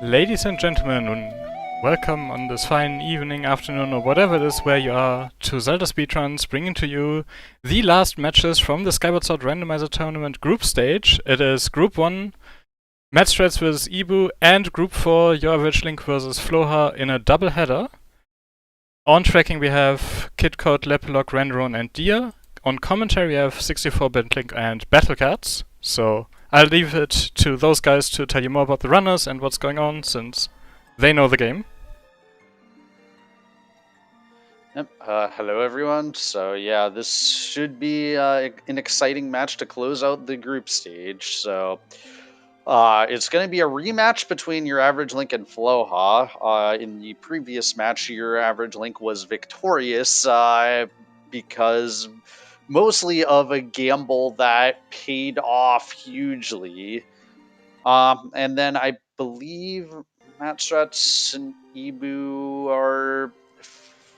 Ladies and gentlemen, welcome on this fine evening, afternoon, or whatever it is where you are to ZeldaSpeedRuns, bringing to you the last matches from the Skyward Sword Randomizer Tournament group stage. It is Group 1, MattStrats vs Ibu, and Group 4, YourAverageLink vs Floha in a double header. On tracking we have KidCode, Lepilok, Renderon, and Deer. On commentary we have 64-bit Link and BattleCats. So I'll leave it to those guys to tell you more about the runners and what's going on, since they know the game. Yep. Hello, everyone. So yeah, this should be an exciting match to close out the group stage. So it's going to be a rematch between YourAverageLink and Floha. In the previous match, YourAverageLink was victorious because mostly of a gamble that paid off hugely. And then I believe MattStrats and Ibu are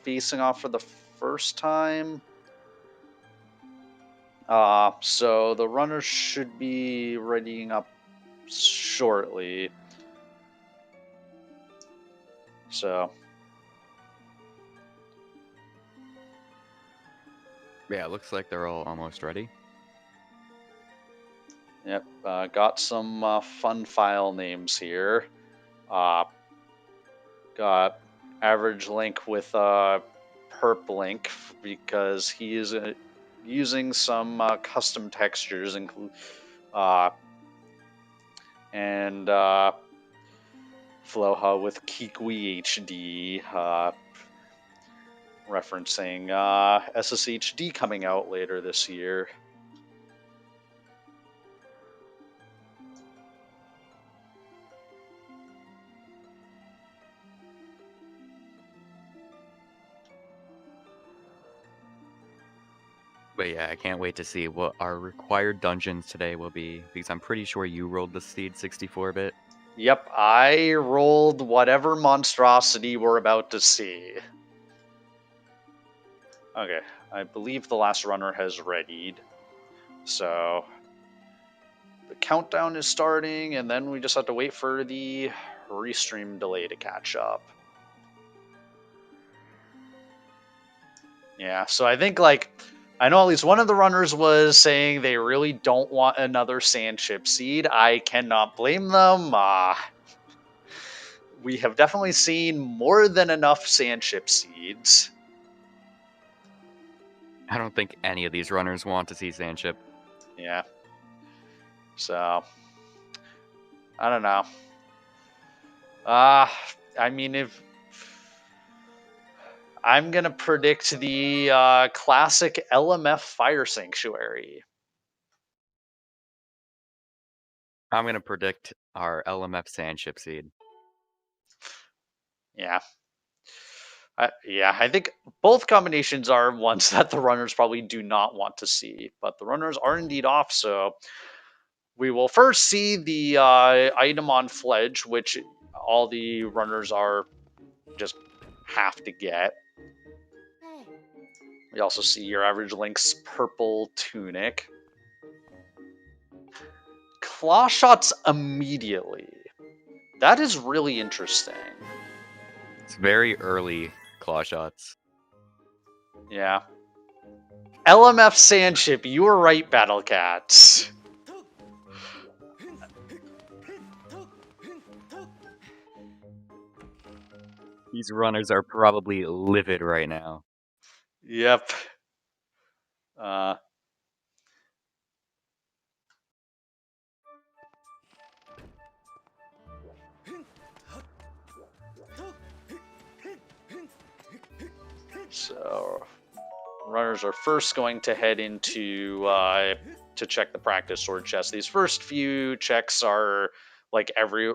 facing off for the first time. So the runners should be readying up shortly. So yeah, it looks like they're all almost ready. Yep, got some fun file names here. Got AverageLink with Perp Link because he is using some custom textures, and Floha with Kikwi HD, referencing SSHD coming out later this year. But yeah, I can't wait to see what our required dungeons today will be, because I'm pretty sure you rolled the Steed 64-bit. Yep, I rolled whatever monstrosity we're about to see. Okay, I believe the last runner has readied. So the countdown is starting, and then we just have to wait for the restream delay to catch up. Yeah, so I think, I know at least one of the runners was saying they really don't want another sand chip seed. I cannot blame them. We have definitely seen more than enough sand chip seeds. I don't think any of these runners want to see Sandship. Yeah. So, I don't know. I mean, if I'm gonna predict the classic LMF Fire Sanctuary. I'm going to predict our LMF Sandship seed. Yeah. I think both combinations are ones that the runners probably do not want to see, but the runners are indeed off, so we will first see the item on Fledge, which all the runners are just have to get. We also see YourAverageLink's purple tunic. Claw shots immediately. That is really interesting. It's very early claw shots. Yeah. LMF Sandship, you were right, BattleCats. These runners are probably livid right now. Yep. So, runners are first going to head into to check the practice sword chest. These first few checks are like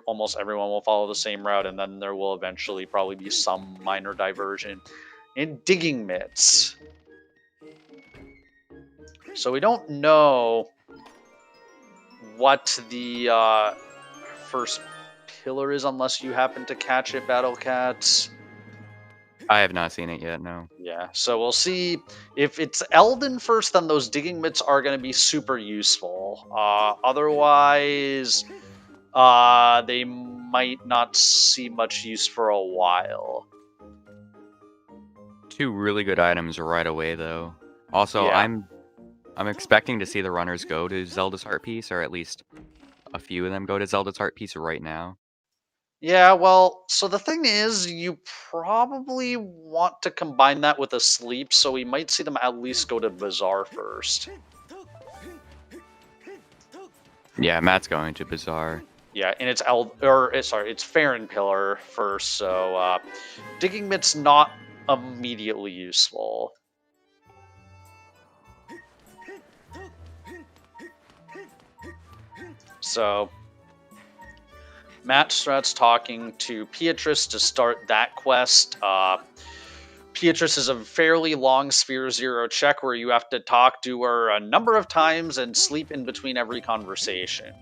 almost everyone will follow the same route, and then there will eventually probably be some minor diversion in digging mitts. So we don't know what the first pillar is unless you happen to catch it, BattleCats. I have not seen it yet, no. Yeah, so we'll see. If it's Elden first, then those digging mitts are going to be super useful. Otherwise, they might not see much use for a while. 2 really good items right away, though. Also, Yeah. I'm expecting to see the runners go to Zelda's Heart Piece, or at least a few of them go to Zelda's Heart Piece right now. Yeah, well, so the thing is, you probably want to combine that with a sleep, so we might see them at least go to Bazaar first. Yeah, Matt's going to Bazaar. Yeah, and it's Farron Pillar first, so Digging Mitt's not immediately useful. So MattStrats talking to Beatrice to start that quest. Beatrice is a fairly long Sphere Zero check where you have to talk to her a number of times and sleep in between every conversation.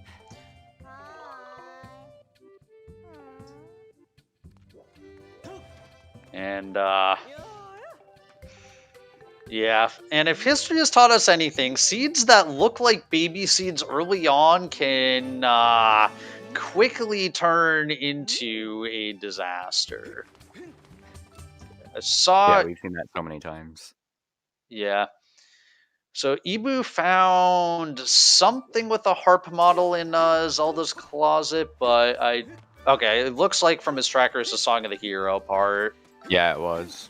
And, yeah, and if history has taught us anything, seeds that look like baby seeds early on can quickly turn into a disaster. Yeah, we've seen that so many times. Yeah. So Ibu found something with a harp model in Zelda's closet, but okay, it looks like from his tracker it's the Song of the Hero part. Yeah, it was.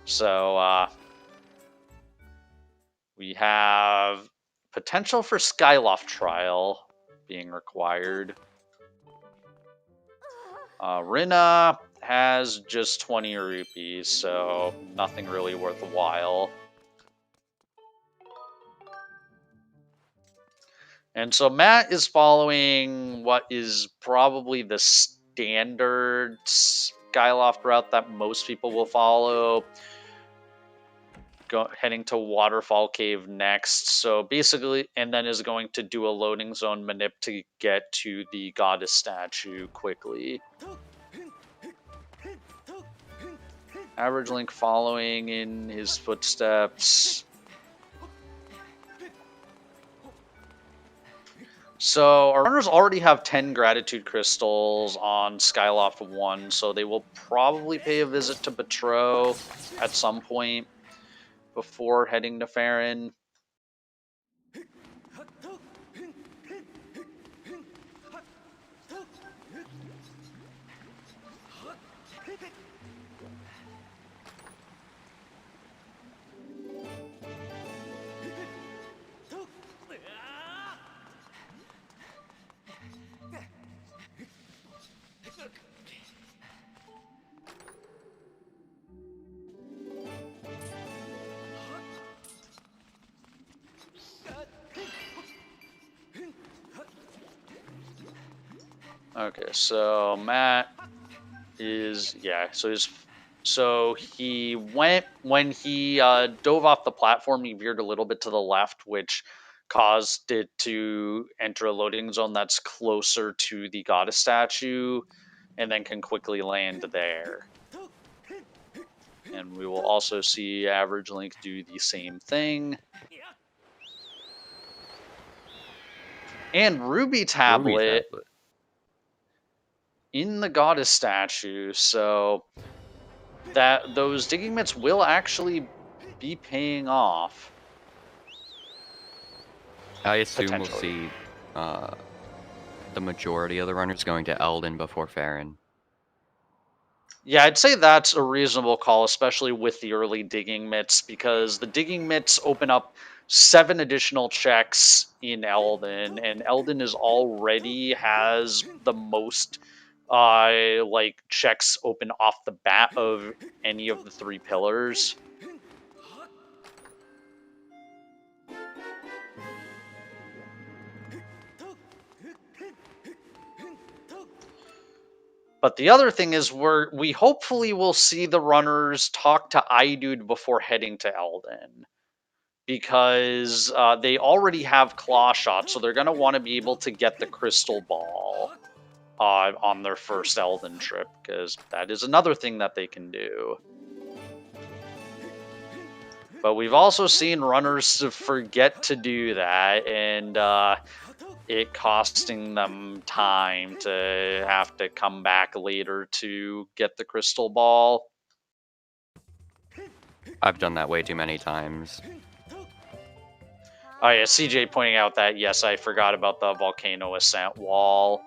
So we have potential for Skyloft trial being required. Rina has just 20 rupees, so nothing really worthwhile. And so Matt is following what is probably the standard Skyloft route that most people will follow. Heading to Waterfall Cave next. So basically, and then is going to do a loading zone manip to get to the goddess statue quickly. AverageLink following in his footsteps. So our runners already have 10 gratitude crystals on Skyloft 1, so they will probably pay a visit to Betro at some point before heading to Farron. Okay, so Matt is so he went when he dove off the platform. He veered a little bit to the left, which caused it to enter a loading zone that's closer to the goddess statue, and then can quickly land there. And we will also see AverageLink do the same thing. And Ruby Tablet in the goddess statue, so that those digging mitts will actually be paying off. I assume we'll see the majority of the runners going to Eldon before Farron. Yeah, I'd say that's a reasonable call, especially with the early digging mitts, because the digging mitts open up 7 additional checks in Eldon, and Eldon is already has the most like checks open off the bat of any of the 3 pillars. But the other thing is we hopefully will see the runners talk to iDude before heading to Eldon. Because they already have Claw Shot, so they're going to want to be able to get the Crystal Ball on their first Eldon trip, because that is another thing that they can do. But we've also seen runners forget to do that, and it costing them time to have to come back later to get the crystal ball. I've done that way too many times. Oh yeah, CJ pointing out that, yes, I forgot about the volcano ascent wall.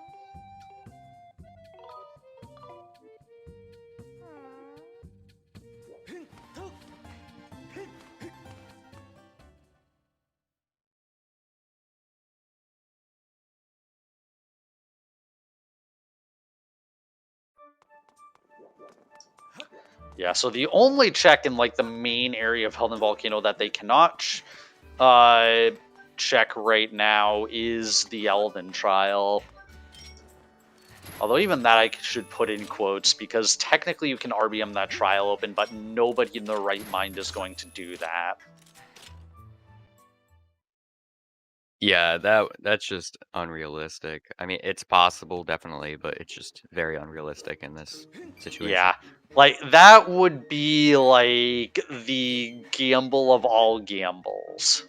Yeah, so the only check in like the main area of Helden Volcano that they cannot check right now is the Elden Trial. Although even that I should put in quotes, because technically you can RBM that trial open, but nobody in their right mind is going to do that. Yeah, that's just unrealistic. I mean, it's possible, definitely, but it's just very unrealistic in this situation. Yeah, like, that would be, like, the gamble of all gambles.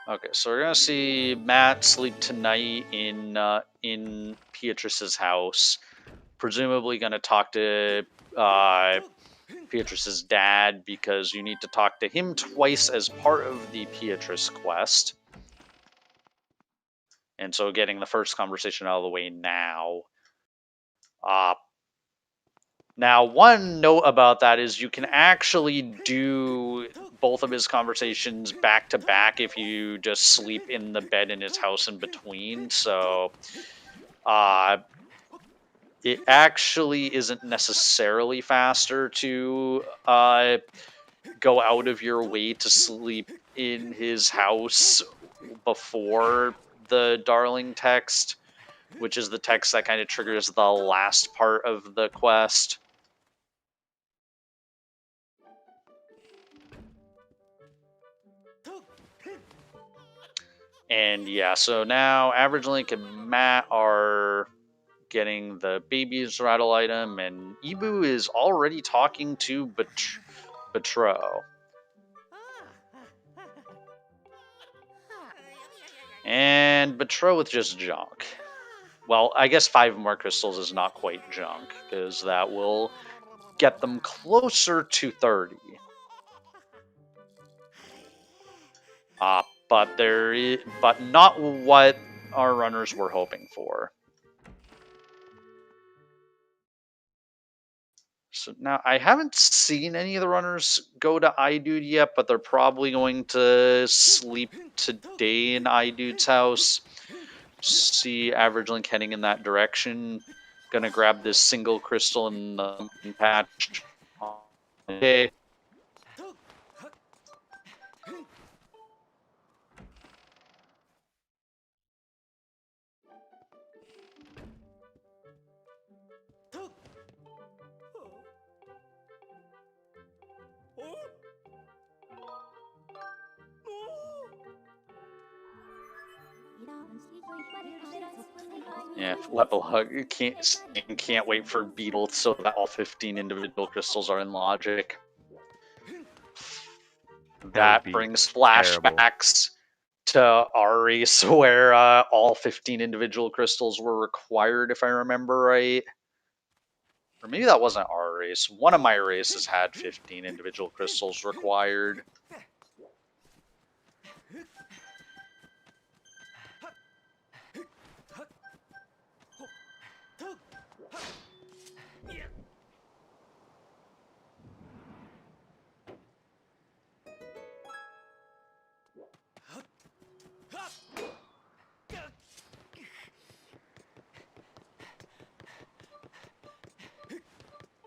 Okay, so we're gonna see Matt sleep tonight in Beatrice's house. Presumably gonna talk to Beatrice's dad, because you need to talk to him twice as part of the Beatrice quest. And so getting the first conversation out of the way now. Now, one note about that is you can actually do both of his conversations back to back if you just sleep in the bed in his house in between. So, it actually isn't necessarily faster to go out of your way to sleep in his house before the Darling text, which is the text that kind of triggers the last part of the quest. And yeah, so now AverageLink and Matt are getting the baby's rattle item, and Ibu is already talking to Betro. And Betro with just junk. Well, I guess 5 more crystals is not quite junk, because that will get them closer to 30. But not what our runners were hoping for. So now, I haven't seen any of the runners go to iDude yet, but they're probably going to sleep today in iDude's house. See AverageLink heading in that direction. Gonna grab this single crystal in the patch. Okay. Yeah, level hug can't wait for Beetle so that all 15 individual crystals are in logic. That brings flashbacks to our race where all 15 individual crystals were required, if I remember right. Or maybe that wasn't our race. One of my races had 15 individual crystals required.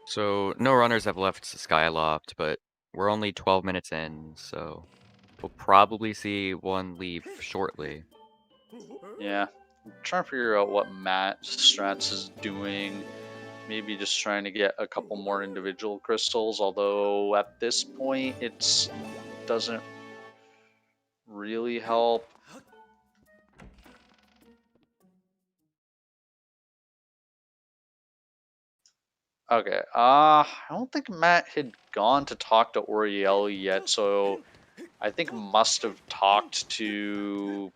So, no runners have left Skyloft, but we're only 12 minutes in, so we'll probably see one leave shortly. Yeah. I'm trying to figure out what MattStrats is doing. Maybe just trying to get a couple more individual crystals, although at this point it doesn't really help. Okay, I don't think Matt had gone to talk to Oriel yet, so I think must have talked to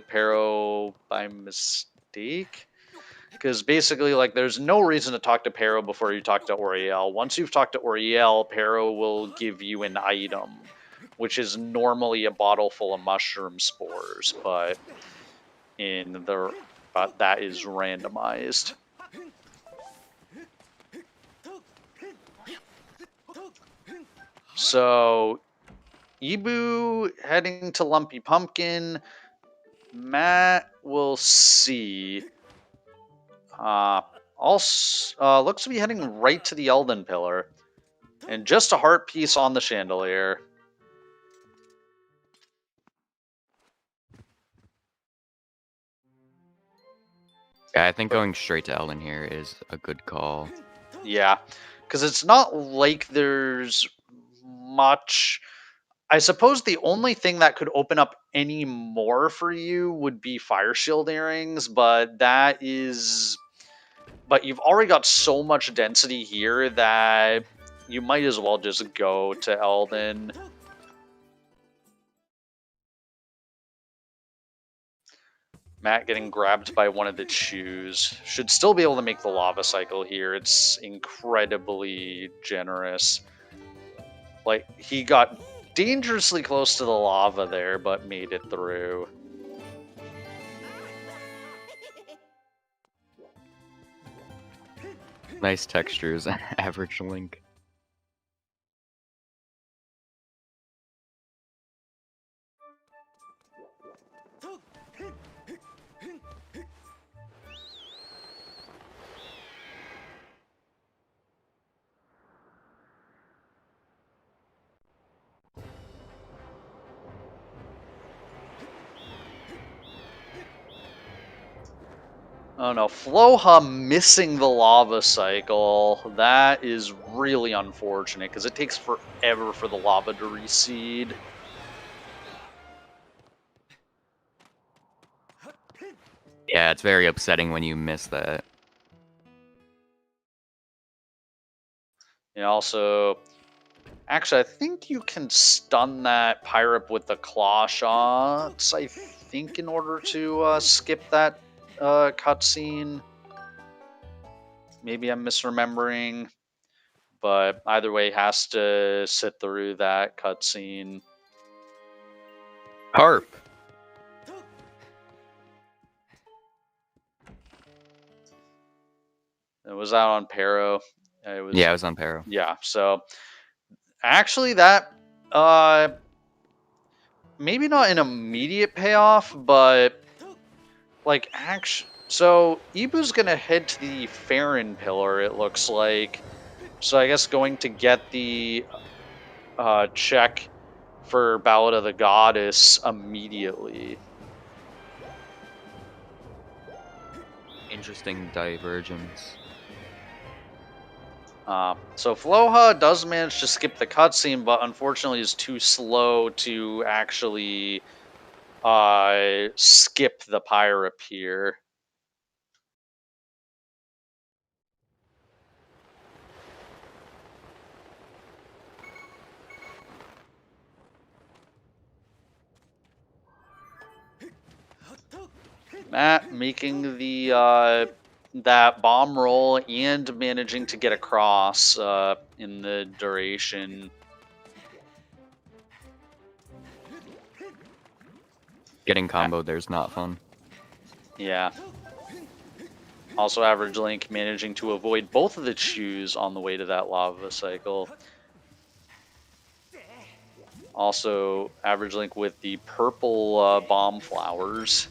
Pero by mistake. Because basically, like, there's no reason to talk to Pero before you talk to Oriel. Once you've talked to Oriel, Pero will give you an item, which is normally a bottle full of mushroom spores, but that is randomized. So, Ibu heading to Lumpy Pumpkin. Matt will see. Also, looks to be heading right to the Elden Pillar. And just a heart piece on the chandelier. Yeah, I think going straight to Elden here is a good call. Yeah, because it's not like there's much. I suppose the only thing that could open up any more for you would be Fire Shield Earrings, but you've already got so much density here that you might as well just go to Elden. Matt getting grabbed by one of the chews. Should still be able to make the lava cycle here. It's incredibly generous. Like, he got dangerously close to the lava there, but made it through. Nice textures, average link. Oh no, Floha missing the lava cycle. That is really unfortunate because it takes forever for the lava to reseed. Yeah, it's very upsetting when you miss that. And also, actually, I think you can stun that pirate with the claw shots, I think, in order to skip that cutscene. Maybe I'm misremembering, but either way, has to sit through that cutscene. Harp. It was out on Pero. It was on Pero. Yeah, so actually that maybe not an immediate payoff, but like so Ibu's gonna head to the Farron pillar, it looks like. So I guess going to get the check for Ballad of the Goddess immediately. Interesting divergence. So Floha does manage to skip the cutscene, but unfortunately is too slow to actually skip the pirate here. Matt making the that bomb roll and managing to get across in the duration. Getting comboed there's not fun. Yeah. Also, Average Link managing to avoid both of the chews on the way to that lava cycle. Also, Average Link with the purple bomb flowers.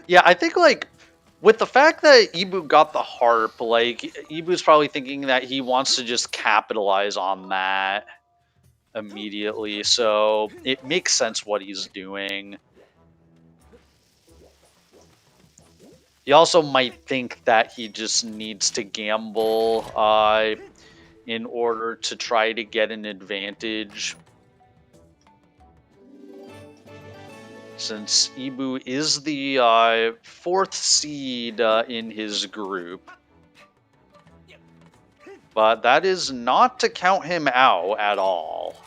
Yeah, I think, like, with the fact that Ibu got the harp, like, Ibu's probably thinking that he wants to just capitalize on that immediately, so it makes sense what he's doing. He also might think that he just needs to gamble in order to try to get an advantage. Since Ibu is the 4th seed in his group. But that is not to count him out at all.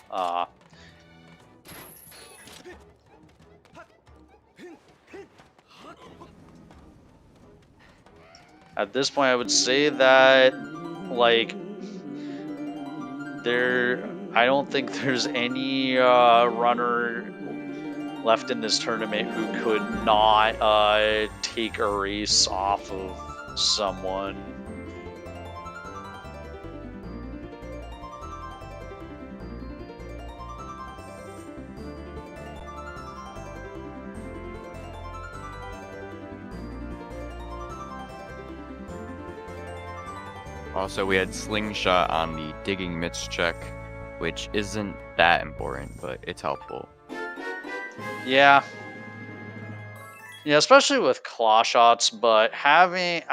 At this point, I would say that, like, I don't think there's any runner left in this tournament who could not take a race off of someone. Also, we had Slingshot on the Digging Mitts check, which isn't that important, but it's helpful. Yeah. Yeah, especially with claw shots, but having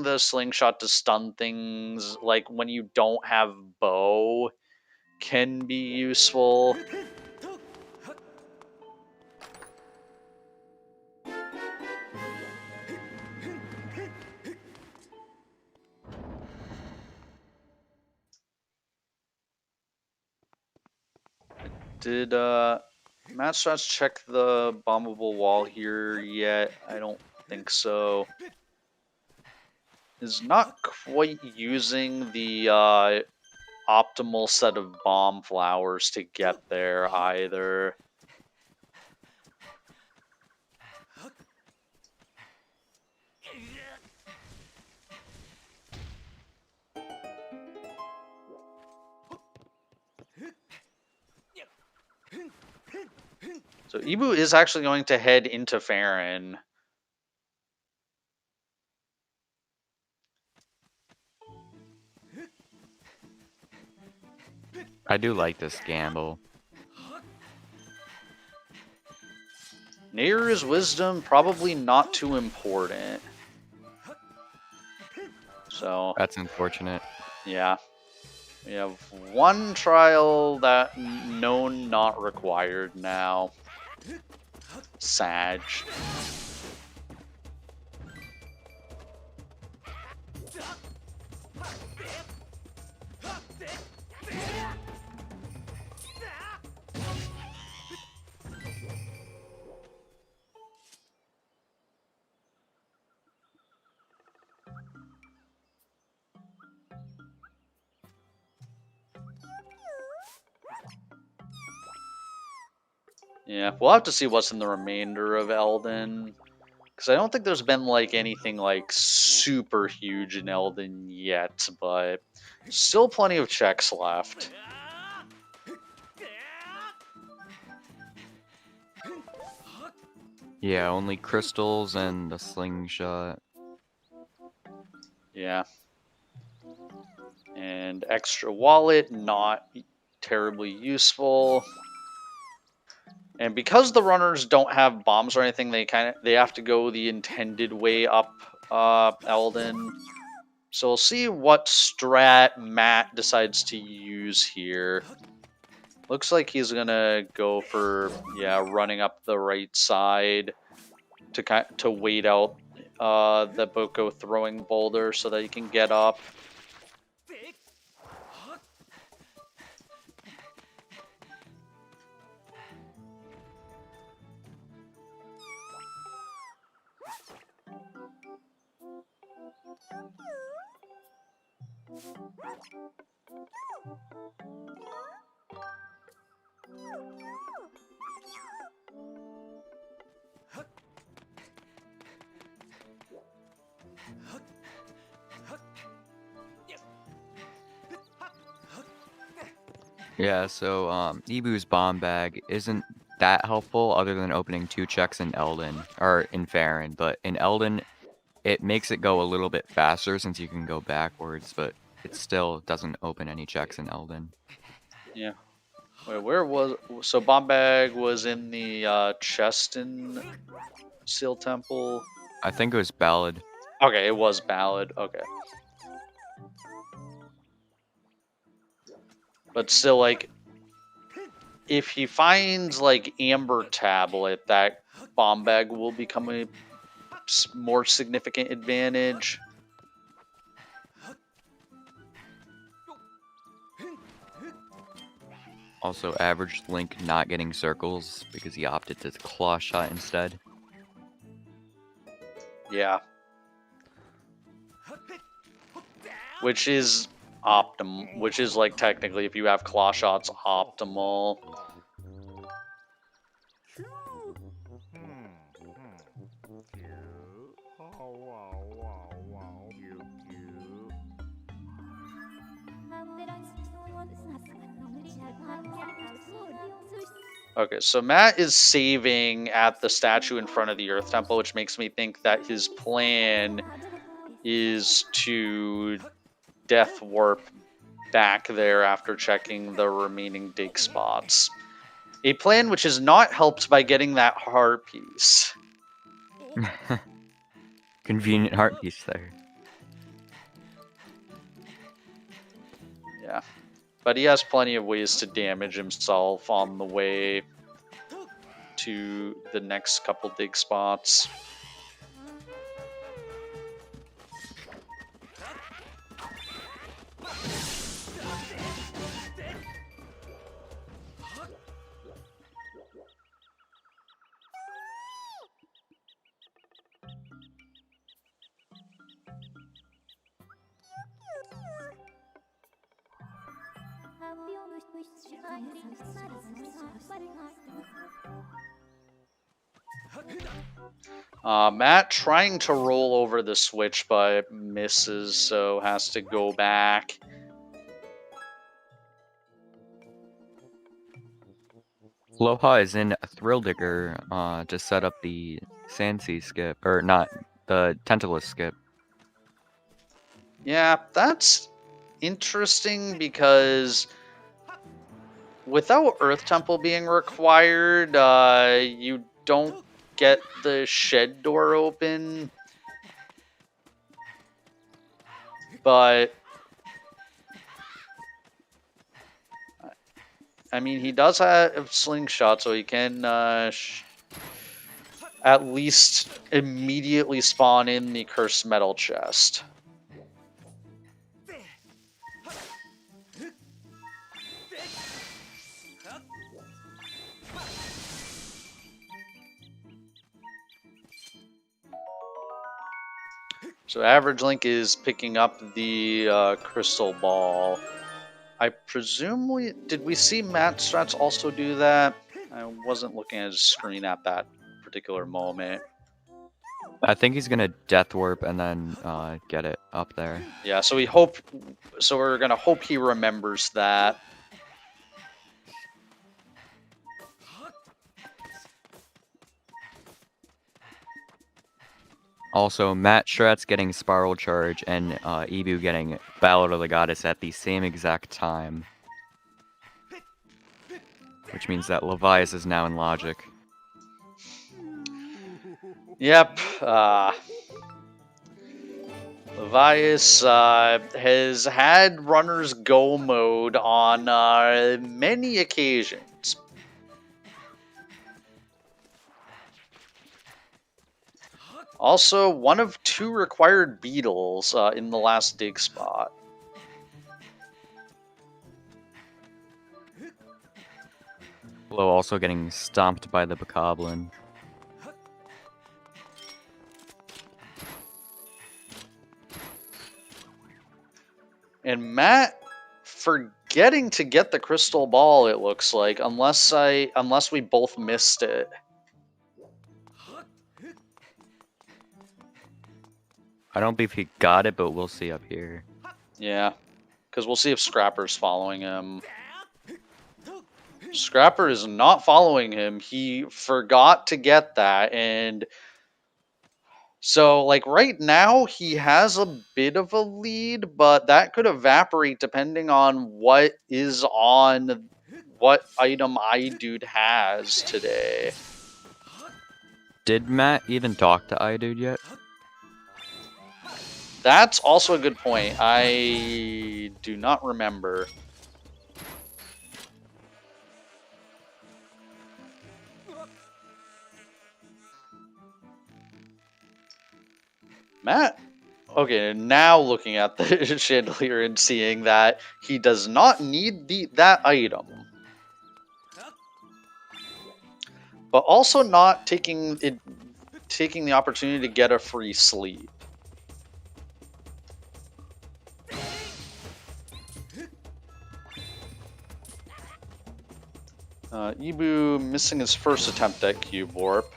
the slingshot to stun things, like when you don't have bow, can be useful. Did MattStrats check the bombable wall here yet? I don't think so. Is not quite using the optimal set of bomb flowers to get there either. So Ibu is actually going to head into Farron. I do like this gamble. Nayru's wisdom, probably not too important. So That's unfortunate. yeah. We have one trial that known not required now. Sag. Yeah, we'll have to see what's in the remainder of Elden. Because I don't think there's been, like, anything, like, super huge in Elden yet, but still plenty of checks left. Yeah, only crystals and the slingshot. Yeah. And extra wallet, not terribly useful. And because the runners don't have bombs or anything, they have to go the intended way up Elden. So we'll see what strat Matt decides to use here. Looks like he's gonna go for, yeah, running up the right side to wait out the Boko throwing boulder so that he can get up. Yeah, so Ibu's bomb bag isn't that helpful other than opening 2 checks in Elden, or in Farron, but in Elden, it makes it go a little bit faster since you can go backwards, but it still doesn't open any checks in Elden. Yeah. Wait, where was... So Bomb Bag was in the chest in Seal Temple. I think it was Ballad. Okay, it was Ballad. Okay. But still, like, if he finds, like, Amber Tablet, that Bomb Bag will become a more significant advantage. Also, MattStrats not getting circles because he opted to claw shot instead. Yeah. Which is optimal. Which is, like, technically, if you have claw shots, optimal. Okay, so Matt is saving at the statue in front of the Earth Temple, which makes me think that his plan is to death warp back there after checking the remaining dig spots. A plan which is not helped by getting that heart piece. Convenient heart piece there. Yeah. But he has plenty of ways to damage himself on the way to the next couple dig spots. Matt trying to roll over the switch but misses, so has to go back. Floha is in Thrill Digger to set up the Sandsea skip, or not, the Tentaclus skip. Yeah, that's interesting because without Earth Temple being required, you don't get the shed door open. But I mean, he does have a slingshot, so he can at least immediately spawn in the cursed metal chest. So MattStrats is picking up the crystal ball. I presume did we see MattStrats also do that? I wasn't looking at his screen at that particular moment. I think he's gonna death warp and then get it up there. Yeah, so we're gonna hope he remembers that. Also, MattStrats getting Spiral Charge and Ebu getting Ballad of the Goddess at the same exact time. Which means that Levias is now in logic. Yep. Levias has had runner's go mode on many occasions. Also, one of 2 required beetles in the last dig spot. Flo also getting stomped by the Bokoblin. And Matt forgetting to get the crystal ball, it looks like, unless we both missed it. I don't believe he got it, but we'll see up here. Yeah, because we'll see if Scrapper's following him. Scrapper is not following him. He forgot to get that, and So, like, right now, he has a bit of a lead, but that could evaporate depending on what is on what item iDude has today. Did Matt even talk to iDude yet? That's also a good point. I do not remember. Matt? Okay, now looking at the chandelier and seeing that he does not need that item. But also not taking the opportunity to get a free sleep. Ibu missing his first attempt at Cube Warp.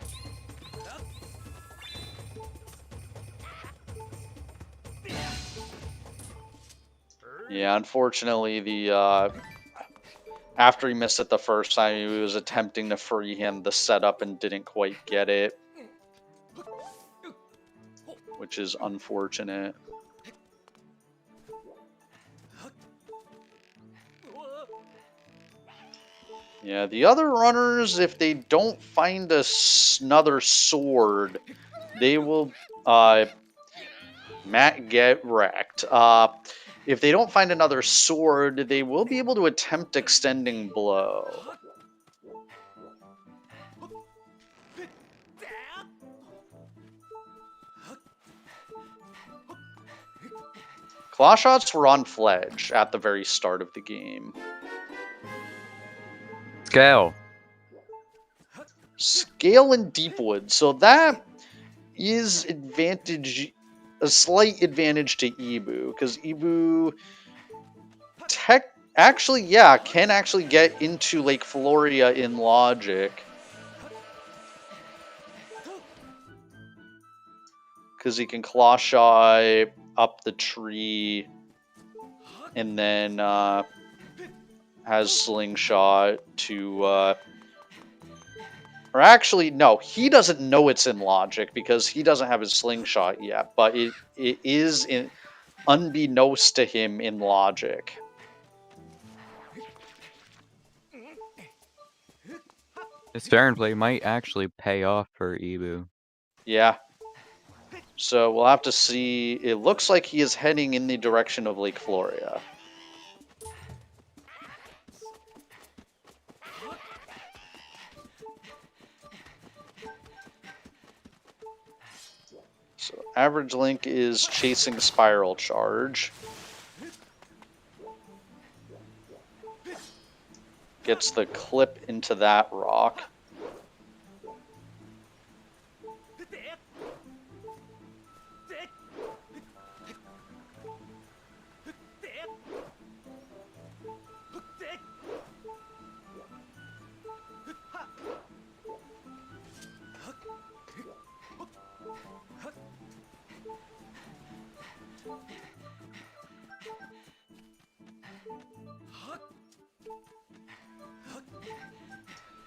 Yeah, unfortunately, the after he missed it the first time, he was attempting to freehand the setup and didn't quite get it, which is unfortunate. Yeah, the other runners, if they don't find another sword, they will, Matt get wrecked. If they don't find another sword, they will be able to attempt extending blow. Claw shots were on Fledge at the very start of the game. Scale. Scale and Deepwood. So that is a slight advantage to Ibu, because Ibu can actually get into Lake Floria in logic. Because he can claw shot up the tree and then has slingshot to or actually no, he doesn't know it's in logic because he doesn't have his slingshot yet, but it is unbeknownst to him in logic. This fair and play might actually pay off for Ibu. Yeah. So we'll have to see. It looks like he is heading in the direction of Lake Floria. So MattStrats is chasing Spiral Charge. Gets the clip into that rock.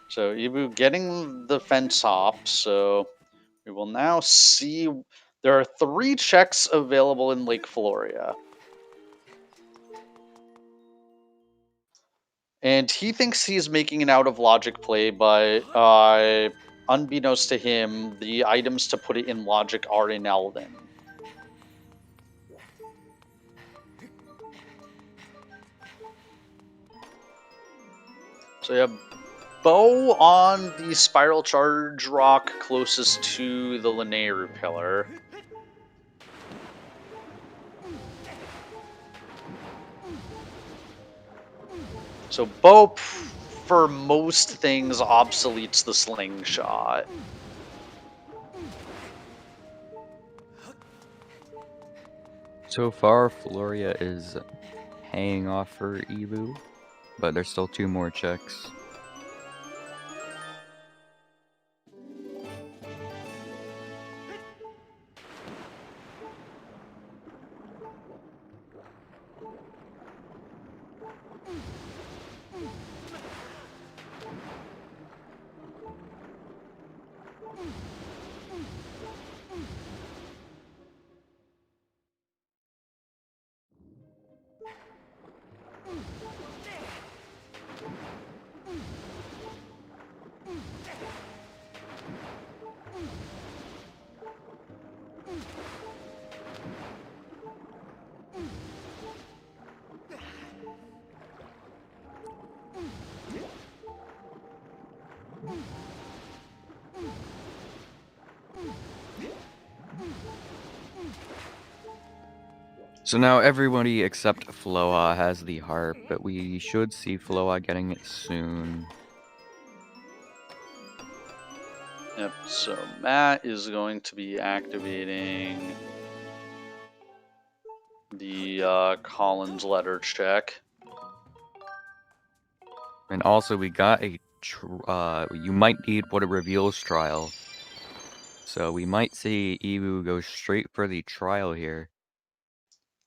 So Ibu getting the fence hop, so we will now see. There are 3 checks available in Lake Floria. And he thinks he's making an out-of-logic play, but unbeknownst to him, the items to put it in logic are in Elden. So yeah, bow on the Spiral Charge rock closest to the Linearu pillar. So bow, for most things, obsoletes the slingshot. So far, Floria is paying off for Ibu, but there's still 2 more checks. So now everybody except Floha has the harp, but we should see Floha getting it soon. Yep, so Matt is going to be activating the Collins letter check. And also we got a you might need what it reveals trial. So we might see Ibu go straight for the trial here.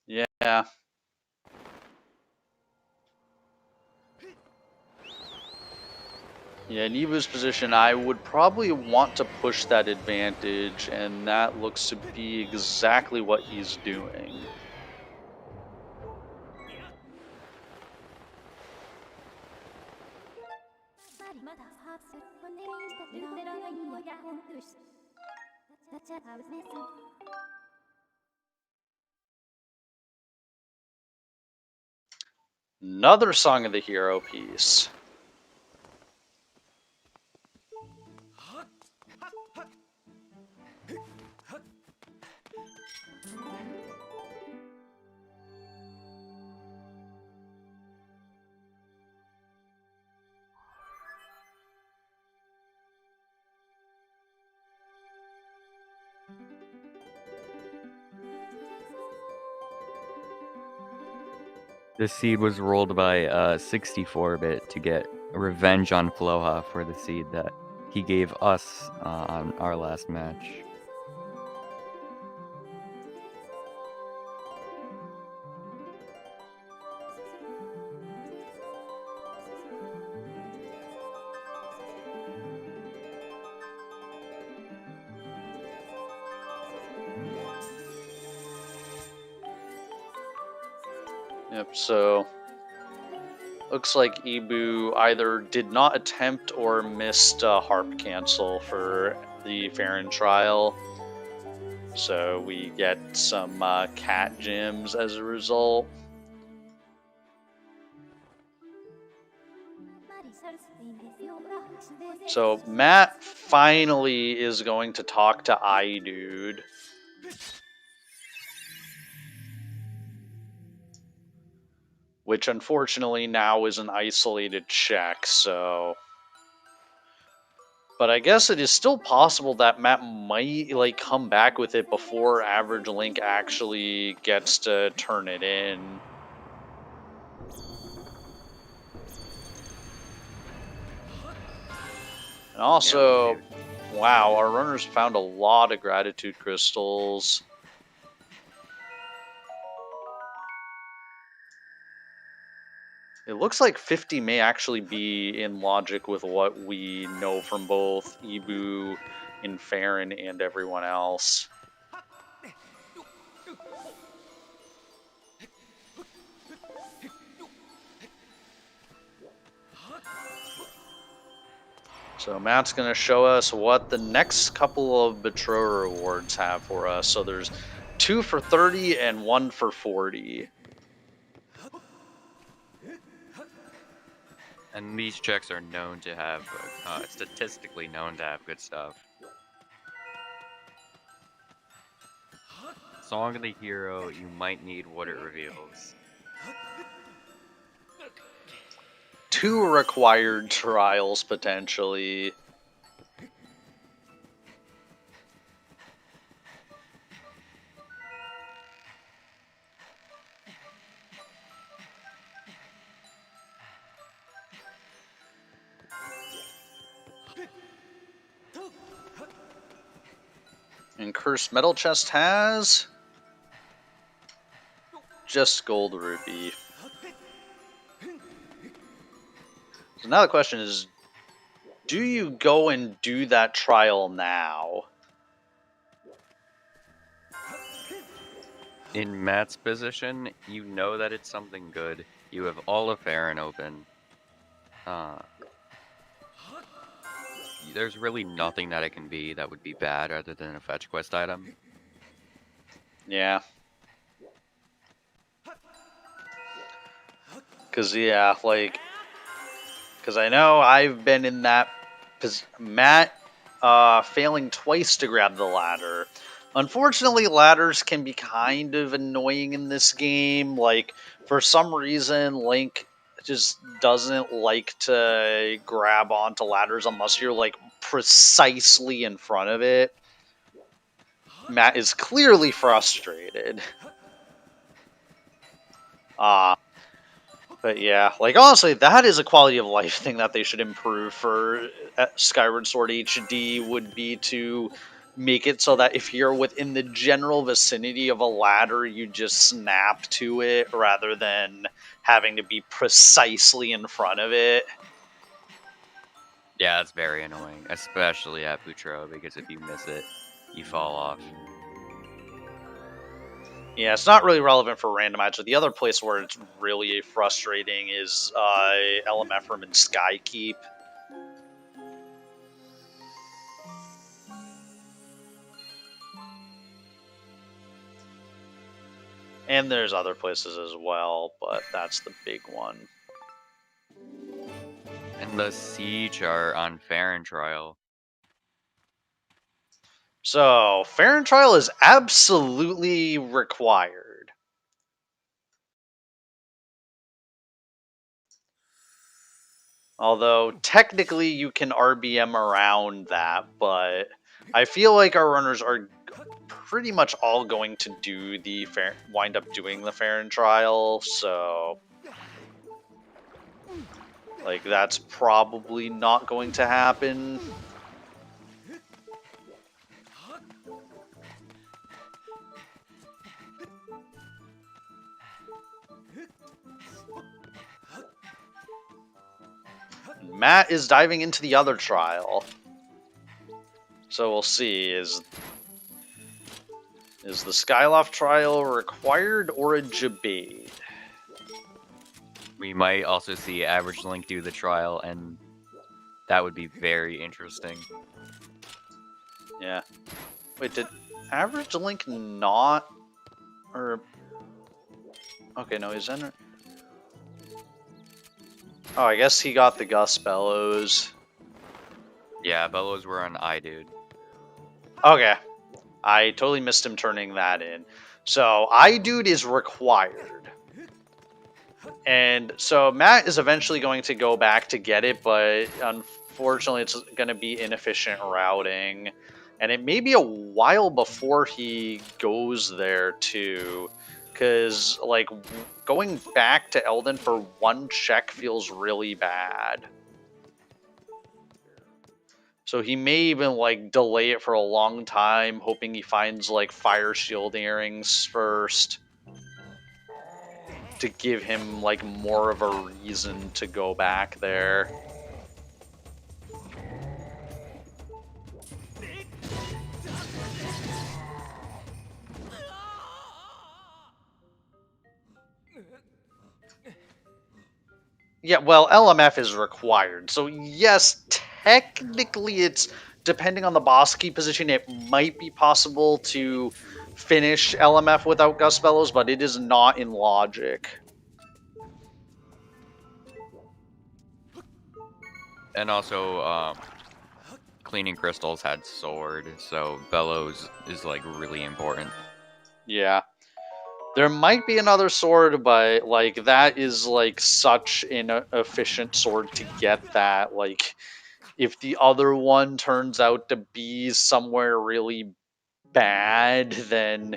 Yeah. Yeah, in Evo's position, I would probably want to push that advantage, and that looks to be exactly what he's doing. Another Song of the Hero piece. This seed was rolled by 64-bit to get revenge on Floha for the seed that he gave us on our last match. Yep, so looks like Ibu either did not attempt or missed a harp cancel for the Farron trial. So we get some cat gems as a result. So Matt finally is going to talk to iDude. Which unfortunately now is an isolated check, so... But I guess it is still possible that Matt might come back with it before AverageLink actually gets to turn it in. And also, wow, our runners found a lot of gratitude crystals. It looks like 50 may actually be in logic with what we know from both Ibu and Farron and everyone else. So Matt's going to show us what the next couple of Betroyer rewards have for us. So there's 2 for 30 and 1 for 40. And these checks are known to have, statistically known to have good stuff. Song of the Hero, you might need what it reveals. 2 required trials, potentially. And Cursed Metal Chest has just Gold Rupee. So now the question is, do you go and do that trial now? In Matt's position, you know that it's something good. You have all of Farron open. There's really nothing that it can be that would be bad other than a fetch quest item. Yeah. Because, yeah, because I know I've been in that... Matt failing twice to grab the ladder. Unfortunately, ladders can be kind of annoying in this game. Like, for some reason, Link just doesn't like to grab onto ladders unless you're, like, precisely in front of it. Matt is clearly frustrated. But yeah, like, honestly, that is a quality of life thing that they should improve for Skyward Sword HD, would be to make it so that if you're within the general vicinity of a ladder, you just snap to it rather than having to be precisely in front of it. Yeah, it's very annoying, especially at Boutreau, because if you miss it, you fall off. Yeah, it's not really relevant for Randomizer. The other place where it's really frustrating is LMF Room and Skykeep. And there's other places as well, but that's the big one. And the Siege are on Farron Trial. So, Farron Trial is absolutely required. Although, technically, you can RBM around that, but I feel like our runners are pretty much all going to do the wind up doing the Farron Trial, so like, that's probably not going to happen. Matt is diving into the other trial. So we'll see, is the Skyloft trial required or a Jabade? We might also see AverageLink do the trial, and that would be very interesting. Yeah. Wait, did AverageLink not? Or... Okay, no, he's in it. Oh, I guess he got the Gus Bellows. Yeah, Bellows were on iDude. Okay. I totally missed him turning that in. So, iDude is required. And so Matt is eventually going to go back to get it, but unfortunately it's going to be inefficient routing. And it may be a while before he goes there, too. Because, like, going back to Eldon for one check feels really bad. So he may even, like, delay it for a long time, hoping he finds, like, Fire Shield earrings first, to give him, like, more of a reason to go back there. Yeah, well, LMF is required. So yes, technically it's, depending on the boss key position, it might be possible to finish LMF without Gus Bellows, but it is not in logic. And also, Cleaning Crystals had Sword, so Bellows is, like, really important. Yeah. There might be another sword, but, like, that is, like, such an efficient sword to get that, like, if the other one turns out to be somewhere really bad, then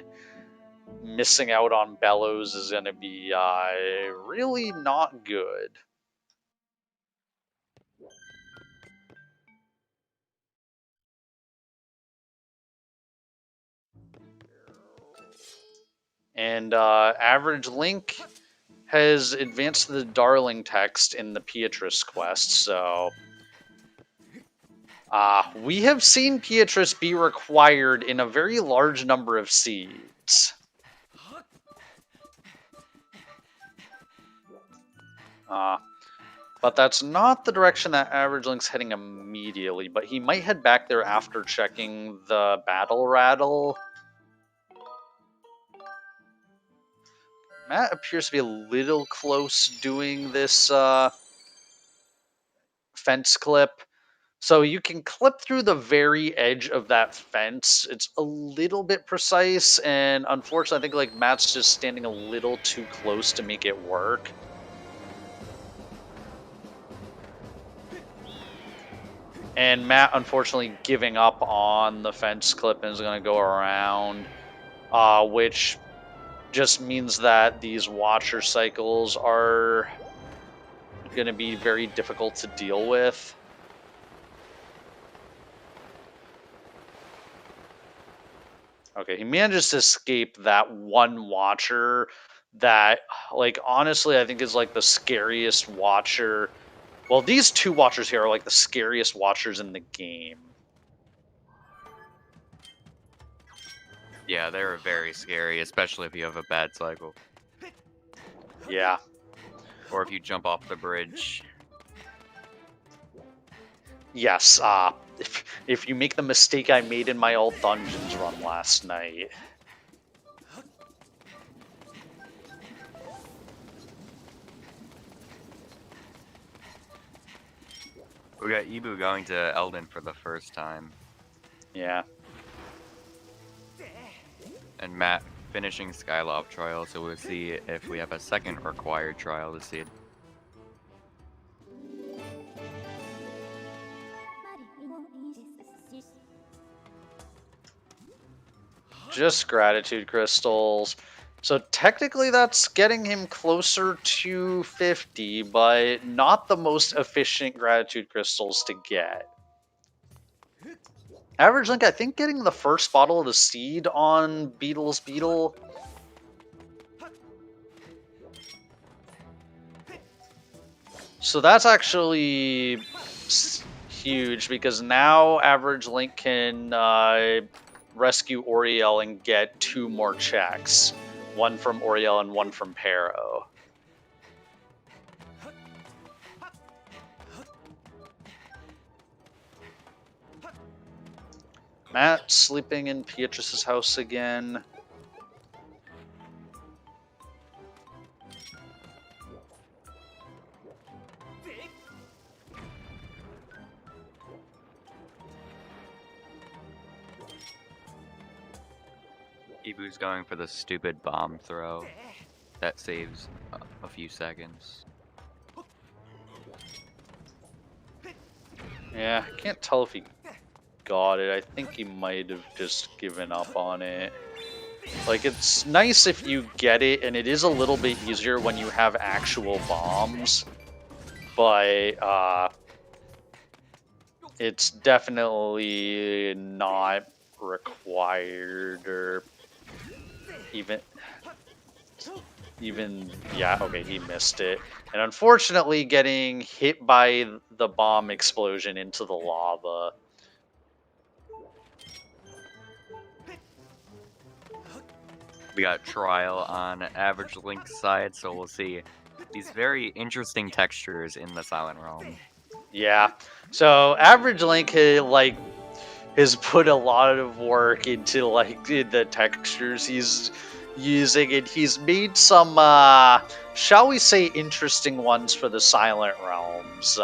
missing out on Bellows is going to be really not good. And AverageLink has advanced the Darling text in the Beatrice quest, so we have seen Beatrice be required in a very large number of seeds. But that's not the direction that AverageLink's heading immediately, but he might head back there after checking the Battle Rattle. Matt appears to be a little close doing this fence clip, So you can clip through the very edge of that fence. It's a little bit precise, and unfortunately, I think like Matt's just standing a little too close to make it work. And Matt, unfortunately, giving up on the fence clip and is going to go around, which just means that these watcher cycles are going to be very difficult to deal with. Okay, he manages to escape that one watcher that, like, honestly, I think is like the scariest watcher. Well, these two watchers here are like the scariest watchers in the game. Yeah, they're very scary, especially if you have a bad cycle. Yeah. Or if you jump off the bridge. Yes, if you make the mistake I made in my old dungeons run last night. We got Ibu going to Elden for the first time. Yeah. And Matt finishing Skyloft trial, so we'll see if we have a second required trial to see. Just gratitude crystals. So technically that's getting him closer to 50, but not the most efficient gratitude crystals to get. Average Link, I think getting the first bottle of the seed on Beetle's Beetle. So that's actually huge, because now Average Link can rescue Oriel and get 2 more checks. One from Oriel and one from Pero. Matt sleeping in Beatrice's house again. Ibu's going for the stupid bomb throw. That saves a few seconds. Yeah, I can't tell if he got it. I think he might have just given up on it. Like, it's nice if you get it, and it is a little bit easier when you have actual bombs. But, it's definitely not required, or even, yeah, okay, he missed it. And unfortunately, getting hit by the bomb explosion into the lava. We got trial on Average Link's side, so we'll see these very interesting textures in the Silent Realm. Yeah, so Average Link, like, has put a lot of work into, like, the textures he's using, and he's made some, shall we say, interesting ones for the Silent Realms.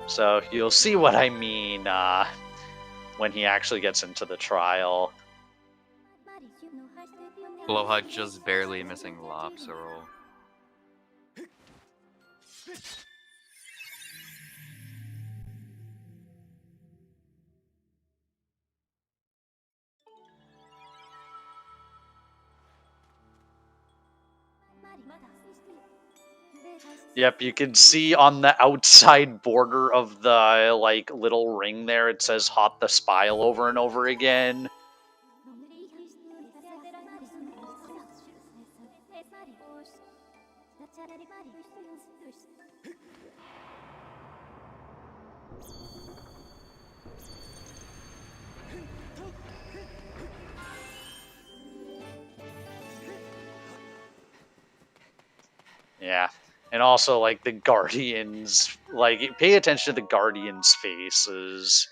So you'll see what I mean when he actually gets into the trial. Floha just barely missing Lobster Roll. Yep, you can see on the outside border of the, like, little ring there, it says "Hot the Spile" over and over again. Yeah. And also, like, the Guardians, like, pay attention to the Guardians' faces.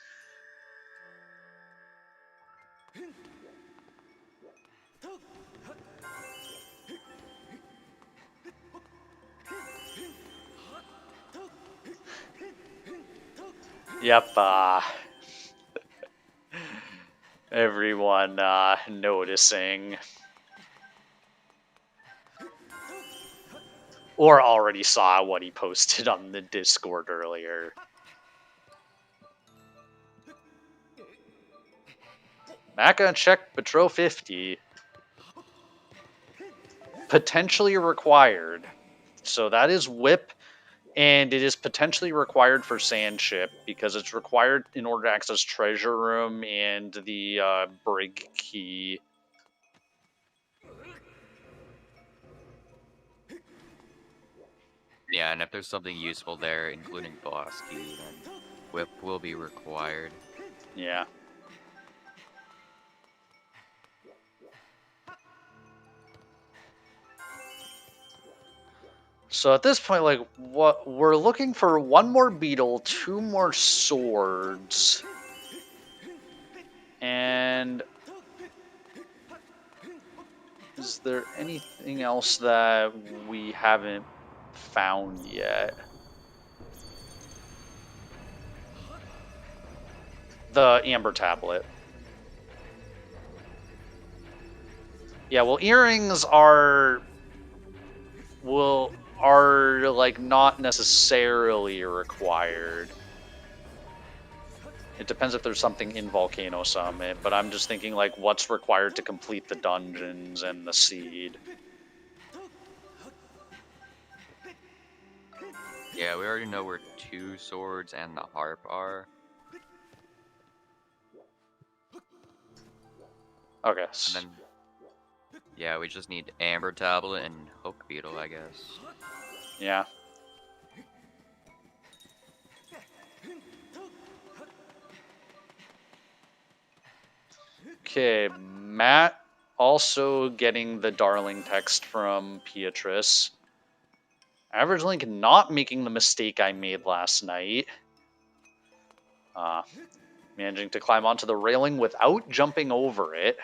Yep, everyone noticing. Or already saw what he posted on the Discord earlier. Matt gonna check Petro 50. Potentially required. So that is whip, and it is potentially required for Sandship because it's required in order to access Treasure Room and the Brig Key. Yeah, and if there's something useful there, including boss key, then whip will be required. Yeah. So at this point, like, what we're looking for: one more beetle, 2 more swords, and is there anything else that we haven't found yet? The Amber Tablet. Yeah, well, earrings are like not necessarily required. It depends if there's something in Volcano Summit, but I'm just thinking like what's required to complete the dungeons and the seed. Yeah, we already know where 2 swords and the harp are. Okay. And then, yeah, we just need Amber Tablet and Hook Beetle, I guess. Yeah. Okay, Matt also getting the darling text from Beatrice. AverageLink not making the mistake I made last night. Managing to climb onto the railing without jumping over it.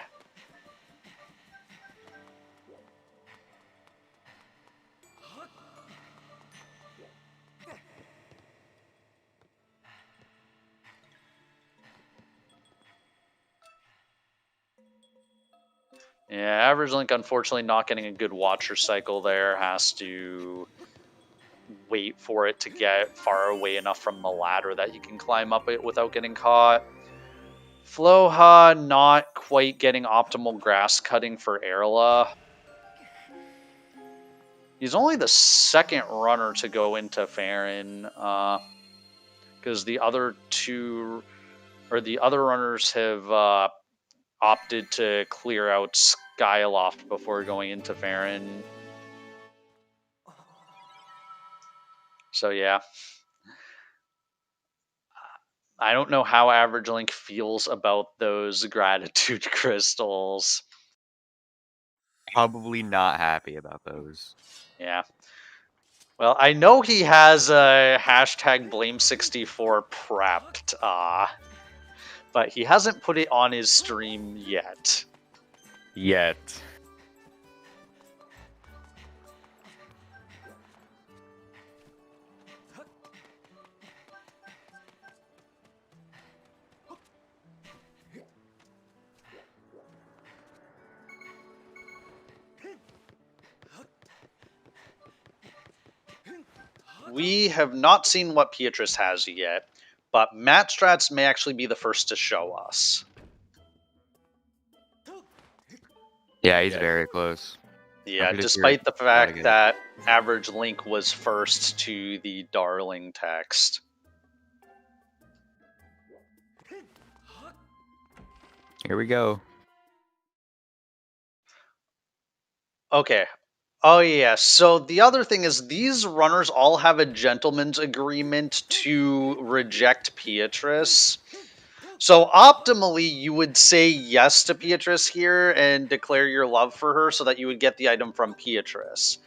Yeah, AverageLink unfortunately not getting a good watcher cycle there. Has to wait for it to get far away enough from the ladder that you can climb up it without getting caught. Floha not quite getting optimal grass cutting for Erla. He's only the second runner to go into Farron, because the other runners have opted to clear out Skyloft before going into Farron. So yeah. I don't know how AverageLink feels about those gratitude crystals. Probably not happy about those. Yeah. Well, I know he has a hashtag Blame64 prepped, but he hasn't put it on his stream yet. We have not seen what Beatrice has yet, but MattStrats may actually be the first to show us. Yeah, he's very close. Yeah, despite the fact that AverageLink was first to the darling text. Here we go. Okay. Oh, yeah. So the other thing is these runners all have a gentleman's agreement to reject Beatrice. So optimally, you would say yes to Beatrice here and declare your love for her so that you would get the item from Beatrice.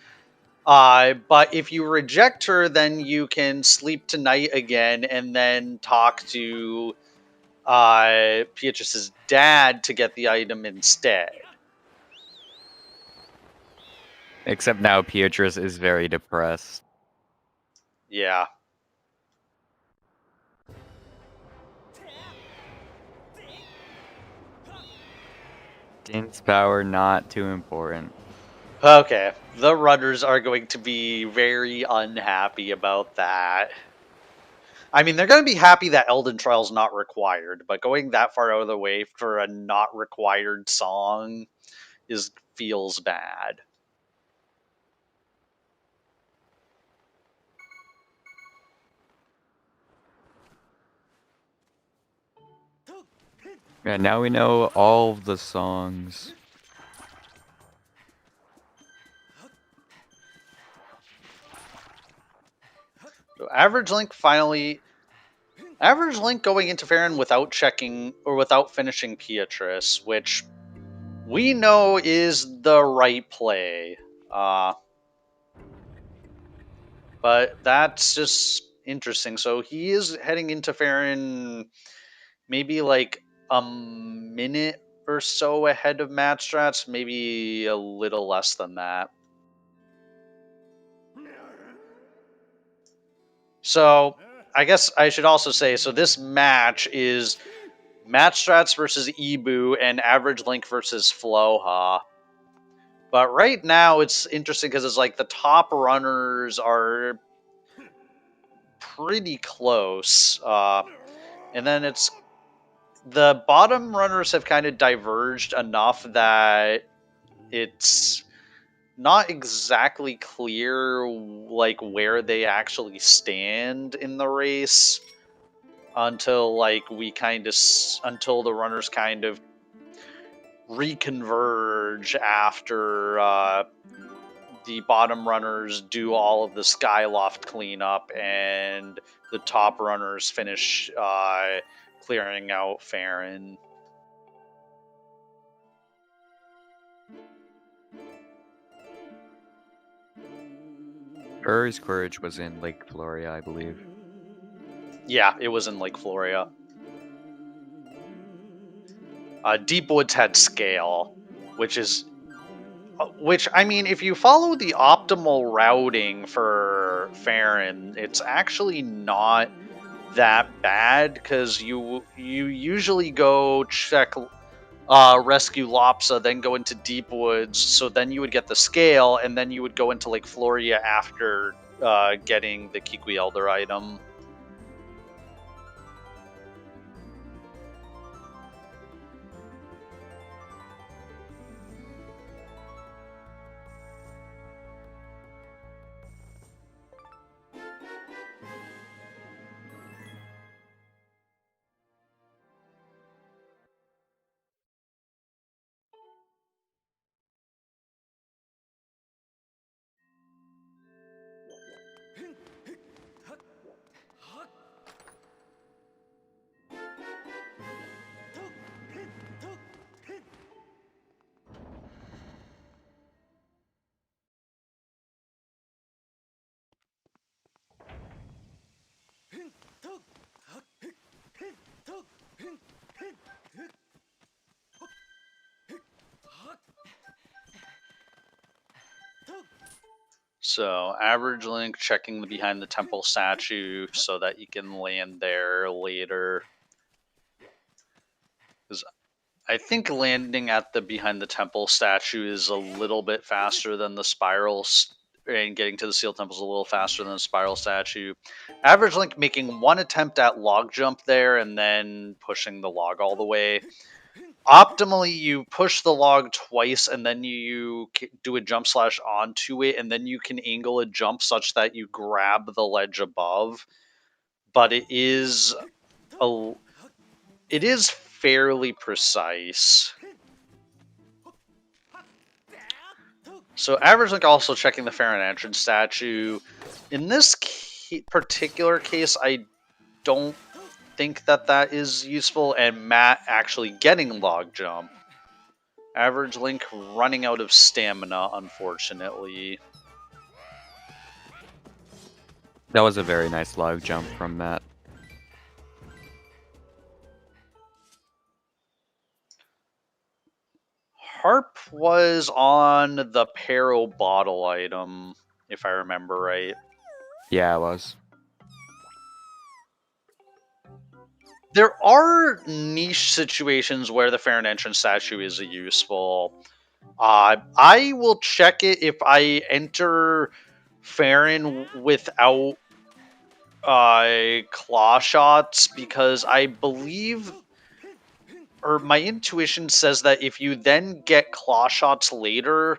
But if you reject her, then you can sleep tonight again and then talk to Beatrice's dad to get the item instead. Except now Beatrice is very depressed. Yeah. Din's power, not too important. Okay, the runners are going to be very unhappy about that. I mean, they're going to be happy that Elden Trial's not required, but going that far out of the way for a not required song feels bad. Yeah, now we know all of the songs. So Average Link going into Farron without checking or without finishing Beatrice, which we know is the right play. But that's just interesting. So he is heading into Farron maybe like a minute or so ahead of MattStrats, maybe a little less than that. So I guess I should also say, so this match is MattStrats versus Ibu and Average Link versus Floha. But right now it's interesting because it's like the top runners are pretty close. And then it's the bottom runners have kind of diverged enough that it's not exactly clear like where they actually stand in the race until until the runners kind of reconverge after the bottom runners do all of the Skyloft cleanup and the top runners finish clearing out Farron. Uri's Courage was in Lake Floria, I believe. Yeah, it was in Lake Floria. Deepwoods had Scale, which I mean, if you follow the optimal routing for Farron, it's actually not that bad because you usually go check rescue Lopsa, then go into Deepwoods, so then you would get the Scale, and then you would go into Lake Floria after getting the Kikwi Elder item. So, Average Link checking the behind the temple statue so that you can land there later. Because I think landing at the behind the temple statue is a little bit faster than the spiral, and getting to the Seal Temple is a little faster than the spiral statue. Average Link making one attempt at log jump there and then pushing the log all the way. Optimally, you push the log twice and then you do a jump slash onto it, and then you can angle a jump such that you grab the ledge above. But it is fairly precise. So Average Link also checking the Farron entrance statue. In this particular case, I don't think that is useful, and Matt actually getting log jump. Average Link running out of stamina, unfortunately. That was a very nice log jump from Matt. Harp was on the Pero bottle item, if I remember right. Yeah, it was. There are niche situations where the Farron entrance statue is useful. I will check it if I enter Farron without claw shots, because I believe, or my intuition says that if you then get claw shots later,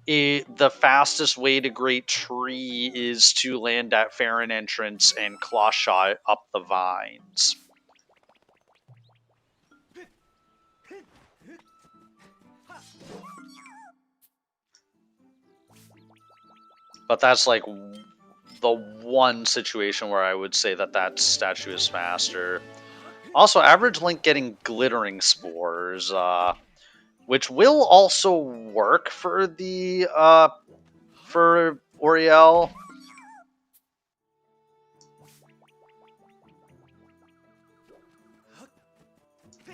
the fastest way to Great Tree is to land at Farron entrance and claw shot up the vines. But that's like the one situation where I would say that statue is faster. Also, Average Link getting glittering spores, which will also work for the for Oriel.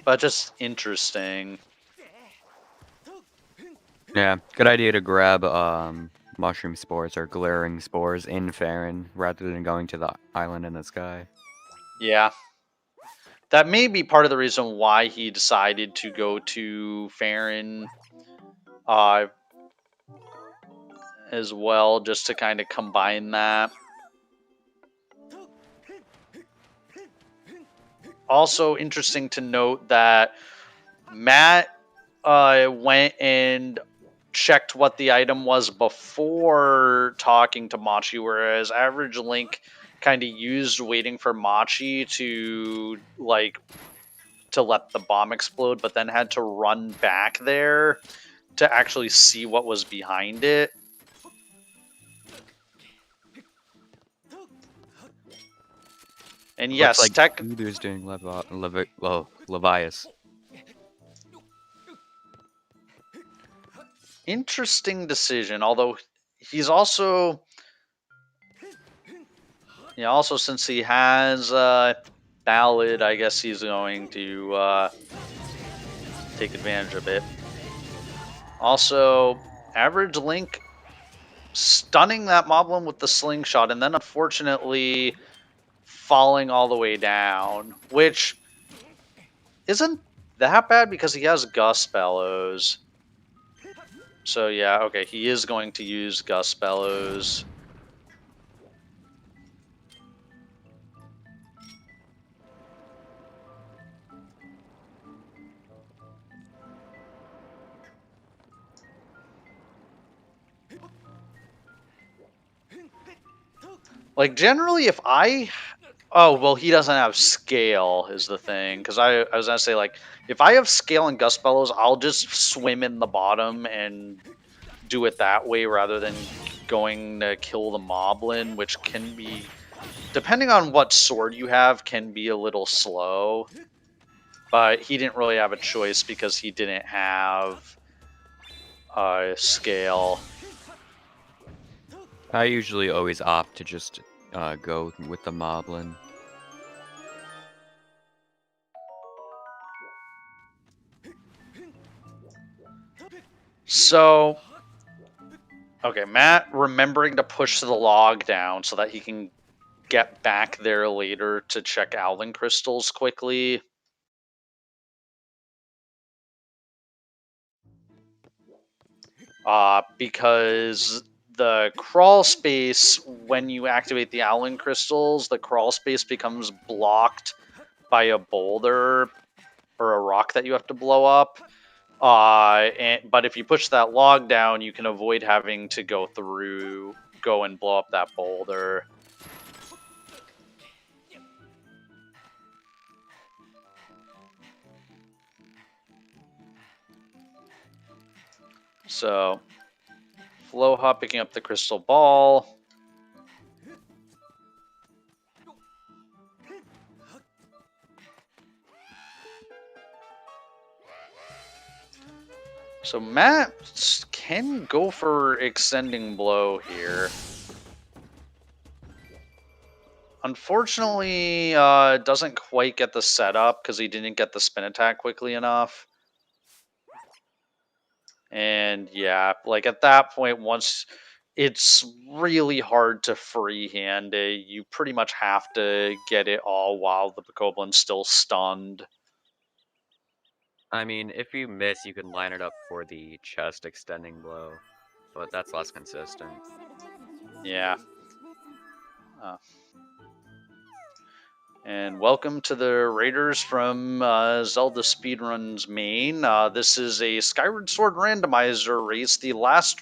But just interesting. Yeah, good idea to grab mushroom spores or glaring spores in Farron rather than going to the island in the sky. Yeah. That may be part of the reason why he decided to go to Farron as well, just to kind of combine that. Also interesting to note that Matt went and checked what the item was before talking to Machi, whereas Average Link kind of used waiting for Machi to let the bomb explode, but then had to run back there to actually see what was behind it. And yes, looks like Uder's doing Levias. Interesting decision, although he's also... Yeah, also since he has Ballad, I guess he's going to take advantage of it. Also, Average Link stunning that Moblin with the slingshot, and then unfortunately falling all the way down, which isn't that bad because he has Gust Bellows. So yeah, okay, he is going to use Gust Bellows. Like, generally, if I... Oh, well, he doesn't have scale, is the thing. Because I was going to say, like, if I have scale and Gust Bellows, I'll just swim in the bottom and do it that way rather than going to kill the Moblin, which can be, depending on what sword you have, can be a little slow. But he didn't really have a choice because he didn't have scale. I usually always opt to just go with the Moblin. So, okay, Matt remembering to push the log down so that he can get back there later to check Alvin crystals quickly. Because the crawl space, when you activate the Owlin crystals, the crawl space becomes blocked by a boulder or a rock that you have to blow up. But if you push that log down, you can avoid having to go and blow up that boulder. So, Floha picking up the crystal ball. So Matt can go for extending blow here. Unfortunately, doesn't quite get the setup because he didn't get the spin attack quickly enough. And yeah, like at that point, once it's really hard to freehand it. You pretty much have to get it all while the Bokoblin's still stunned. I mean, if you miss, you can line it up for the chest extending blow, but that's less consistent. Yeah. And welcome to the Raiders from Zelda Speedruns main. This is a Skyward Sword randomizer race, the last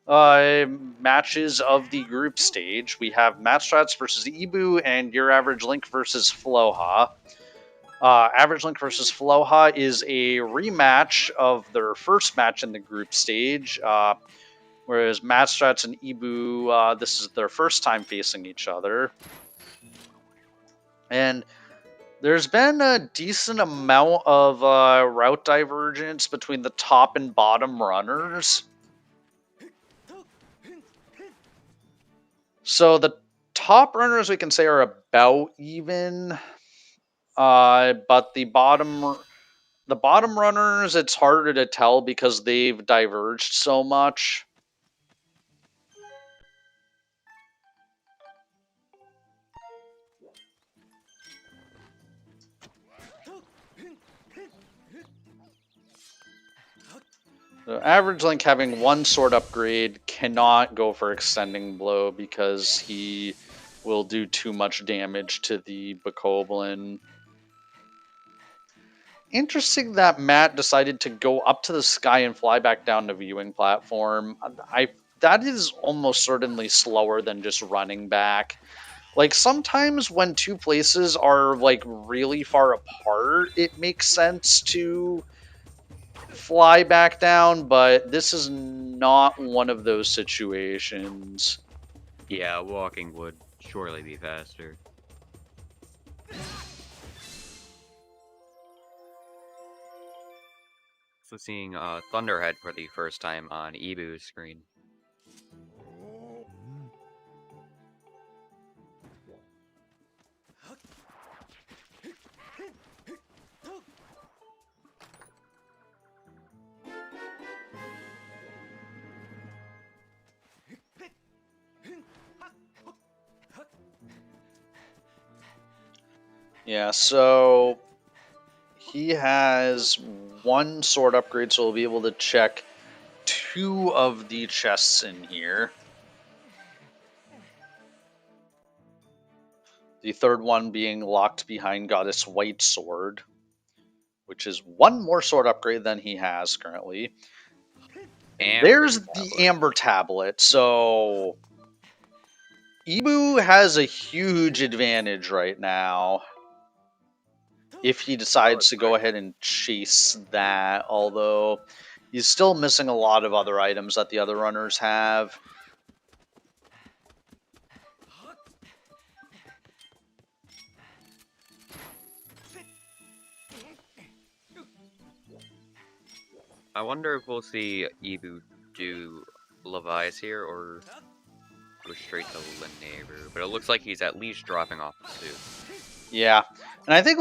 matches of the group stage. We have MattStrats versus Ibu and YourAverageLink versus Floha. AverageLink versus Floha is a rematch of their first match in the group stage, whereas MattStrats and Ibu, this is their first time facing each other. And there's been a decent amount of route divergence between the top and bottom runners. So the top runners, we can say, are about even, but the bottom runners, it's harder to tell because they've diverged so much. So AverageLink, having one sword upgrade, cannot go for extending blow because he will do too much damage to the Bokoblin. Interesting that Matt decided to go up to the sky and fly back down to viewing platform. That is almost certainly slower than just running back. Like, sometimes when two places are like really far apart, it makes sense to fly back down, but this is not one of those situations. Yeah, walking would surely be faster. So seeing Thunderhead for the first time on Ibu's screen. Yeah, so he has one sword upgrade, so we'll be able to check two of the chests in here. The third one being locked behind Goddess White Sword, which is one more sword upgrade than he has currently. And there's the Amber Tablet. So Ibu has a huge advantage right now if he decides to go ahead and chase that, although he's still missing a lot of other items that the other runners have. I wonder if we'll see Ibu do Levi's here or go straight to Linearu, but it looks like he's at least dropping off the soup. Yeah, and I think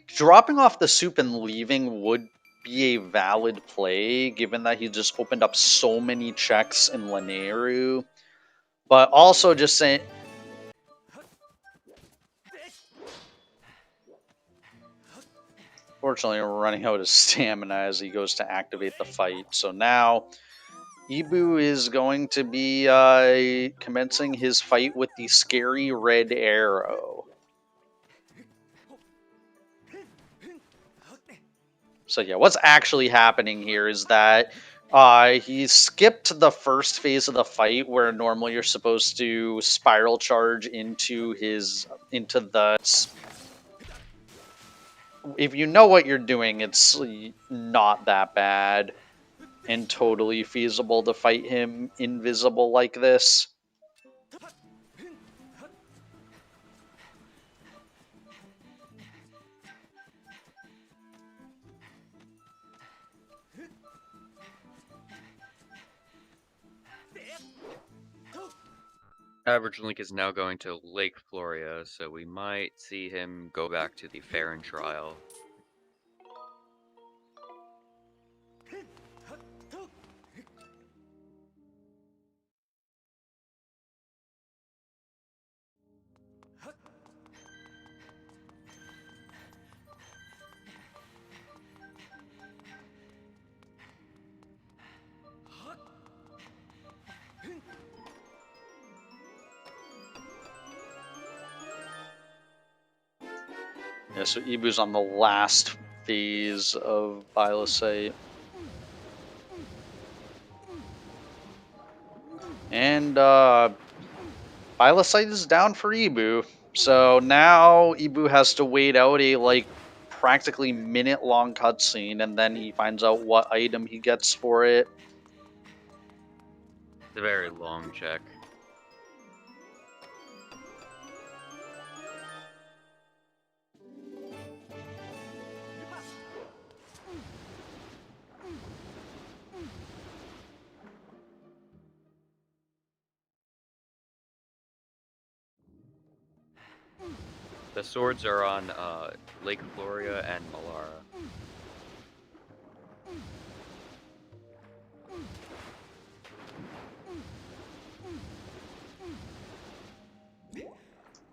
dropping off the soup and leaving would be a valid play, given that he just opened up so many checks in Linearu. But also just saying... Fortunately, we're running out of stamina as he goes to activate the fight. So now, Ibu is going to be commencing his fight with the scary red arrow. So yeah, what's actually happening here is that he skipped the first phase of the fight where normally you're supposed to spiral charge into the... If you know what you're doing, it's not that bad and totally feasible to fight him invisible like this. AverageLink is now going to Lake Floria, so we might see him go back to the Farron trial. Yeah, so Ibu's on the last phase of Bylosite. And Bylosite is down for Ibu. So now Ibu has to wait out a practically minute-long cutscene, and then he finds out what item he gets for it. It's a very long check. The swords are on Lake Floria and Malara.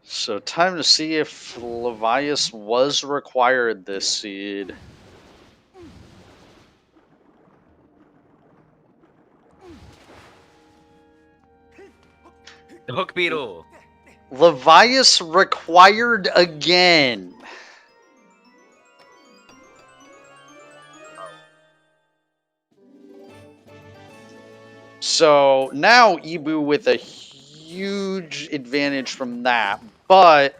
So time to see if Levias was required this seed. The Hook Beetle! Levias required again. So now Ibu with a huge advantage from that, but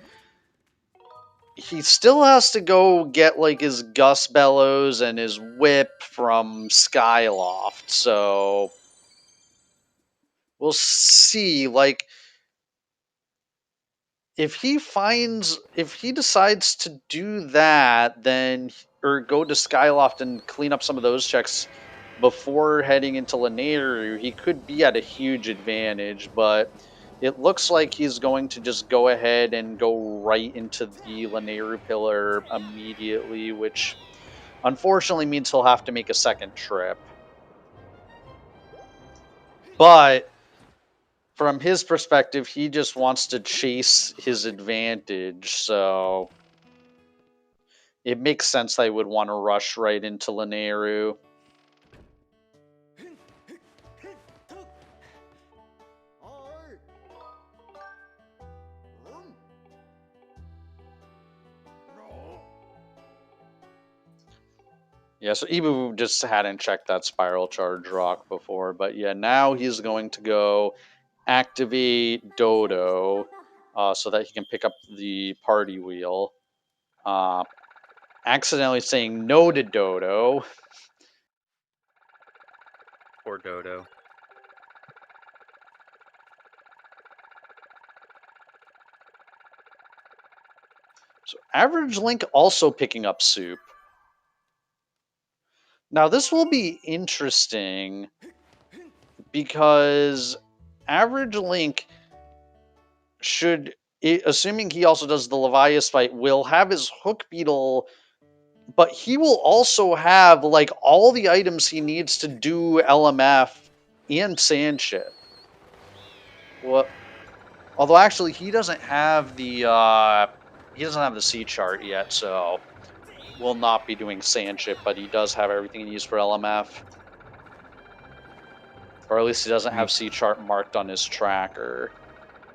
he still has to go get his Gus Bellows and his whip from Skyloft. So we'll see. If he decides to do that, then or go to Skyloft and clean up some of those checks before heading into Lanayru, he could be at a huge advantage, but it looks like he's going to just go ahead and go right into the Lanayru pillar immediately, which unfortunately means he'll have to make a second trip. But from his perspective, he just wants to chase his advantage, so it makes sense they would want to rush right into Lanayru. Yeah, so Ibu just hadn't checked that Spiral Charge Rock before, but yeah, now he's going to go activate Dodo so that he can pick up the party wheel. Accidentally saying no to Dodo. Poor Dodo. So MattStrats also picking up Soup. Now this will be interesting because MattStrats should, assuming he also does the Levias fight, will have his Hook Beetle, but he will also have all the items he needs to do LMF and Sandship. Well, although actually he doesn't have the C chart yet, so will not be doing Sandship, but he does have everything he needs for LMF. Or at least he doesn't have C chart marked on his tracker.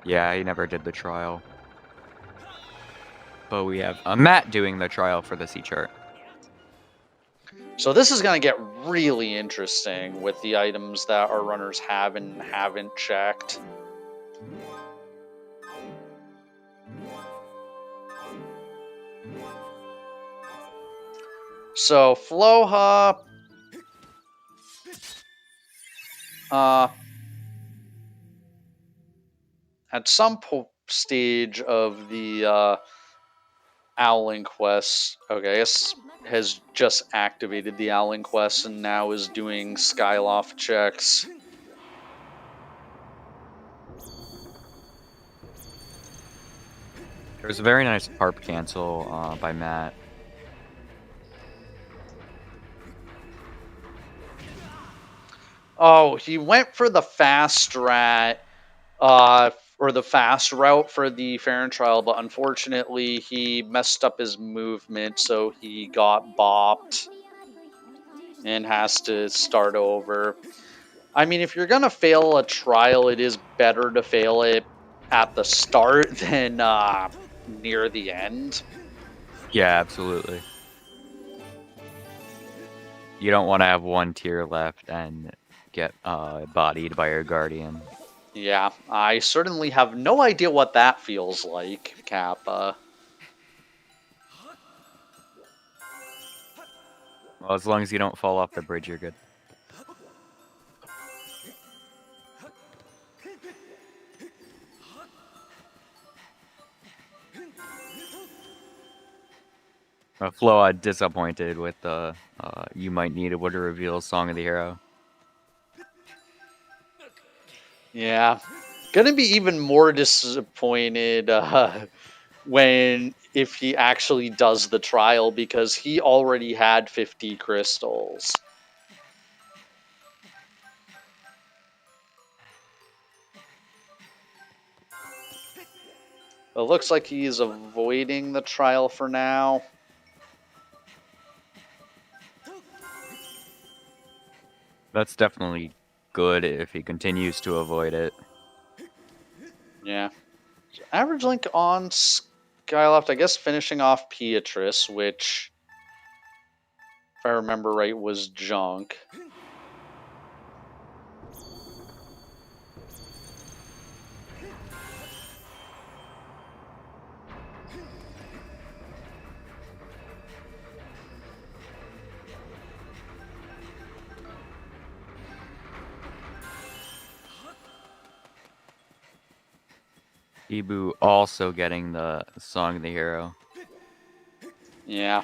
Yeah, he never did the trial. But we have Matt doing the trial for the C chart. So this is going to get really interesting with the items that our runners have and haven't checked. So Floha at some stage of the Owling quest, okay, I guess has just activated the Owling quest and now is doing Skyloft checks. There was a very nice harp cancel by Matt. Oh, he went for the fast strat, or the fast route for the Farron trial, but unfortunately he messed up his movement, so he got bopped and has to start over. I mean, if you're gonna fail a trial, it is better to fail it at the start than near the end. Yeah, absolutely. You don't want to have one tier left and get bodied by your guardian. Yeah, I certainly have no idea what that feels like, Kappa. Well, as long as you don't fall off the bridge, you're good. Floha disappointed with the "You Might Need a Wood to Reveal" Song of the Hero. Yeah, gonna be even more disappointed if he actually does the trial because he already had 50 crystals. It looks like he's avoiding the trial for now. That's definitely good if he continues to avoid it. Yeah. So average link on Skyloft, I guess finishing off Beatrice, which, if I remember right, was junk. Ibu also getting the Song of the Hero. Yeah.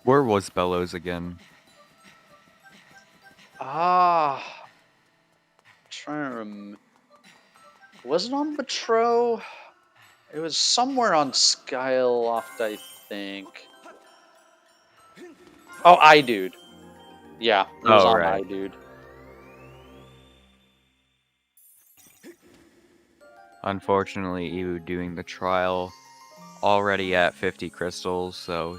Where was Bellows again? Trying to remember. Was it on Betro? It was somewhere on Skyloft, I think. Oh, iDude. Yeah, it was Oh, on right. iDude. Unfortunately, Ibu doing the trial already at 50 crystals, so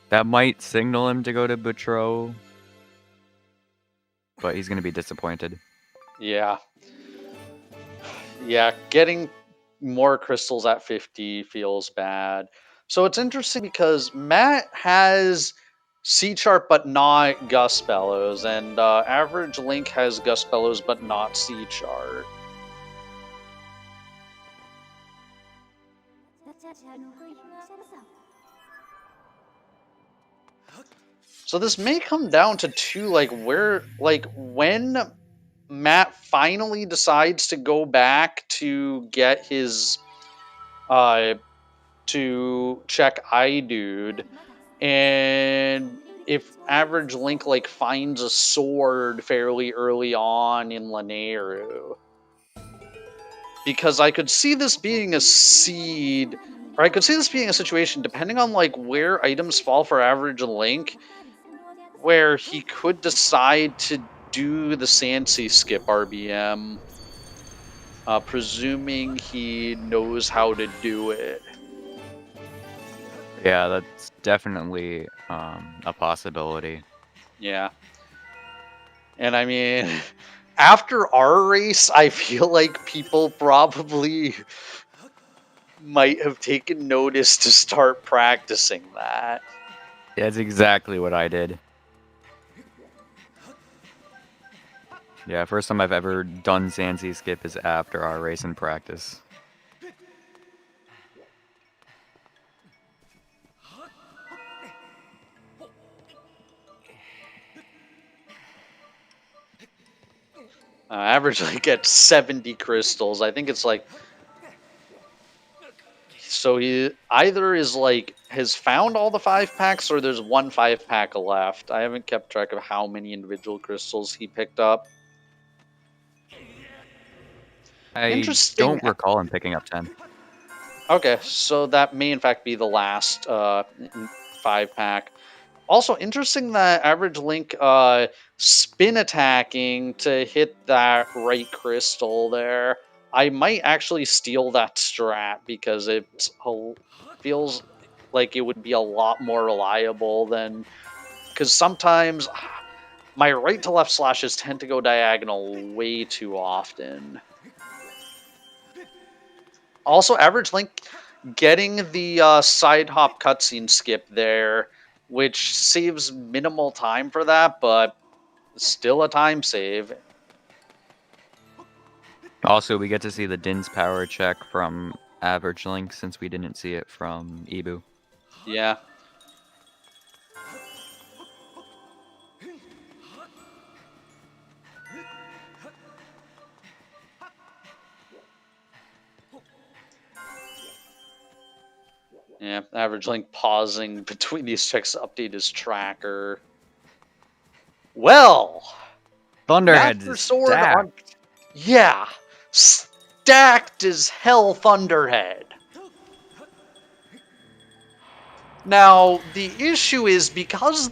that might signal him to go to Butro, but he's going to be disappointed. Yeah. Yeah, getting more crystals at 50 feels bad. So it's interesting because Matt has C chart but not Gus Bellows, and Average Link has Gus Bellows but not C chart. So this may come down to when Matt finally decides to go back to get his to check iDude, and if Average Link finds a sword fairly early on in Lanayru. Because I could see this being a seed, or I could see this being a situation, depending on where items fall for Average Link, where he could decide to do the Sansi skip RBM, presuming he knows how to do it. Yeah, that's definitely a possibility. Yeah. And I mean, after our race, I feel like people probably might have taken notice to start practicing that. That's exactly what I did. Yeah, first time I've ever done Sansi skip is after our race in practice. Average at 70 crystals. I think it's so he either has found all the 5-packs or there's one 5-pack left. I haven't kept track of how many individual crystals he picked up. I Interesting. don't recall him picking up 10. Okay, so that may in fact be the last 5-pack. Also interesting that Average Link spin attacking to hit that right crystal there. I might actually steal that strat because it feels like it would be a lot more reliable than, because sometimes my right to left slashes tend to go diagonal way too often. Also, Average Link getting the side hop cutscene skip there, which saves minimal time for that, but still a time save. Also, we get to see the Din's power check from Average Link since we didn't see it from Ibu. Yeah. Yeah, Average Link pausing between these checks to update his tracker. Well, Thunderhead Master is Sword stacked. on... Yeah, stacked as hell Thunderhead. Now, the issue is because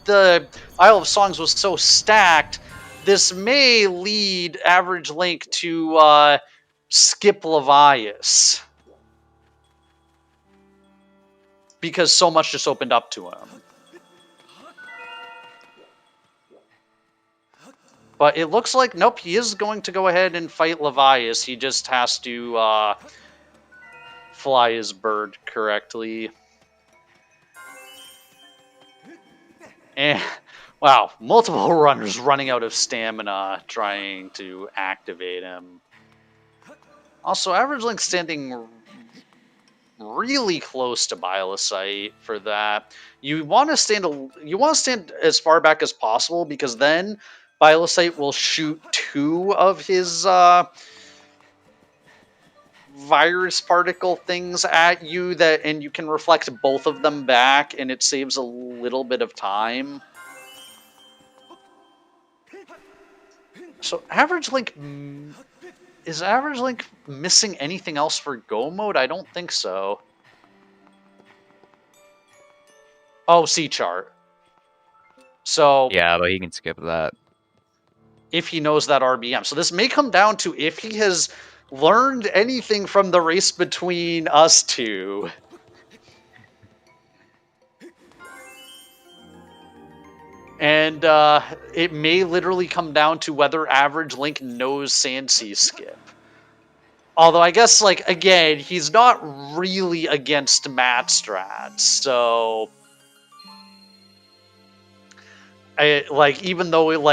the Isle of Songs was so stacked, this may lead Average Link to skip Levias. Because so much just opened up to him. But it looks like, nope, he is going to go ahead and fight Levias. He just has to fly his bird correctly. And, wow, multiple runners running out of stamina trying to activate him. Also, Average Link standing really close to Bylosite for that. You want to stand as far back as possible because then Bylosite will shoot 2 of his virus particle things at you and you can reflect both of them back and it saves a little bit of time. So Average Link, is Average Link missing anything else for Go mode? I don't think so. Oh, C chart. So Yeah, but he can skip that. if he knows that RBM. So this may come down to if he has learned anything from the race between us two. And it may literally come down to whether Average Link knows Sandsea Skip. Although I guess, like, again, he's not really against MattStrats, so... even though,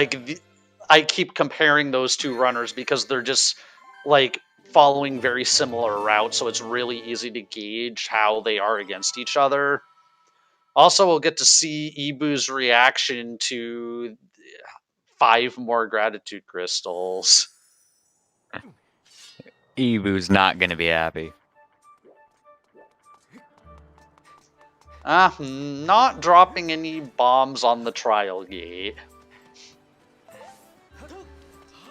I keep comparing those two runners because they're just, like, following very similar routes, so it's really easy to gauge how they are against each other. Also, we'll get to see Ibu's reaction to 5 more gratitude crystals. Ibu's not going to be happy. Not dropping any bombs on the trial gate.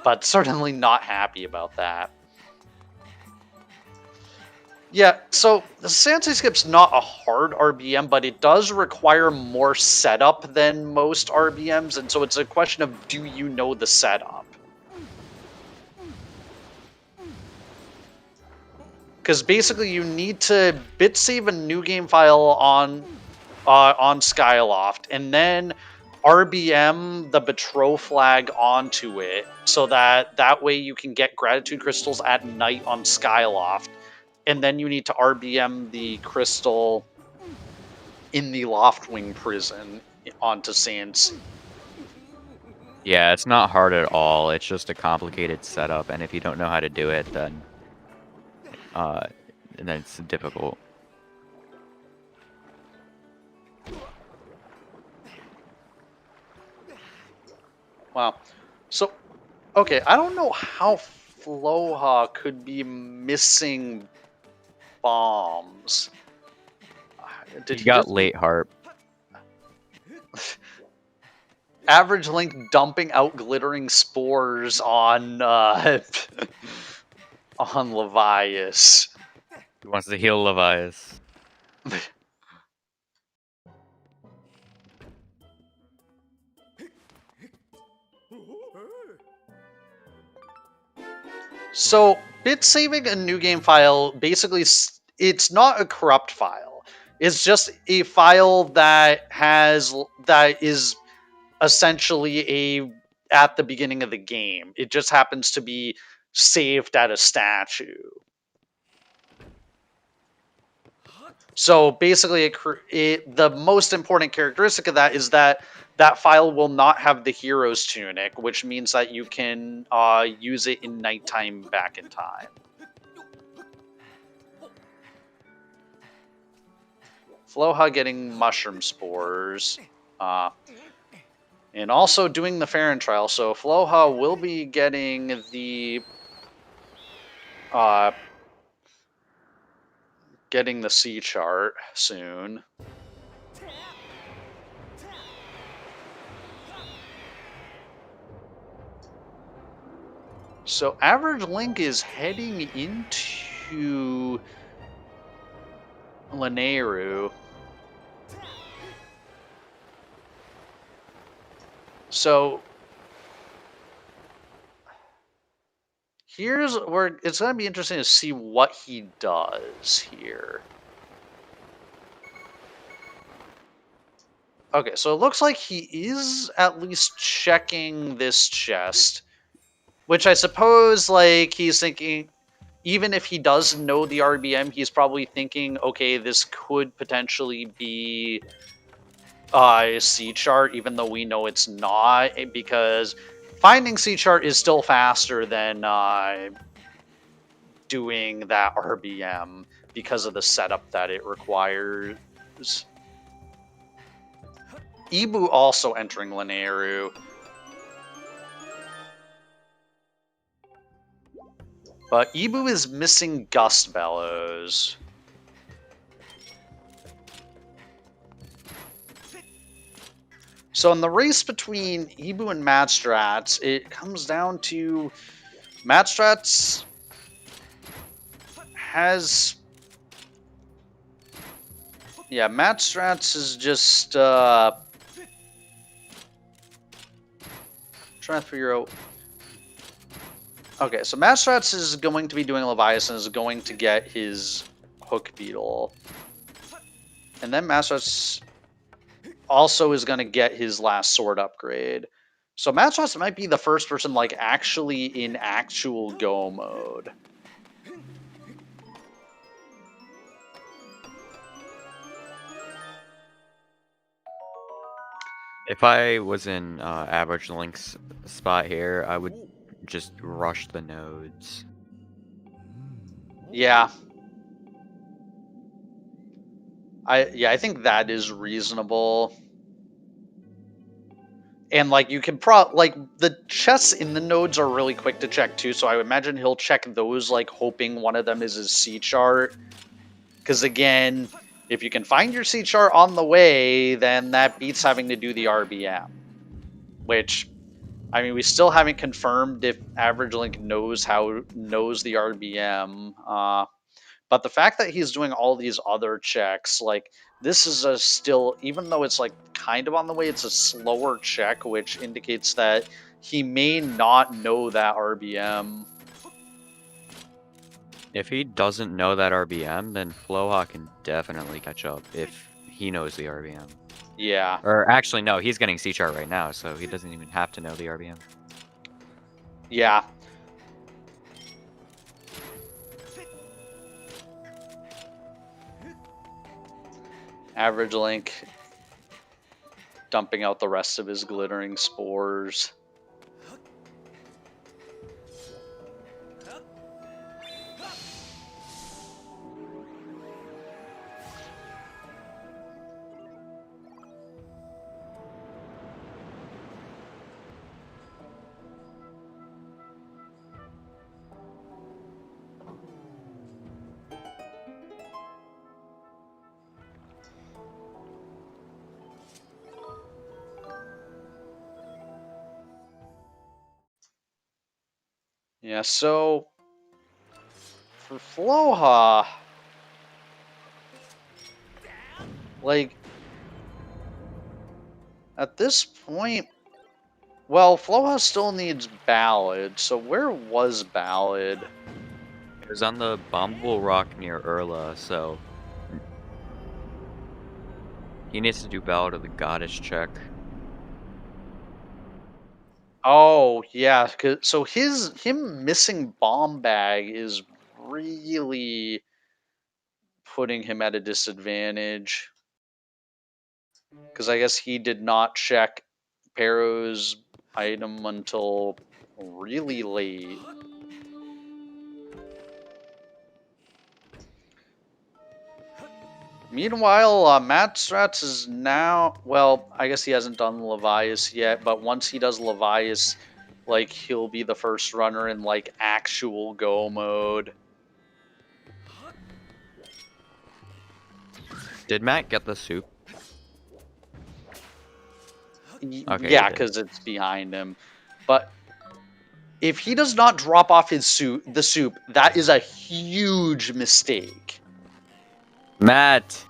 But certainly not happy about that. Yeah, so the Sandsea Skip's not a hard RBM, but it does require more setup than most RBMs, and so it's a question of, do you know the setup? Because basically you need to bit save a new game file on Skyloft, and then RBM the Betrow flag onto it, so that way you can get gratitude crystals at night on Skyloft, and then you need to RBM the crystal in the Loftwing prison onto Sandsea. Yeah, it's not hard at all. It's just a complicated setup, and if you don't know how to do it, then it's difficult. Wow. So, okay, I don't know how Floha could be missing bombs. Did he got late harp. Average Link dumping out glittering spores on on Levias. He wants to heal Levias. So, bit saving a new game file basically it's not a corrupt file. It's just a file that is essentially a at the beginning of the game. It just happens to be saved at a statue. So basically, the most important characteristic of that is that that file will not have the hero's tunic, which means that you can use it in nighttime back in time. Floha getting mushroom spores. And also doing the Farron trial. So Floha will be getting the C chart soon. So AverageLink is heading into Lanayru. So here's where it's going to be interesting to see what he does here. Okay, so it looks like he is at least checking this chest, which I suppose, like, he's thinking, even if he does know the RBM, he's probably thinking, okay, this could potentially be a C chart, even though we know it's not, because finding C chart is still faster than doing that RBM because of the setup that it requires. Ibu also entering Lanayru. But Ibu is missing Gust Bellows. So in the race between Ibu and MattStrats, it comes down to MattStrats has... Yeah, MattStrats is just trying to figure out... Okay, so MattStrats is going to be doing Leviathan, is going to get his Hook Beetle. And then MattStrats also is going to get his last sword upgrade. So MattStrats might be the first person, like, actually in actual go mode. If I was in AverageLink's spot here, I would just rush the nodes. Yeah. I think that is reasonable. And, like, you can like, the chests in the nodes are really quick to check too, so I would imagine he'll check those, like, hoping one of them is his C chart. Because, again, if you can find your C chart on the way, then that beats having to do the RBM. Which, I mean, we still haven't confirmed if AverageLink knows the RBM. But the fact that he's doing all these other checks, like, this is a still, even though it's, like, kind of on the way, it's a slower check, which indicates that he may not know that RBM. If he doesn't know that RBM, then Floha can definitely catch up if he knows the RBM. Yeah. Or actually, no, he's getting C chart right now, so he doesn't even have to know the RBM. Yeah. AverageLink dumping out the rest of his glittering spores. Yeah, so for Floha, like, at this point, Well, Floha still needs Ballad, so where was Ballad? It was on the bombable rock near Urla, so he needs to do Ballad of the Goddess check. Oh, yeah, so him missing Bomb Bag is really putting him at a disadvantage. Because I guess he did not check Pero's item until really late. Meanwhile, MattStrats is now... Well, I guess he hasn't done Levias yet, but once he does Levias, like, he'll be the first runner in, like, actual go mode. Did Matt get the soup? Okay, Yeah, he did. because it's behind him. But if he does not drop off the soup, that is a huge mistake. Matt!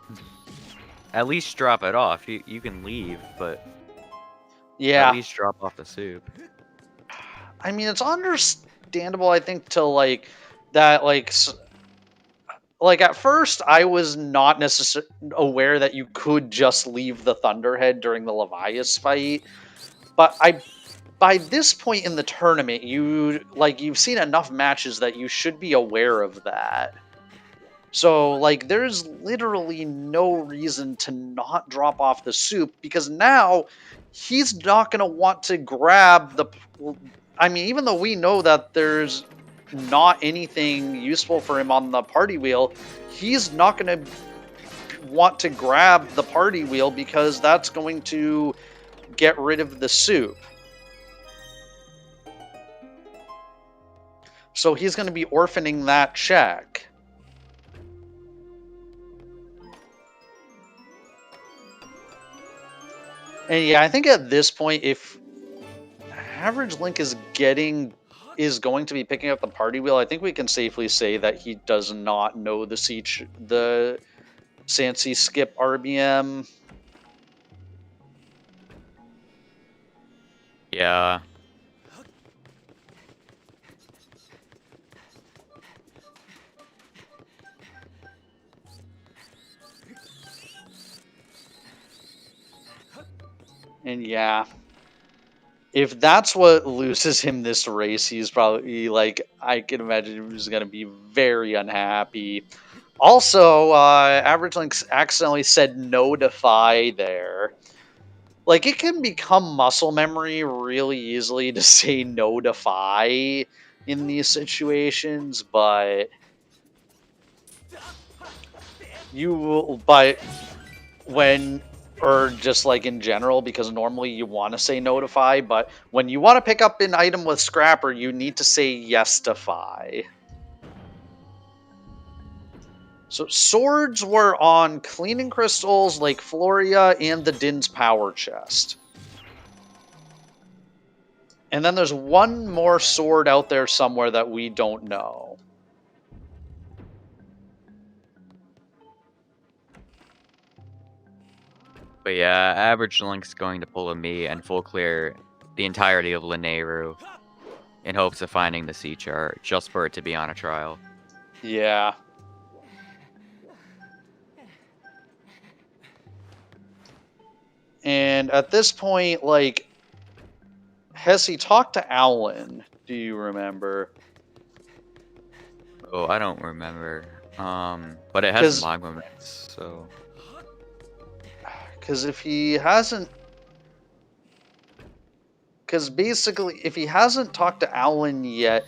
At least drop it off. You can leave, but Yeah. at least drop off the soup. I mean, it's understandable, I think, to, like, that, like, at first, I was not necessarily aware that you could just leave the Thunderhead during the Levias fight, but by this point in the tournament, you've seen enough matches that you should be aware of that. So, like, there's literally no reason to not drop off the soup, because now he's not going to want to grab the... I mean, even though we know that there's not anything useful for him on the party wheel, he's not going to want to grab the party wheel because that's going to get rid of the soup. So he's going to be orphaning that check. And yeah, I think at this point, if MattStrats is going to be picking up the party wheel, I think we can safely say that he does not know the Sansi skip RBM. Yeah. And yeah, if that's what loses him this race, he's probably, like, I can imagine he's going to be very unhappy. Also, AverageLink accidentally said no defy there. Like, it can become muscle memory really easily to say no defy in these situations, but when, or just like in general, because normally you want to say no defy, but when you want to pick up an item with Scrapper, you need to say yes defy. So swords were on Cleaning Crystals, Lake Floria, and the Din's Power Chest. And then there's one more sword out there somewhere that we don't know. But yeah, AverageLink's going to pull a me and full clear the entirety of Lineru in hopes of finding the C chart, just for it to be on a trial. Yeah. And at this point, like, has he talked to Alan? Do you remember? Oh, I don't remember. But it has magma mix, so... Because if he hasn't... Because basically, if he hasn't talked to Alan yet,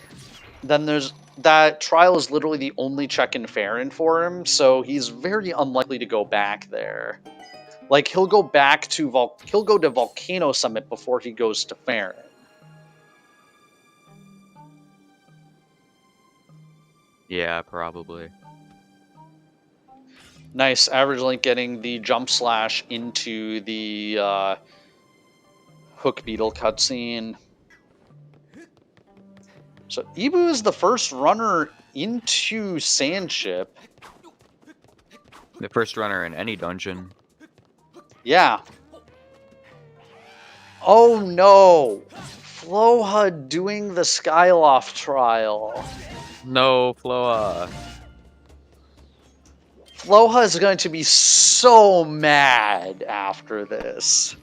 then there's... That trial is literally the only check in Farron for him, so he's very unlikely to go back there. Like, he'll go back to... He'll go to Volcano Summit before he goes to Farron. Yeah, probably. Nice. AverageLink getting the jump slash into the Hook Beetle cutscene. So Ibu is the first runner into Sandship. The first runner in any dungeon. Yeah. Oh no! Floha doing the Skyloft trial. No, Floa. Floha is going to be so mad after this.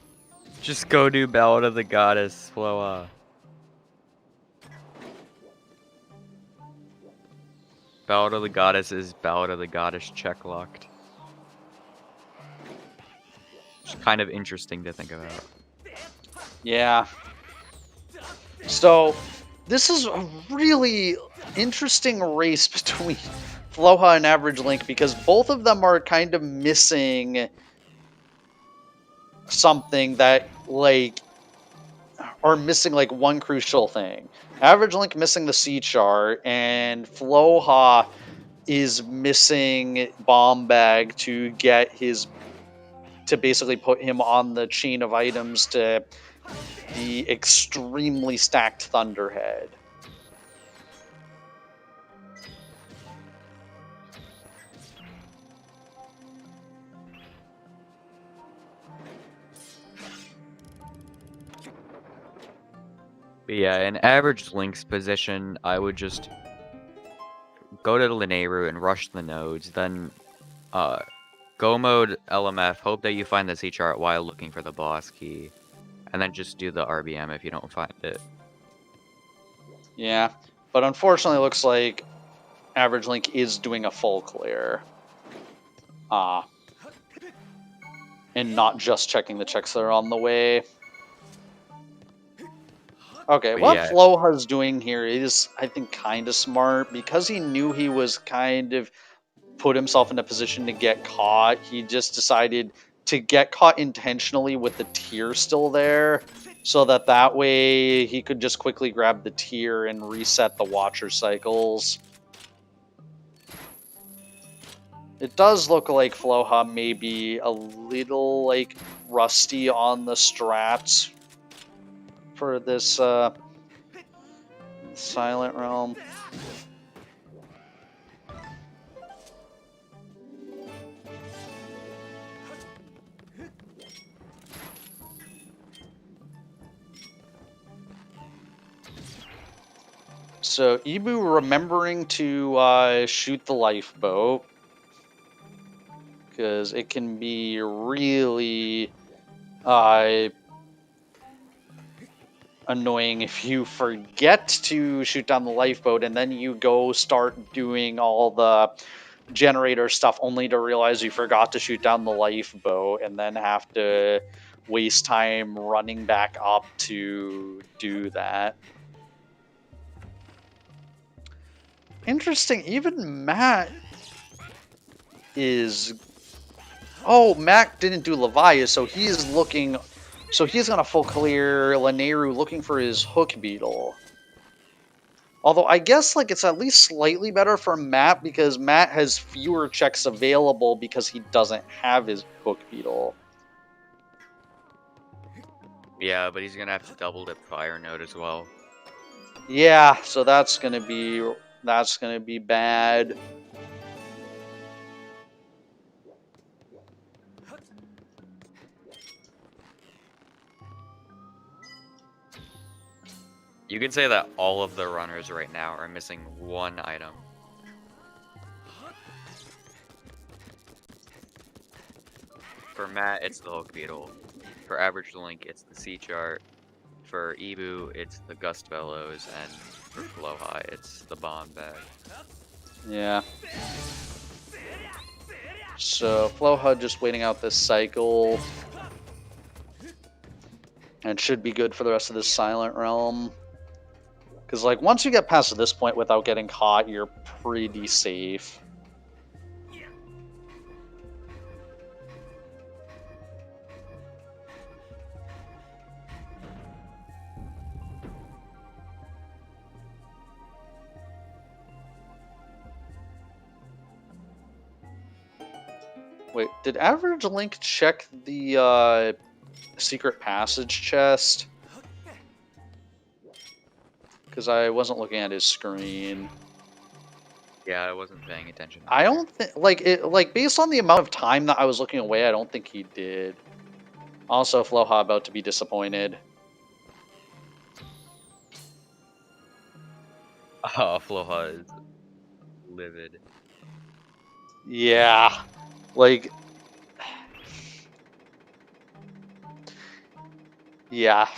Just go do Ballad of the Goddess, Floa. Ballad of the Goddess is Ballad of the Goddess checklocked. It's kind of interesting to think about. Yeah. So, this is a really interesting race between Floha and AverageLink because both of them are kind of missing something that, like, are missing, like, one crucial thing. AverageLink missing the C-chart, and Floha is missing Bomb Bag to get his... to basically put him on the chain of items to the extremely stacked Thunderhead. But yeah, in average Link's position, I would just go to the Lineru and rush the nodes, then go mode LMF, hope that you find the C-chart while looking for the boss key, and then just do the RBM if you don't find it. Yeah, but unfortunately it looks like AverageLink is doing a full clear. And not just checking the checks that are on the way. Okay, But what yeah. Floha's doing here is, I think, kind of smart. Because he knew he was kind of put himself in a position to get caught, he just decided to get caught intentionally with the tier still there, so that way he could just quickly grab the tier and reset the Watcher cycles. It does look like Floha may be a little, like, rusty on the strats for this Silent Realm. So Ibu remembering to shoot the lifeboat, because it can be really annoying if you forget to shoot down the lifeboat and then you go start doing all the generator stuff only to realize you forgot to shoot down the lifeboat and then have to waste time running back up to do that. Interesting, even Matt is... Oh, Matt didn't do Levias, so he's looking... So he's gonna full clear Lineru looking for his Hook Beetle. Although I guess, like, it's at least slightly better for Matt because Matt has fewer checks available because he doesn't have his Hook Beetle. Yeah, but he's gonna have to double dip Fire Node as well. Yeah, so that's gonna be bad. You can say that all of the runners right now are missing one item. For Matt, it's the Hook Beetle. For AverageLink, it's the C-chart. For Ibu, it's the Gust Bellows. And for Floha, it's the Bomb Bag. Yeah. So Floha just waiting out this cycle. And should be good for the rest of this Silent Realm. Because, like, once you get past this point without getting caught, you're pretty safe. Wait, did AverageLink check the secret passage chest? Because I wasn't looking at his screen. Yeah, I wasn't paying attention. I don't think, like, based on the amount of time that I was looking away, I don't think he did. Also, Floha about to be disappointed. Oh, Floha is livid. Yeah, like, yeah,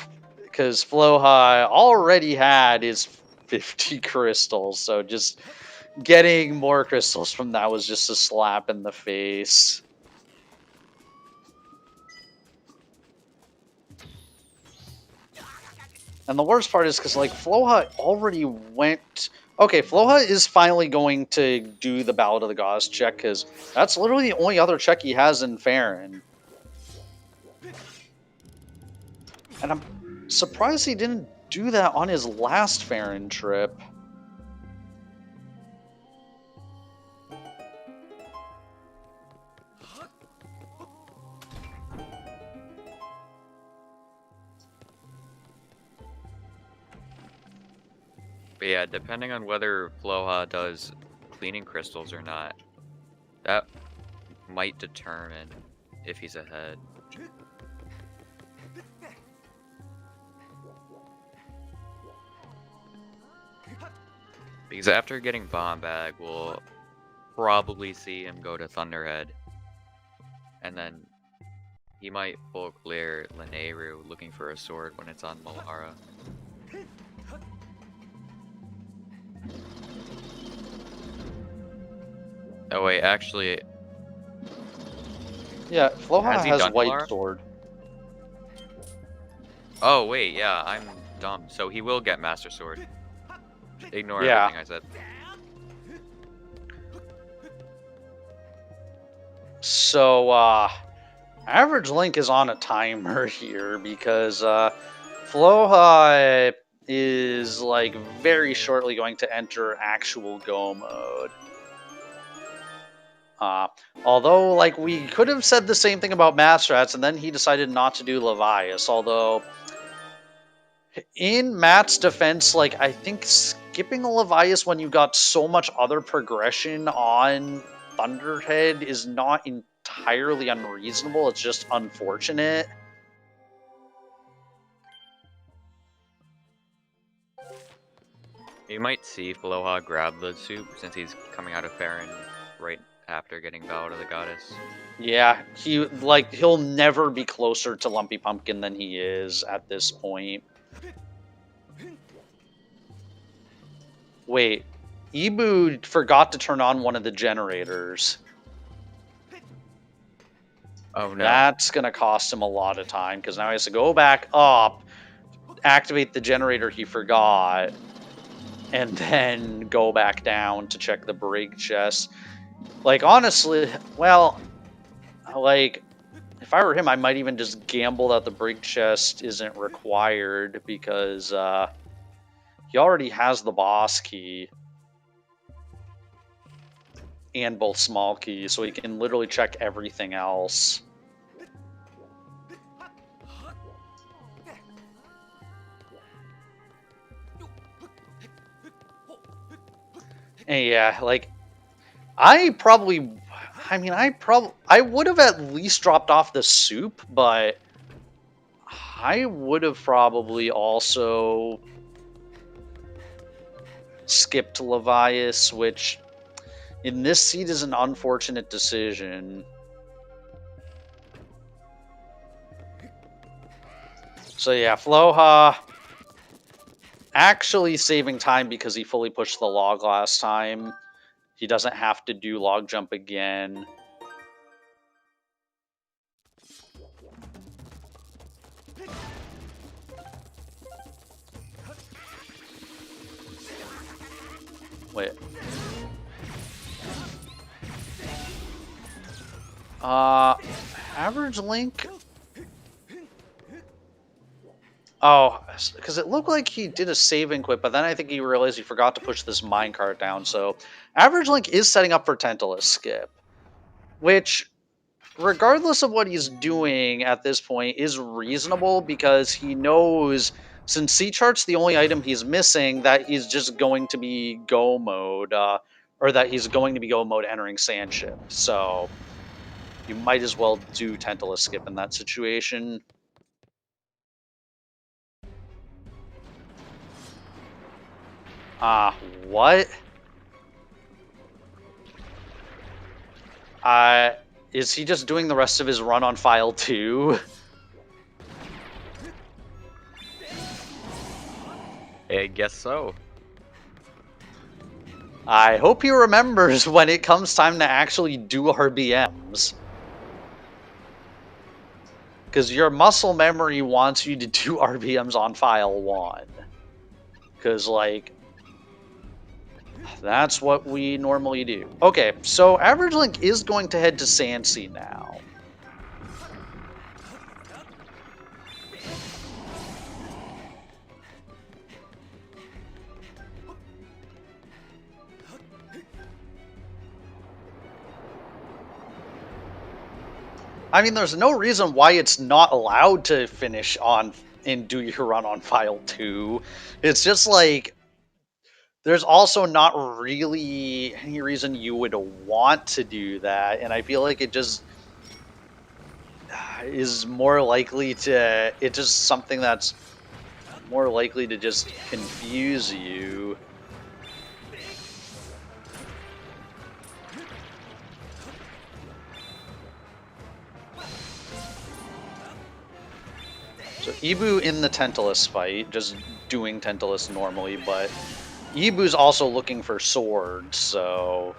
because Floha already had his 50 crystals, so just getting more crystals from that was just a slap in the face. And the worst part is because, like, Floha already went... Okay, Floha is finally going to do the Ballad of the Gods check, because that's literally the only other check he has in Farron. And I'm surprised he didn't do that on his last Farron trip. But yeah, depending on whether Floha does cleaning crystals or not, that might determine if he's ahead. Because after getting Bomb Bag, we'll probably see him go to Thunderhead. And then he might full clear Lanayru looking for a sword when it's on Malara. Oh wait, actually... Yeah, Floha he has done White Malara? Sword. Oh wait, yeah, I'm dumb. So he will get Master Sword. Ignore Yeah. everything I said. So, Average Link is on a timer here because Floha is, like, very shortly going to enter actual Go mode. Although, like, we could have said the same thing about MattStrats, and then he decided not to do Levias. Although, in Matt's defense, like, I think skipping a Levias when you got so much other progression on Thunderhead is not entirely unreasonable. It's just unfortunate. You might see Floha grab the soup since he's coming out of Farron right after getting Ballad of the Goddess. Yeah, he'll never be closer to Lumpy Pumpkin than he is at this point. Wait, Ibu forgot to turn on one of the generators. Oh no. That's gonna cost him a lot of time, because now he has to go back up, activate the generator he forgot, and then go back down to check the brig chest. Like, honestly, well, like, if I were him, I might even just gamble that the brig chest isn't required, because he already has the boss key and both small keys, so he can literally check everything else. And yeah, like, I would have at least dropped off the soup, but I would have probably also skipped Levias, which in this seat is an unfortunate decision. So yeah, Floha actually saving time because he fully pushed the log last time. He doesn't have to do log jump again. Wait. Average Link? Oh, because it looked like he did a save and quit, but then I think he realized he forgot to push this minecart down, so Average Link is setting up for Tantalus skip, which, regardless of what he's doing at this point, is reasonable because he knows, since C-Chart's the only item he's missing, that he's just going to be Go mode, or that he's going to be Go mode entering Sandship, so you might as well do Tantalus skip in that situation. What? Is he just doing the rest of his run on file 2? I guess so. I hope he remembers when it comes time to actually do RBMs. Because your muscle memory wants you to do RBMs on file 1. Because, like, that's what we normally do. Okay, so AverageLink is going to head to Sansi now. I mean, there's no reason why it's not allowed to finish on and do your run on file 2. It's just like, there's also not really any reason you would want to do that, and I feel like it just is more likely to, it's just something that's more likely to just confuse you. So Ibu in the Tantalus fight, just doing Tantalus normally, but Ibu's also looking for swords, so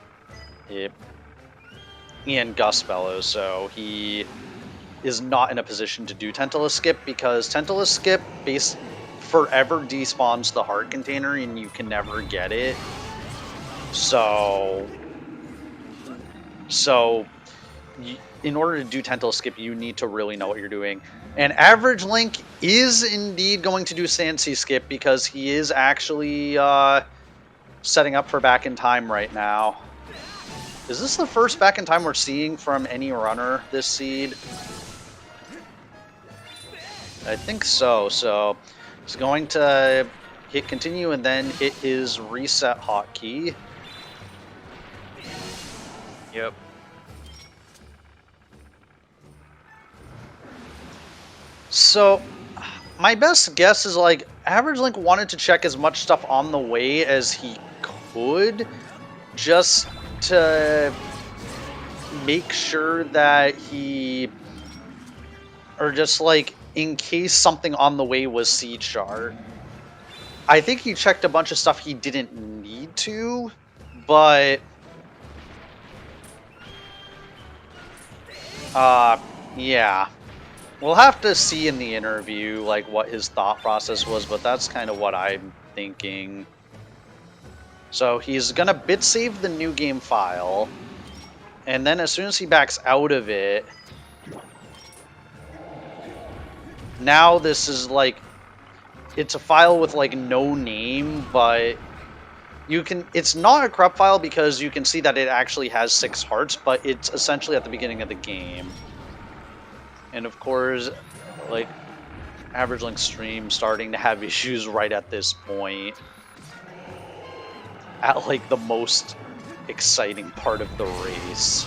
and Gus Bellows, so he is not in a position to do Tantalus Skip, because Tantalus Skip forever despawns the heart container and you can never get it. So in order to do Tantalus Skip, you need to really know what you're doing. And AverageLink is indeed going to do Sansi Skip, because he is actually setting up for Back in Time right now. Is this the first Back in Time we're seeing from any runner this seed? I think so. So he's going to hit continue and then hit his reset hotkey. Yep. So my best guess is, like, AverageLink wanted to check as much stuff on the way as he could, just to make sure that or just like in case something on the way was seed chart. I think he checked a bunch of stuff he didn't need to, but yeah. We'll have to see in the interview, like, what his thought process was, but that's kind of what I'm thinking. So he's gonna bit save the new game file, and then as soon as he backs out of it, now this is like, it's a file with like no name, but it's not a corrupt file because you can see that it actually has 6 hearts, but it's essentially at the beginning of the game. And of course, like, AverageLink stream starting to have issues right at this point. At like the most exciting part of the race.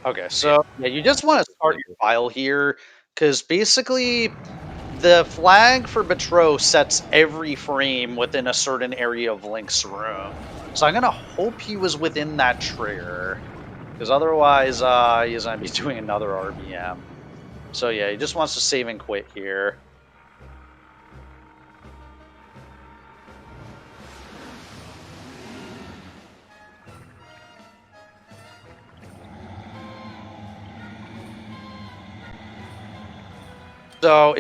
Okay, so yeah, you just want to start your file here, because basically the flag for Betro sets every frame within a certain area of Link's room. So I'm gonna hope he was within that trigger, because otherwise he's gonna be doing another RBM. So yeah, he just wants to save and quit here. So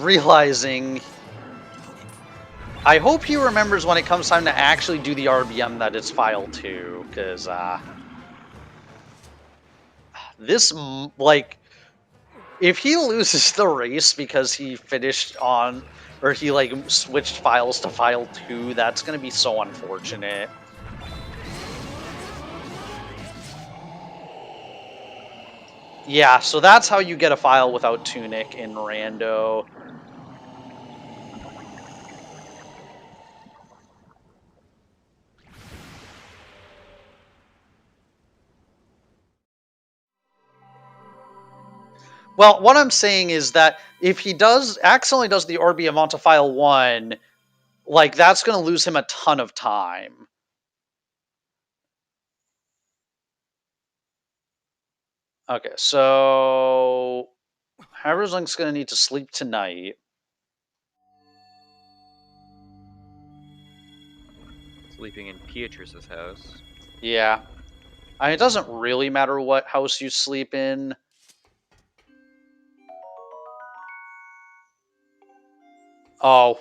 realizing, I hope he remembers when it comes time to actually do the RBM that it's file 2, because this, like, if he loses the race because he finished on, or he like switched files to file 2, that's gonna be so unfortunate. Yeah, so that's how you get a file without Tunic in Rando. Well, what I'm saying is that if he accidentally does the Orbi amount to file 1, like, that's going to lose him a ton of time. Okay, so HaversLink's going to need to sleep tonight. Sleeping in Beatrice's house. Yeah. I mean, it doesn't really matter what house you sleep in. Oh,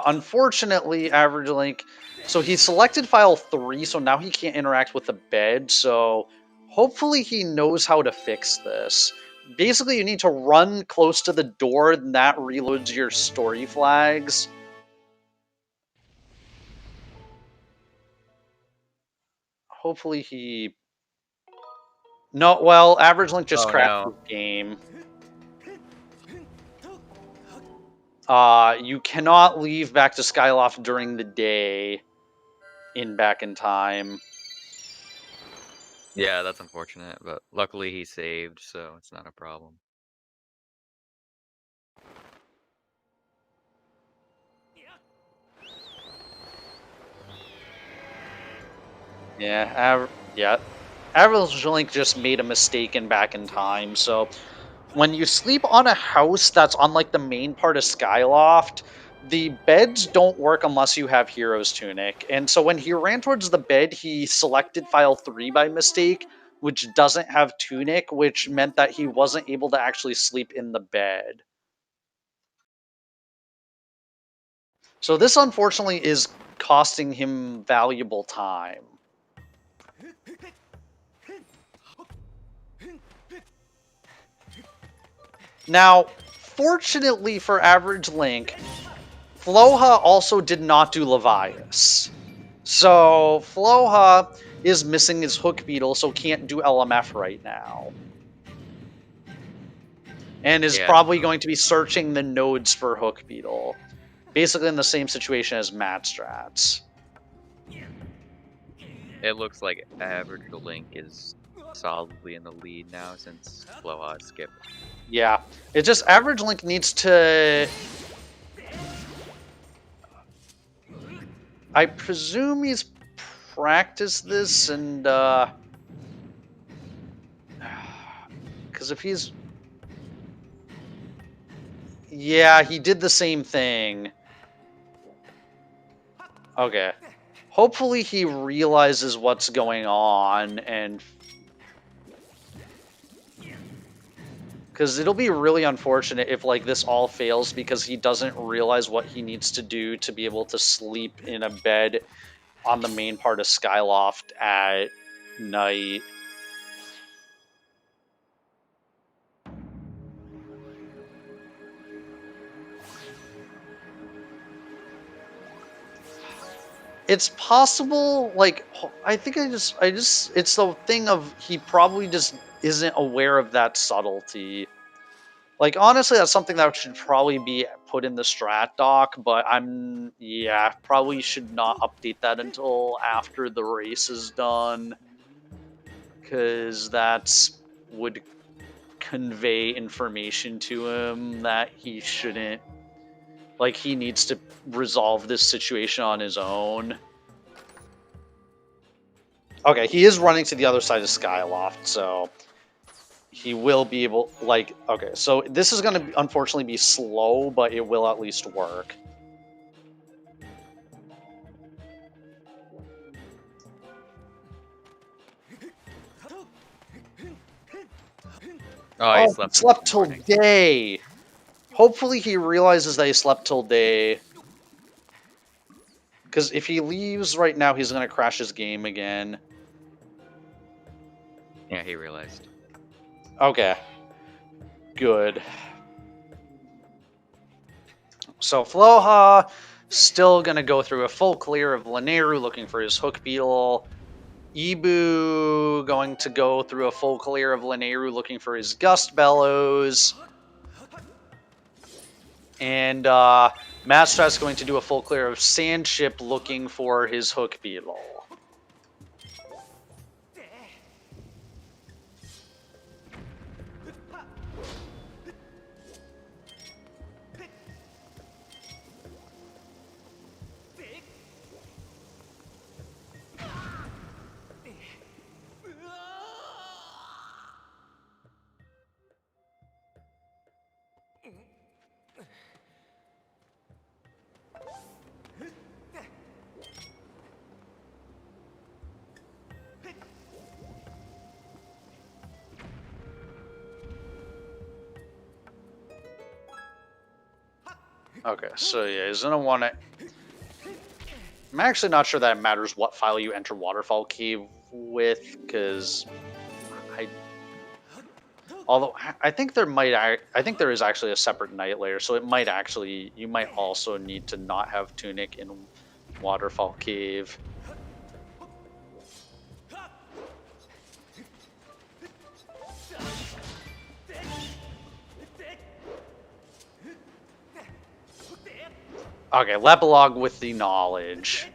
unfortunately, AverageLink. So he selected file 3, so now he can't interact with the bed. So hopefully he knows how to fix this. Basically, you need to run close to the door, and that reloads your story flags. Hopefully he... No, well, AverageLink just crashed no. the game. You cannot leave back to Skyloft during the day back in time. Yeah, that's unfortunate, but luckily he saved, so it's not a problem. Yeah, AverageLink just made a mistake back in time, so when you sleep on a house that's on like the main part of Skyloft, the beds don't work unless you have Hero's Tunic. And so when he ran towards the bed, he selected file 3 by mistake, which doesn't have Tunic, which meant that he wasn't able to actually sleep in the bed. So this unfortunately is costing him valuable time. Now, fortunately for AverageLink, Floha also did not do Levias. So Floha is missing his Hook Beetle, so can't do LMF right now. And is probably going to be searching the nodes for Hook Beetle. Basically in the same situation as MattStrats. It looks like AverageLink is solidly in the lead now since Floha skipped. Yeah, it just AverageLink needs to... I presume he's practiced this and because if he's... Yeah, he did the same thing. Okay. Hopefully he realizes what's going on and... Because it'll be really unfortunate if like this all fails because he doesn't realize what he needs to do to be able to sleep in a bed on the main part of Skyloft at night. It's possible, like, I think it's the thing of he probably just isn't aware of that subtlety. Like, honestly, that's something that should probably be put in the strat doc, but probably should not update that until after the race is done. Because would convey information to him that he shouldn't. Like, he needs to resolve this situation on his own. Okay, he is running to the other side of Skyloft, so he will be able, like, okay, so this is going to unfortunately be slow, but it will at least work. Oh, he slept till day. Hopefully he realizes that he slept till day. Because if he leaves right now, he's going to crash his game again. Yeah, he realized. Okay. Good. So Floha still going to go through a full clear of Lanayru looking for his Hook Beetle. Ibu going to go through a full clear of Lanayru looking for his Gust Bellows. And MattStrats going to do a full clear of Sandship looking for his Hook Beetle. Okay, so yeah, he's gonna want to... I'm actually not sure that it matters what file you enter Waterfall Cave with, because although I think there is actually a separate night layer, so it might actually, you might also need to not have Tunic in Waterfall Cave. Okay, Lepalog with the knowledge.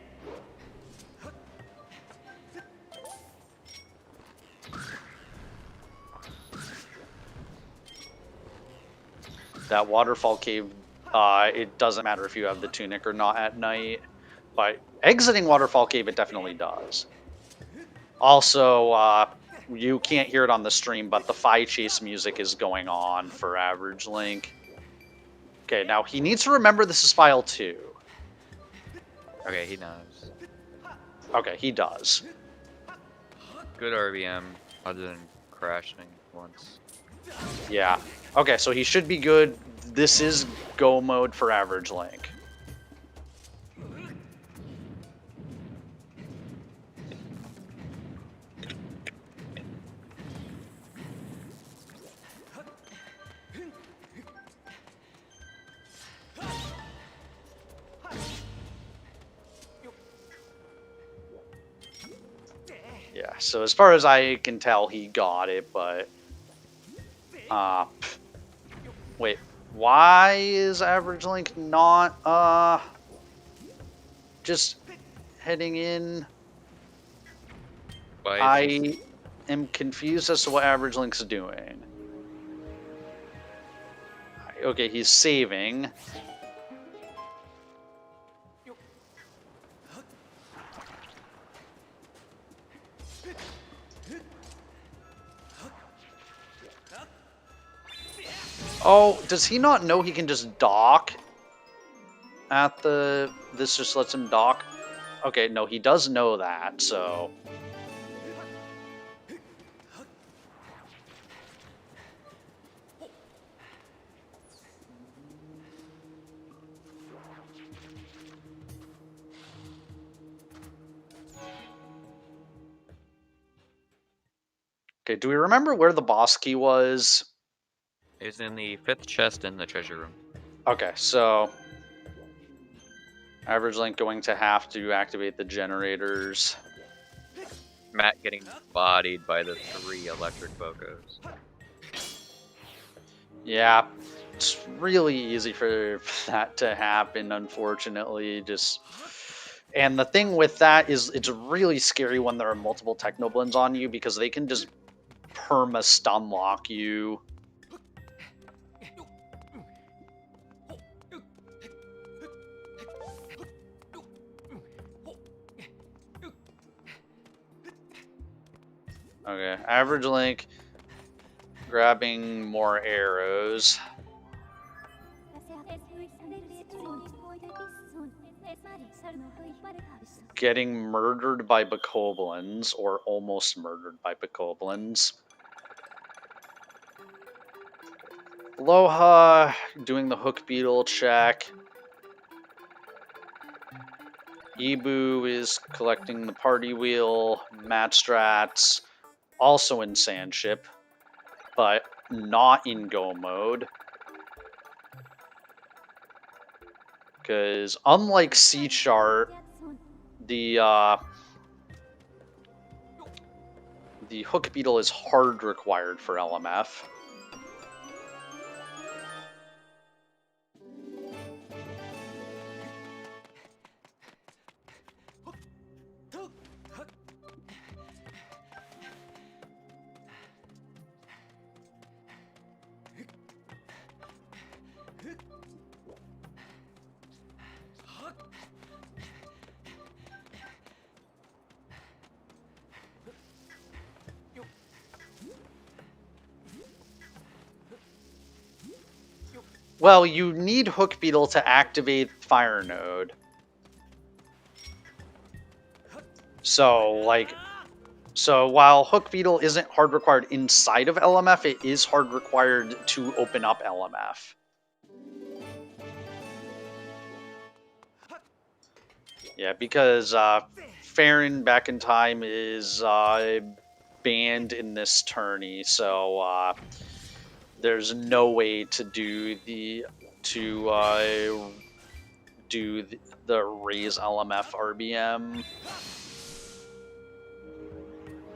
That Waterfall Cave, it doesn't matter if you have the Tunic or not at night, but exiting Waterfall Cave, it definitely does. Also, you can't hear it on the stream, but the Phi Chase music is going on for AverageLink. Okay, now he needs to remember this is file 2. Okay, he knows. Okay, he does. Good RVM, other than crashing once. Yeah. Okay, so he should be good. This is go mode for AverageLink. Yeah, so as far as I can tell, he got it, but... wait, why is AverageLink not, just heading in? I am confused as to what AverageLink's doing. Okay, he's saving. Oh, does he not know he can just dock at the... This just lets him dock? Okay, no, he does know that, so... Okay, do we remember where the boss key was? It's in the 5th chest in the treasure room. Okay, so... AverageLink going to have to activate the generators. Matt getting bodied by the 3 electric bocos. Yeah, it's really easy for that to happen, unfortunately. And the thing with that is it's really scary when there are multiple Technoblins on you, because they can just perma-stun lock you. Okay, AverageLink grabbing more arrows. Getting murdered by Bokoblins, or almost murdered by Bokoblins. Floha doing the hook beetle check. Ibu is collecting the party wheel. MattStrats also in Sandship, but not in go mode. Because unlike C chart, the hook beetle is hard required for LMF. Well, you need Hook Beetle to activate Fire Node. So while Hook Beetle isn't hard required inside of LMF, it is hard required to open up LMF. Yeah, because Farron back in time is banned in this tourney, so there's no way to do the raise LMF RBM.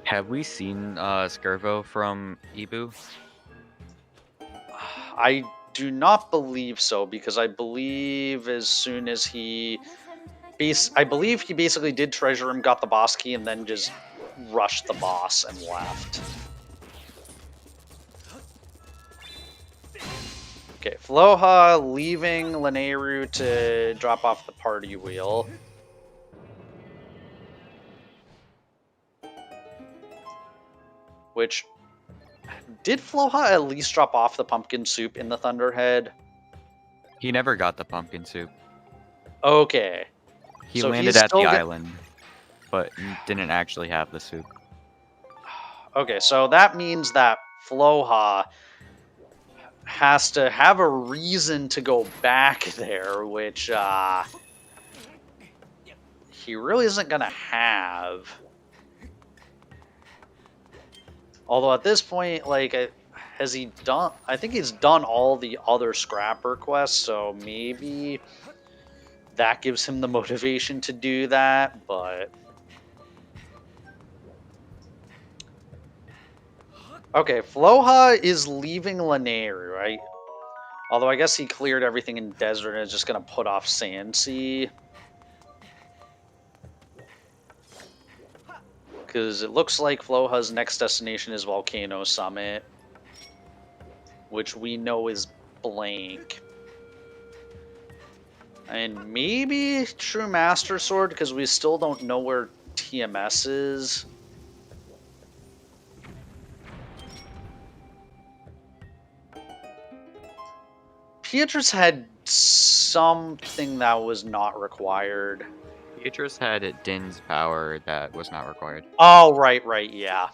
Have we seen Skirvo from Ibu? I do not believe so, because I believe as soon as I believe he basically did treasure him, got the boss key, and then just rushed the boss and left. Okay, Floha leaving Lanayru to drop off the party wheel. Which, did Floha at least drop off the pumpkin soup in the Thunderhead? He never got the pumpkin soup. Okay. He So landed he's at still the get- island, but didn't actually have the soup. Okay, so that means that Floha has to have a reason to go back there, which he really isn't gonna have. Although at this point, like, has he done? I think he's done all the other scrapper quests, so maybe that gives him the motivation to do that. But okay, Floha is leaving Lanayru, right? Although I guess he cleared everything in Desert and is just gonna put off Sandsea. Because it looks like Floha's next destination is Volcano Summit, which we know is blank. And maybe True Master Sword, because we still don't know where TMS is. Pietrus had something that was not required. Beatrice had Din's power that was not required. Oh, right, yeah.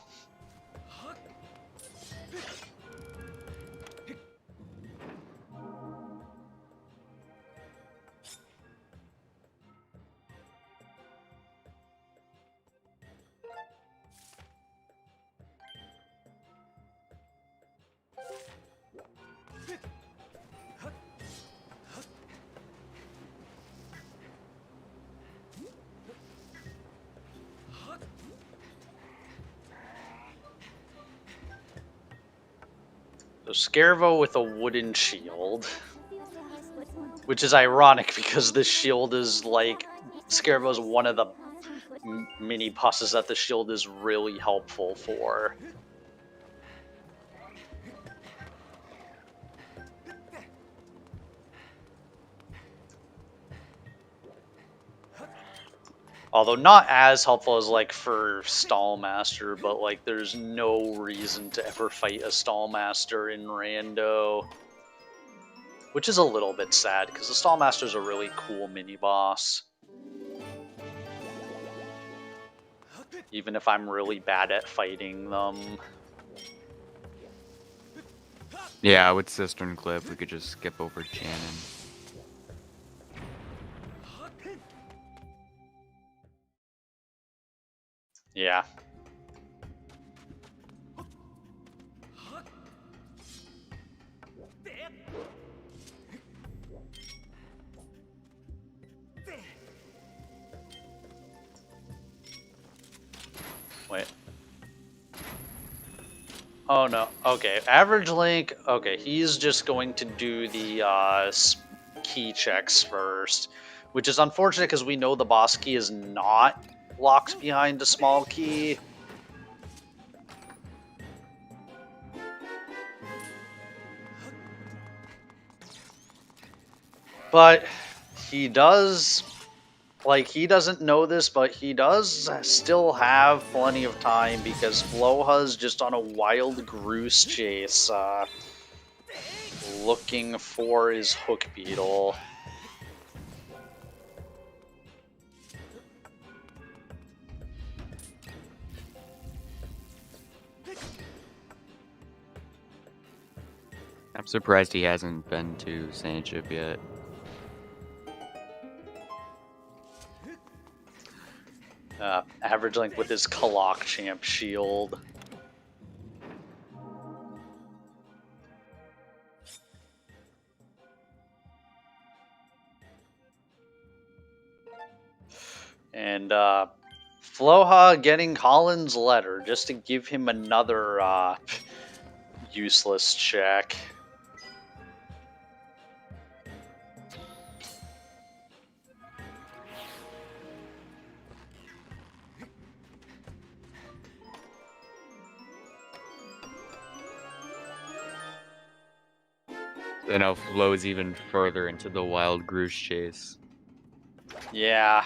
So Scarvo with a wooden shield. Which is ironic because this shield is like... Scarvo's one of the mini bosses that the shield is really helpful for. Although not as helpful as, like, for Stallmaster, but, like, there's no reason to ever fight a Stallmaster in Rando. Which is a little bit sad, because the Stallmaster's a really cool mini-boss. Even if I'm really bad at fighting them. Yeah, with Cistern Cliff, we could just skip over Shannon. Yeah. Wait. Oh no. Okay. AverageLink. Okay, he's just going to do the key checks first, which is unfortunate because we know the boss key is not locked behind a small key. But he does, like, he doesn't know this, but he does still have plenty of time because Floha's just on a wild goose chase, looking for his hook beetle. I'm surprised he hasn't been to Sandship yet. AverageLink with his Kalak Champ shield. And Floha getting Colin's letter just to give him another useless check. It now flows even further into the wild goose chase. Yeah.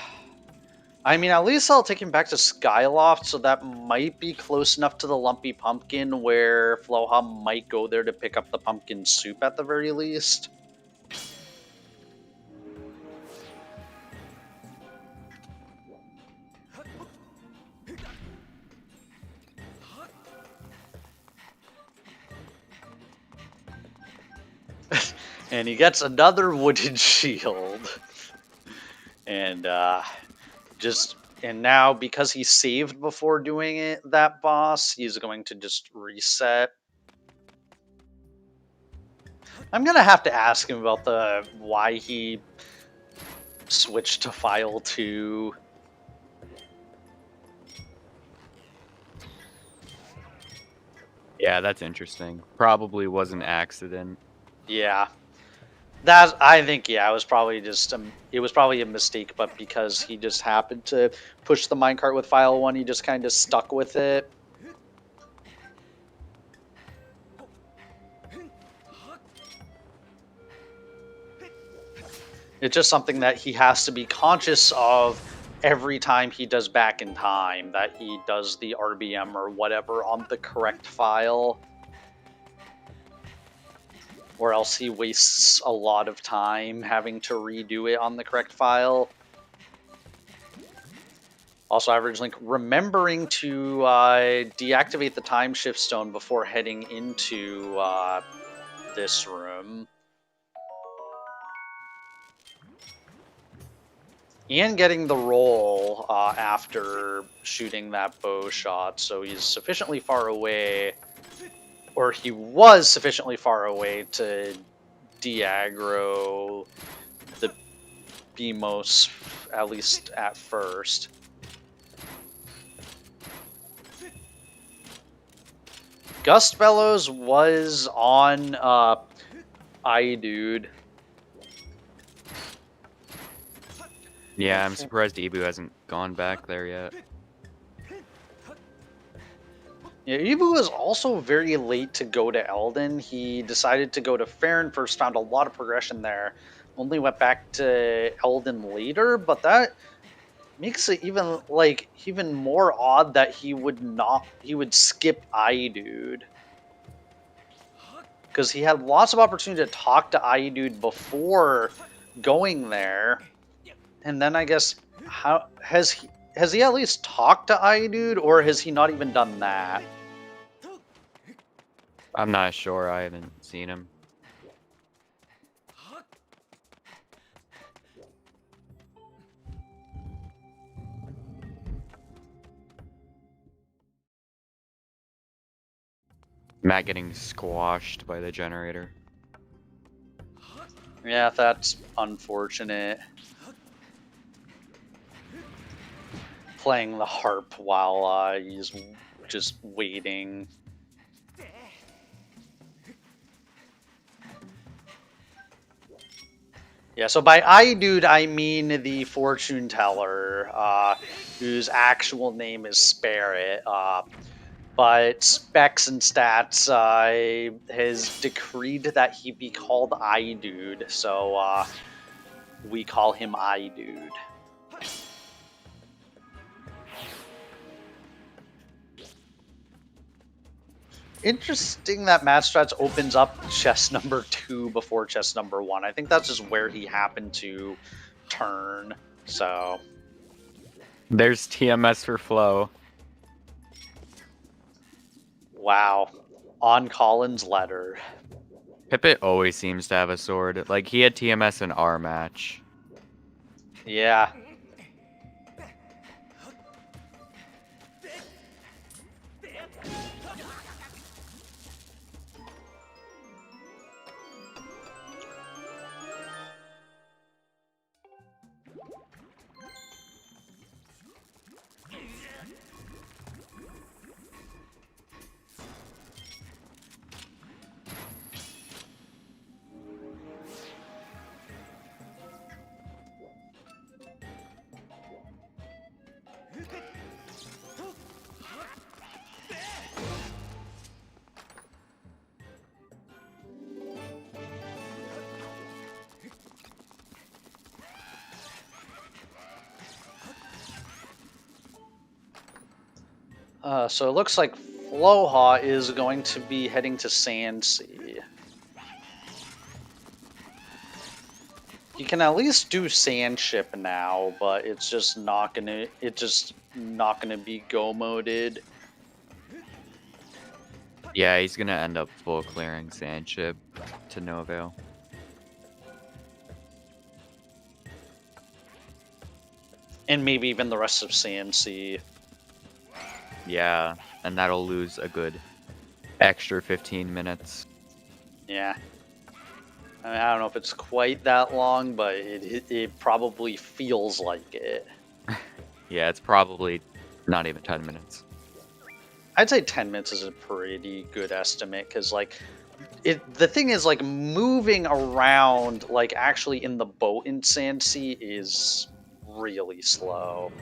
I mean, at least I'll take him back to Skyloft, so that might be close enough to the Lumpy Pumpkin where Floha might go there to pick up the pumpkin soup at the very least. And he gets another wooden shield. And now because he saved before doing that boss, he's going to just reset. I'm gonna have to ask him about why he switched to file 2. Yeah, that's interesting. Probably was an accident. Yeah. I think it was probably a mistake, but because he just happened to push the minecart with file 1, he just kind of stuck with it. It's just something that he has to be conscious of every time he does back in time, that he does the RBM or whatever on the correct file. Or else he wastes a lot of time having to redo it on the correct file. Also, AverageLink remembering to deactivate the time shift stone before heading into this room. And getting the roll after shooting that bow shot, so he's sufficiently far away. Or he was sufficiently far away to de-aggro the BMOS, at least at first. Gust Bellows was on iDude. Yeah, I'm surprised Ibu hasn't gone back there yet. Yeah, Ibu was also very late to go to Eldon. He decided to go to Farron first, found a lot of progression there. Only went back to Eldon later, but that makes it even more odd that he would skip iDude. Because he had lots of opportunity to talk to iDude before going there. And then I guess has he at least talked to iDude, or has he not even done that? I'm not sure. I haven't seen him. Matt getting squashed by the generator. Yeah, that's unfortunate. Playing the harp while he's just waiting. Yeah, so by iDude, I mean the fortune teller, whose actual name is Sparrett. But Specs and Stats has decreed that he be called iDude, so we call him iDude. Interesting that MattStrats opens up chest number 2 before chest number 1. I think that's just where he happened to turn, so... There's TMS for Flow. Wow. On Colin's letter. Pippet always seems to have a sword. Like, he had TMS in our match. Yeah. So it looks like Floha is going to be heading to Sandsea. You can at least do Sandship now, but it's just not gonna be go moded. Yeah, he's gonna end up full clearing Sandship to no avail. And maybe even the rest of Sandsea. Yeah, and that'll lose a good extra 15 minutes. Yeah. I mean, I don't know if it's quite that long, but it probably feels like it. Yeah, it's probably not even 10 minutes. I'd say 10 minutes is a pretty good estimate, because like the thing is, like, moving around, like, actually in the boat in Sandsea is really slow.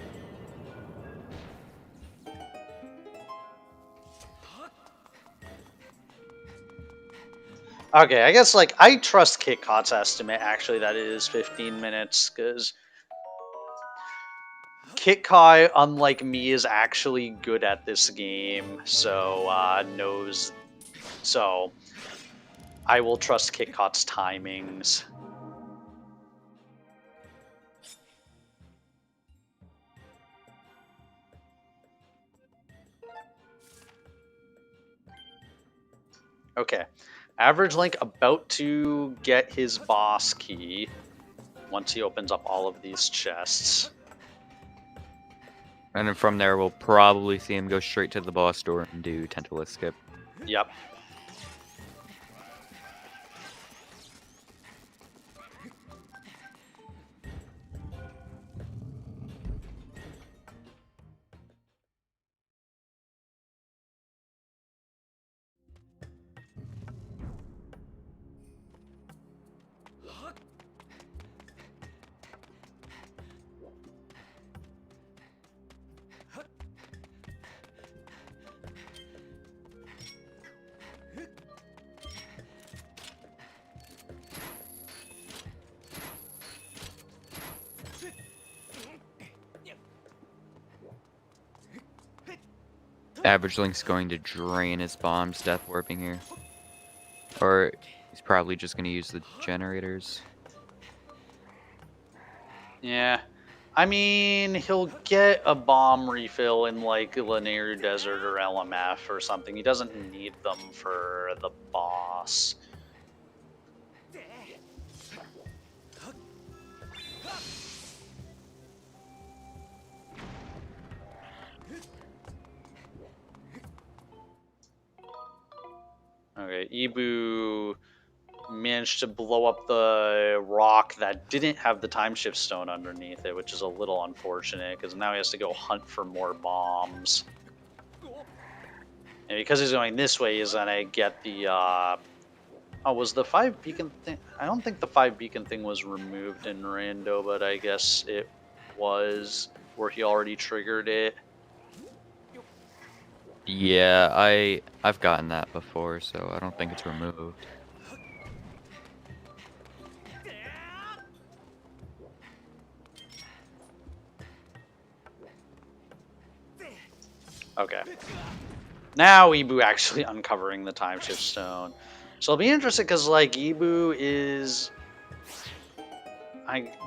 Okay, I guess, like, I trust KitKat's estimate, actually, that it is 15 minutes, because KitKat, unlike me, is actually good at this game, so, knows... So, I will trust KitKat's timings. Okay. AverageLink about to get his boss key once he opens up all of these chests. And then from there, we'll probably see him go straight to the boss door and do Tentaclus skip. Yep. AverageLink's going to drain his bombs death warping here. Or he's probably just going to use the generators. Yeah. I mean, he'll get a bomb refill in, like, Linear Desert or LMF or something. He doesn't need them for the boss. Okay, Ibu managed to blow up the rock that didn't have the time shift stone underneath it, which is a little unfortunate, because now he has to go hunt for more bombs. And because he's going this way, he's gonna get the, Oh, was the 5 beacon thing? I don't think the 5 beacon thing was removed in Rando, but I guess it was, where he already triggered it. Yeah, I've gotten that before, so I don't think it's removed. Okay. Now Ibu actually uncovering the time shift stone. So I'll be interested, because, like, Ibu is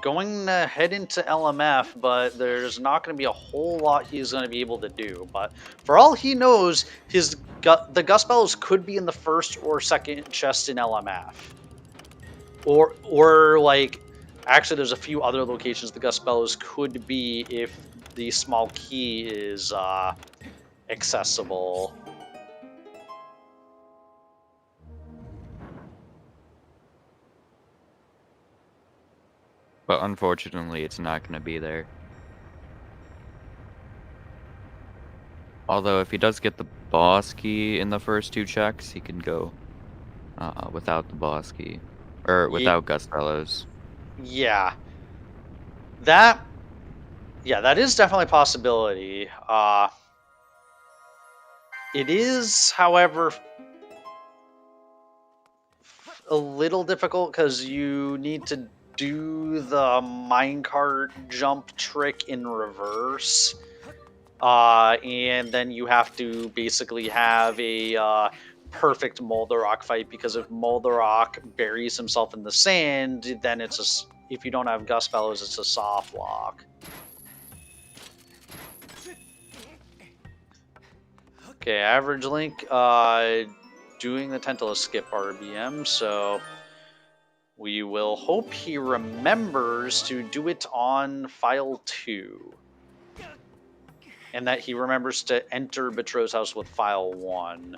going to head into LMF, but there's not going to be a whole lot he's going to be able to do. But for all he knows, the Gust Bellows could be in the first or second chest in LMF. Or like, actually there's a few other locations the Gust Bellows could be if the small key is accessible. But unfortunately, it's not going to be there. Although, if he does get the boss key in the first 2 checks, he can go without the boss key. Or without Gus Fellows. Yeah. That is definitely a possibility. It is, however, a little difficult because you need to do the minecart jump trick in reverse. And then you have to basically have a perfect Moldarok fight, because if Moldarok buries himself in the sand, then if you don't have Gus Fellows, it's a soft lock. Okay, Average Link doing the Tentacle skip RBM, so we will hope he remembers to do it on file 2. And that he remembers to enter Betrot's house with file 1.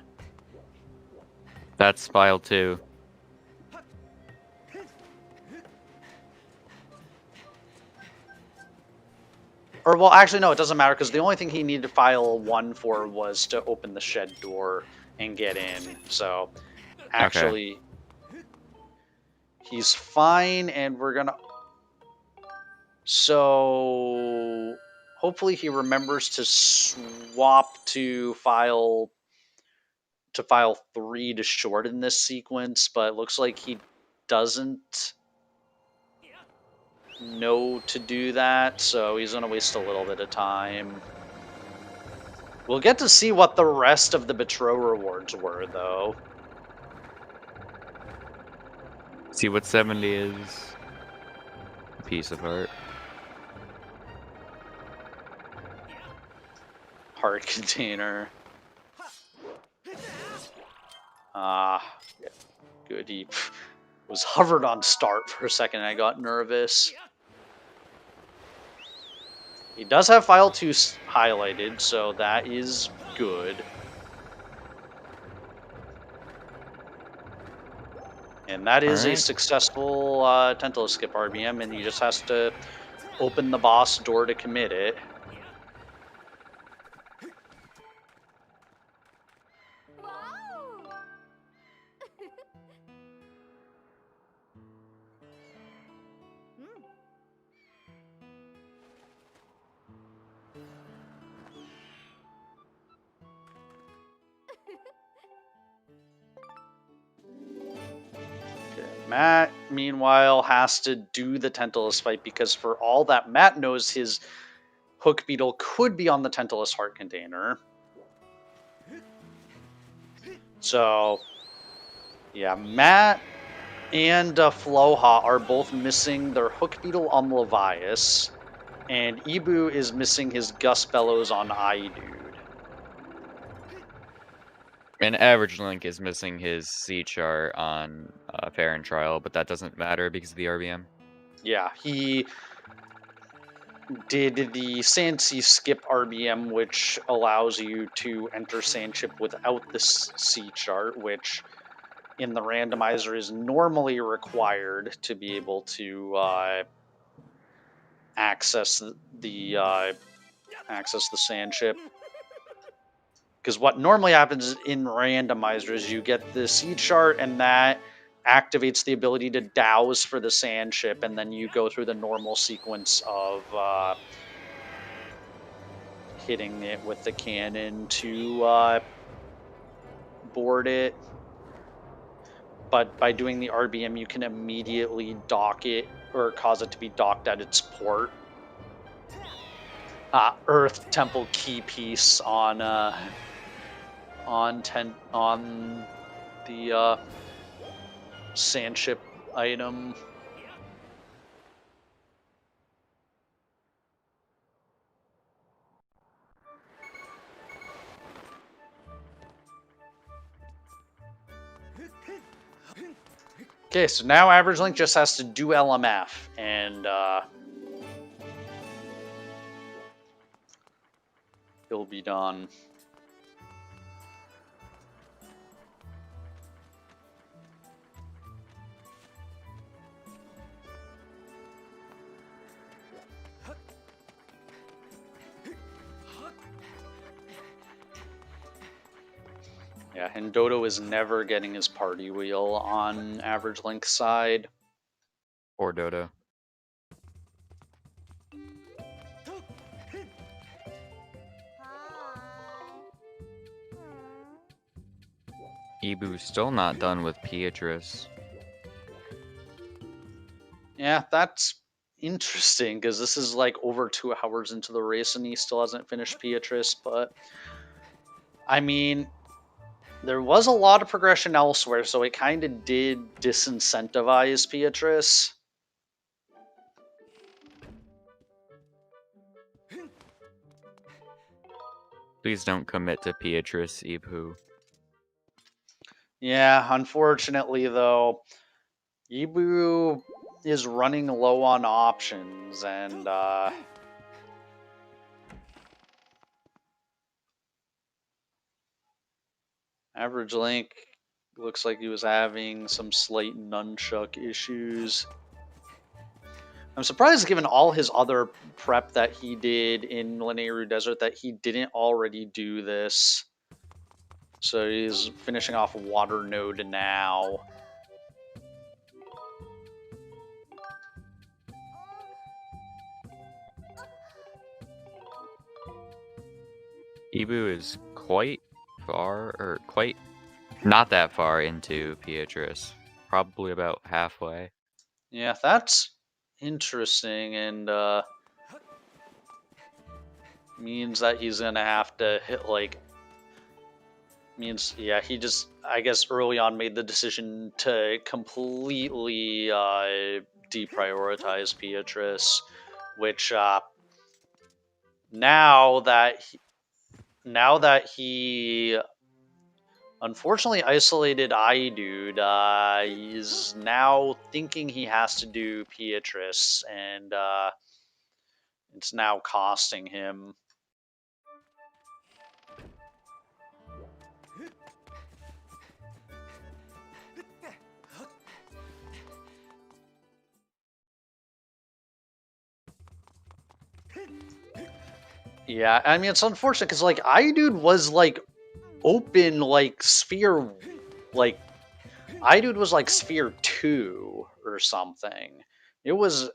That's file 2. Or, well, actually, no, it doesn't matter, because the only thing he needed file 1 for was to open the shed door and get in. So, actually, he's fine, and we're gonna... So, hopefully he remembers to swap to file 3 to shorten this sequence, but it looks like he doesn't know to do that, so he's gonna waste a little bit of time. We'll get to see what the rest of the Betrow rewards were, though. See what 70 is. A piece of art. Heart container. Good. He was hovered on start for a second and I got nervous. He does have file 2 highlighted, so that is good. And that is a successful Tentacle skip RBM, and he just has to open the boss door to commit it. Matt, meanwhile, has to do the Tentaculus fight, because for all that Matt knows, his Hook Beetle could be on the Tentaculus heart container. So, yeah, Matt and Floha are both missing their Hook Beetle on Levias, and Ibu is missing his Gus Bellows on iDude. And Average Link is missing his C chart on Fair and Trial, but that doesn't matter because of the RBM. Yeah, he did the Sandseas skip RBM, which allows you to enter Sandship without the C chart, which in the randomizer is normally required to be able to access the Sandship. Because what normally happens in randomizer is you get the C chart, and that activates the ability to douse for the Sandship, and then you go through the normal sequence of hitting it with the cannon to board it. But by doing the RBM, you can immediately dock it, or cause it to be docked at its port. Earth Temple key piece on the Sandship item. Okay, so now Average Link just has to do LMF, and he'll be done. Yeah, and Dodo is never getting his party wheel on Average Link's side. Or Dodo. Ibu's still not done with Beatrice. Yeah, that's interesting, because this is like over 2 hours into the race and he still hasn't finished Beatrice, but I mean, there was a lot of progression elsewhere, so it kind of did disincentivize Beatrice. Please don't commit to Beatrice, Ibu. Yeah, unfortunately though, Ibu is running low on options, and Average Link looks like he was having some slight nunchuck issues. I'm surprised, given all his other prep that he did in Lanayru Desert, that he didn't already do this. So he's finishing off Water Node now. Ibu is quite far, or quite not that far into Beatrice. Probably about halfway. Yeah, that's interesting, and means that he's gonna have to hit like. Means, yeah, he just, I guess, early on made the decision to completely deprioritize Beatrice, which now that he unfortunately isolated iDude, he's now thinking he has to do Beatrice, and it's now costing him. Yeah, I mean, it's unfortunate because, like, iDude was, like, open, like, sphere, like, iDude was, like, sphere 2 or something. It was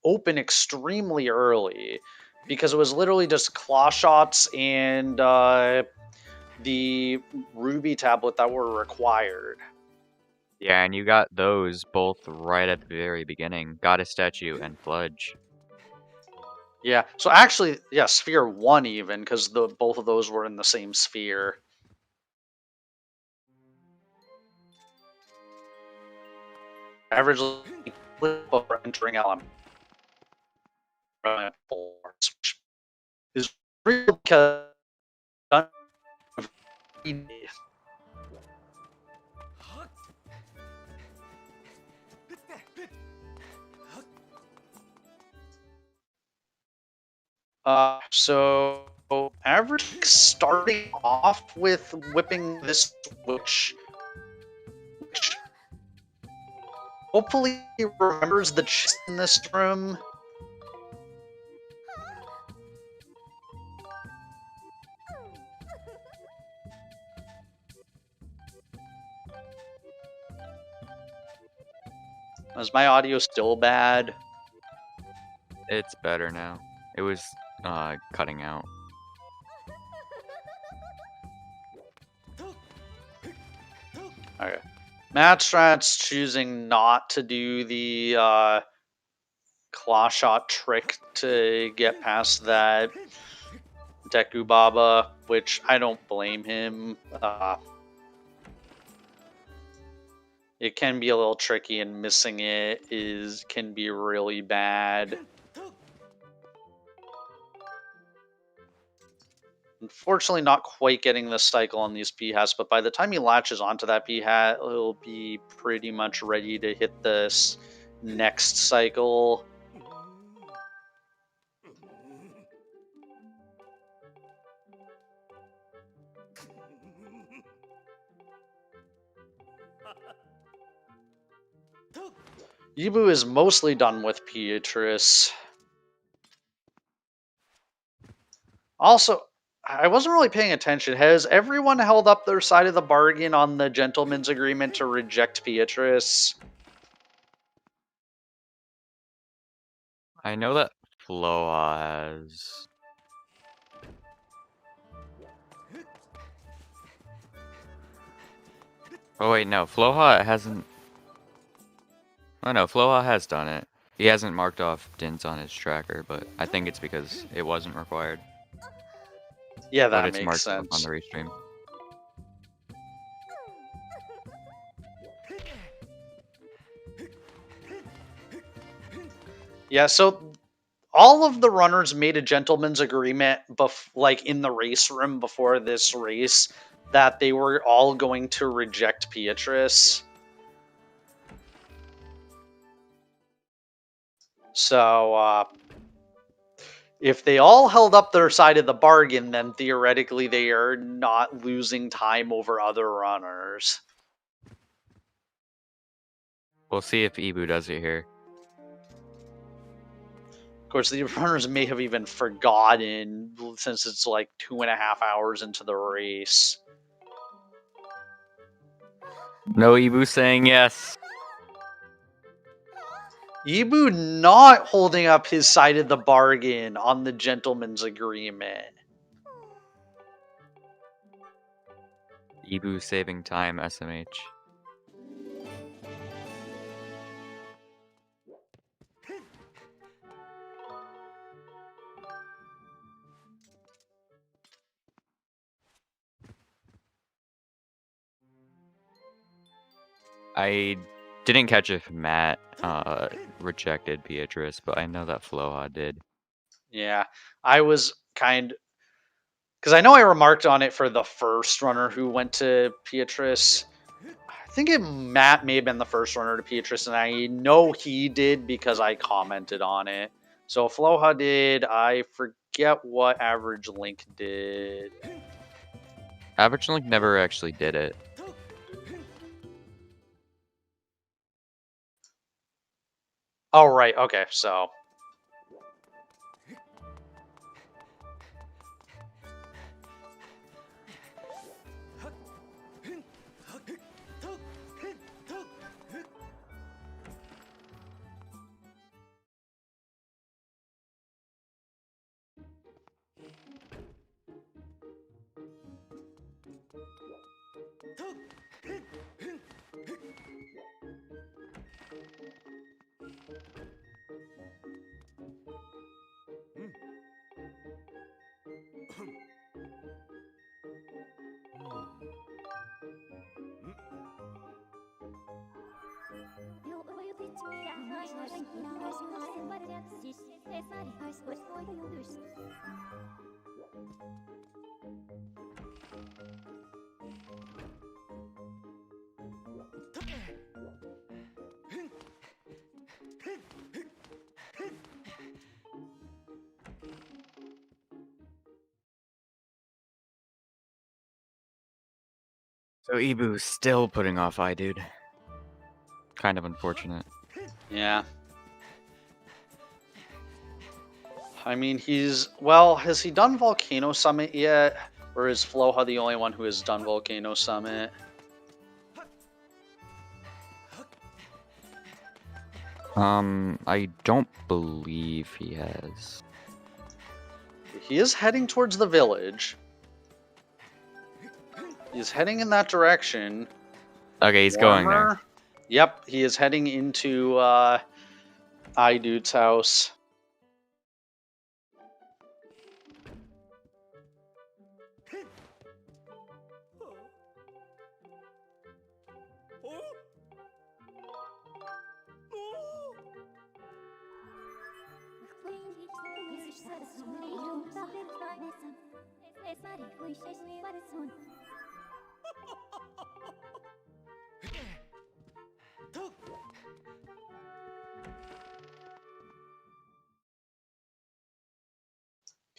open extremely early because it was literally just claw shots and the ruby tablet that were required. Yeah, and you got those both right at the very beginning. Goddess Statue and Fledge. Yeah, so actually, yeah, sphere 1 even, because both of those were in the same sphere. Average entering element is really because so Average starting off with whipping this switch, which hopefully he remembers the chest in this room. Is my audio still bad? It's better now. It was cutting out. Okay. MattStrats choosing not to do the claw shot trick to get past that Deku Baba, which I don't blame him. It can be a little tricky, and missing it can be really bad. Unfortunately, not quite getting the cycle on these P-hats, but by the time he latches onto that P-hat, he'll be pretty much ready to hit this next cycle. Yibu is mostly done with Beatrice. Also, I wasn't really paying attention. Has everyone held up their side of the bargain on the gentleman's agreement to reject Beatrice? I know that Floha has. Oh wait, no, Floha hasn't. Oh no, Floha has done it. He hasn't marked off Dins on his tracker, but I think it's because it wasn't required. Yeah, But that it's makes marked off on sense. the restream. Yeah, so all of the runners made a gentleman's agreement, like in the race room before this race, that they were all going to reject Beatrice. So, if they all held up their side of the bargain, then theoretically they are not losing time over other runners. We'll see if Ibu does it here. Of course, the runners may have even forgotten since it's like 2.5 hours into the race. No Ibu saying yes. Ibu not holding up his side of the bargain on the gentleman's agreement. Ibu saving time, SMH. I didn't catch if Matt rejected Beatrice, but I know that Floha did. Yeah, I was because I know I remarked on it for the first runner who went to Beatrice. I think Matt may have been the first runner to Beatrice, and I know he did because I commented on it. So Floha did. I forget what MattStrats did. AverageLink never actually did it. Oh, right. Okay, so. So Ibu's still putting off dude. Kind of unfortunate. Yeah. I mean, has he done Volcano Summit yet? Or is Floha the only one who has done Volcano Summit? I don't believe he has. He is heading towards the village. He's heading in that direction. Okay, he's going there. Yep, he is heading into iDude's house.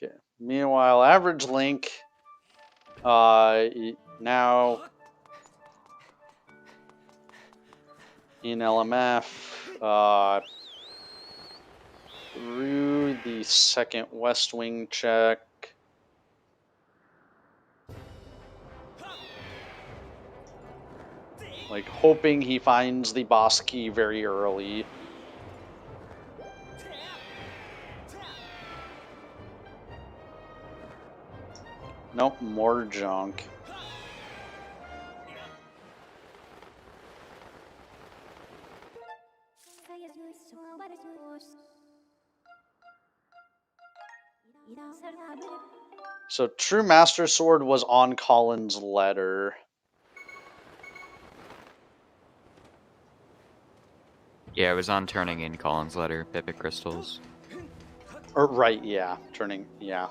Okay. Meanwhile, AverageLink now in LMF through the second West Wing check. like hoping he finds the boss key very early. Nope, more junk. So True Master Sword was on Colin's letter. Yeah, it was on turning in Colin's letter, Pipic Crystals. Or right, yeah, turning, yeah.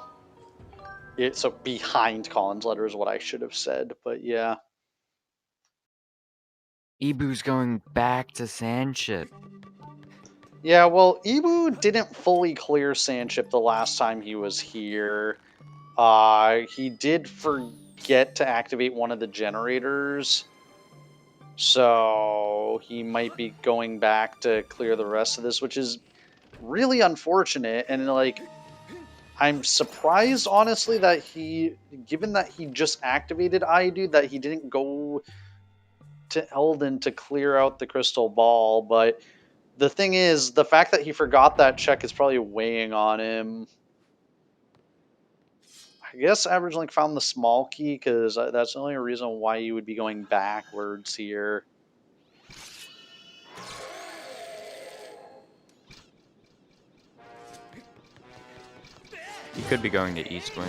So behind Colin's letter is what I should have said, but yeah. Ibu's going back to Sandship. Yeah, well, Ibu didn't fully clear Sandship the last time he was here. He did forget to activate one of the generators. So he might be going back to clear the rest of this, which is really unfortunate. And like, I'm surprised, honestly, that given that he just activated Idu, that he didn't go to Elden to clear out the crystal ball. But the thing is, the fact that he forgot that check is probably weighing on him. I guess Average Link found the small key, because that's the only reason why you would be going backwards here. You could be going to East Wing.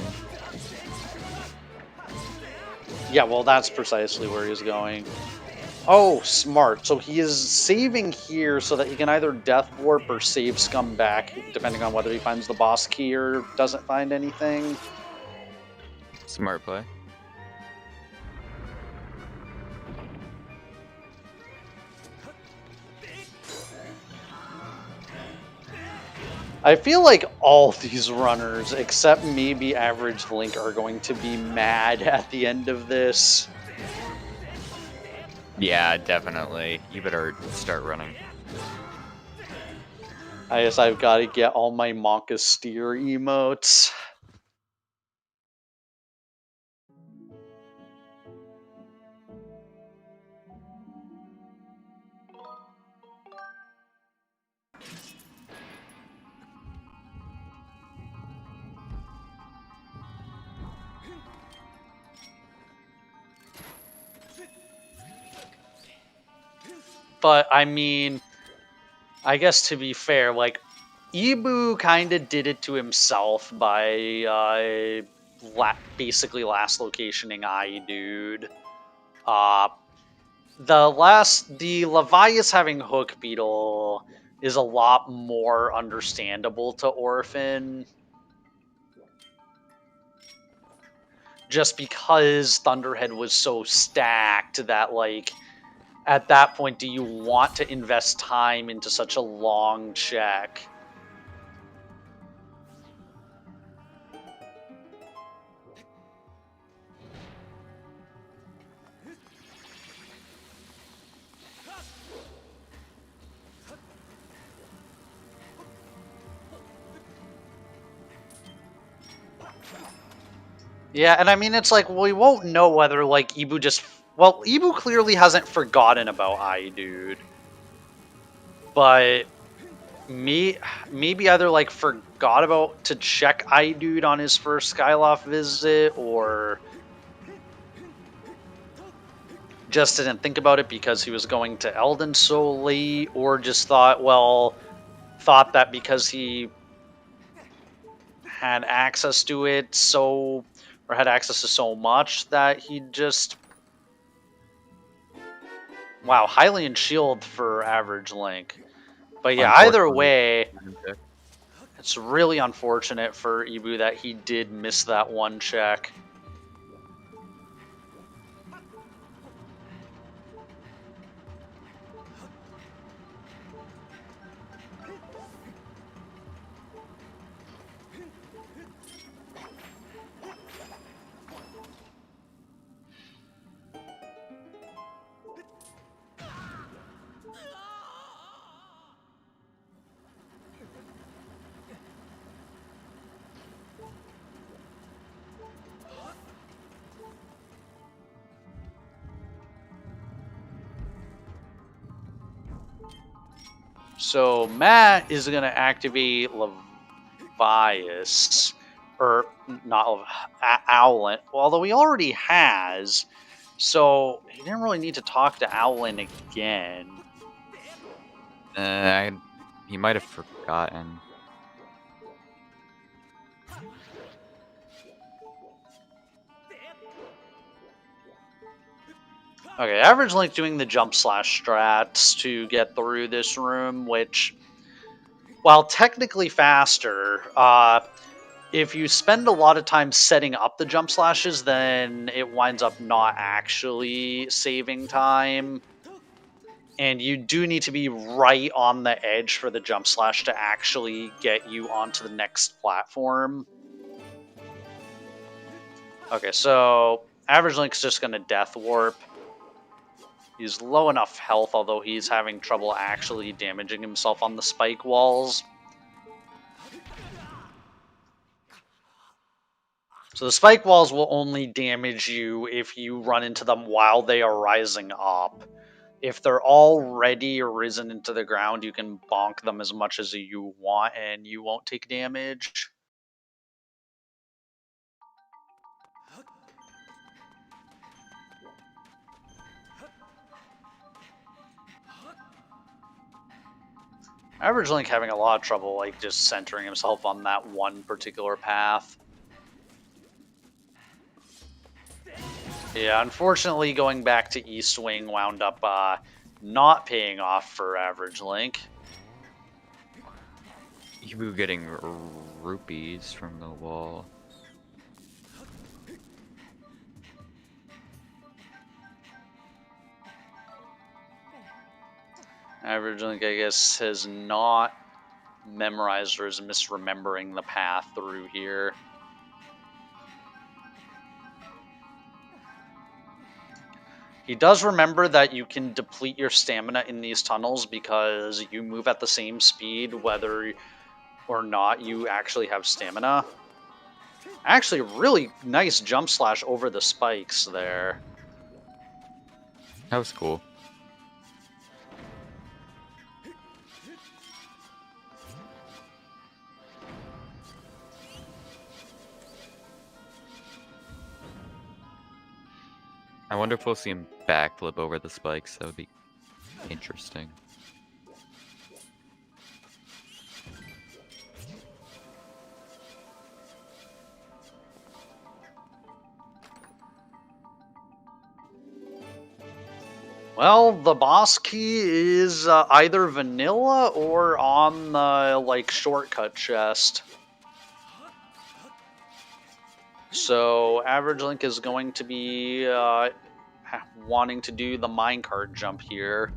Yeah, well, that's precisely where he's going. Oh, smart. So he is saving here so that he can either Death Warp or save Scum back, depending on whether he finds the boss key or doesn't find anything. Smart play. I feel like all these runners, except maybe Average Link, are going to be mad at the end of this. Yeah, definitely. You better start running. I guess I've got to get all my Monka Steer emotes. But, I mean, I guess to be fair, like, Ibu kind of did it to himself by basically last locationing Dude. The Levias having Hook Beetle is a lot more understandable to Orphan. Just because Thunderhead was so stacked that, like, at that point, do you want to invest time into such a long check? Yeah, and I mean, it's like, we won't know whether, like, Ibu just... Well, Ibu clearly hasn't forgotten about Dude. But maybe either, like, forgot about to check Dude on his first Skyloft visit, or just didn't think about it because he was going to Elden so late, or just thought that because he had access to it or had access to so much that he just... Wow, Hylian Shield for Average Link. But yeah, either way, it's really unfortunate for Ibu that he did miss that one check. So Matt is going to activate Levias, or not Owlin, although he already has, so he didn't really need to talk to Owlin again. He might have forgotten. Okay, Average Link doing the jump slash strats to get through this room, which, while technically faster, if you spend a lot of time setting up the jump slashes, then it winds up not actually saving time. And you do need to be right on the edge for the jump slash to actually get you onto the next platform. Okay, so Average Link's just going to Death Warp. He's low enough health, although he's having trouble actually damaging himself on the spike walls. So the spike walls will only damage you if you run into them while they are rising up. If they're already risen into the ground, you can bonk them as much as you want and you won't take damage. Average Link having a lot of trouble like just centering himself on that one particular path. Yeah, unfortunately going back to East Wing wound up not paying off for Average Link. You were getting rupees from the wall. Average Link, I guess, has not memorized or is misremembering the path through here. He does remember that you can deplete your stamina in these tunnels because you move at the same speed whether or not you actually have stamina. Actually, really nice jump slash over the spikes there. That was cool. I wonder if we'll see him backflip over the spikes. That would be interesting. Well, the boss key is either vanilla or on the like shortcut chest. So Average Link is going to be wanting to do the minecart jump here,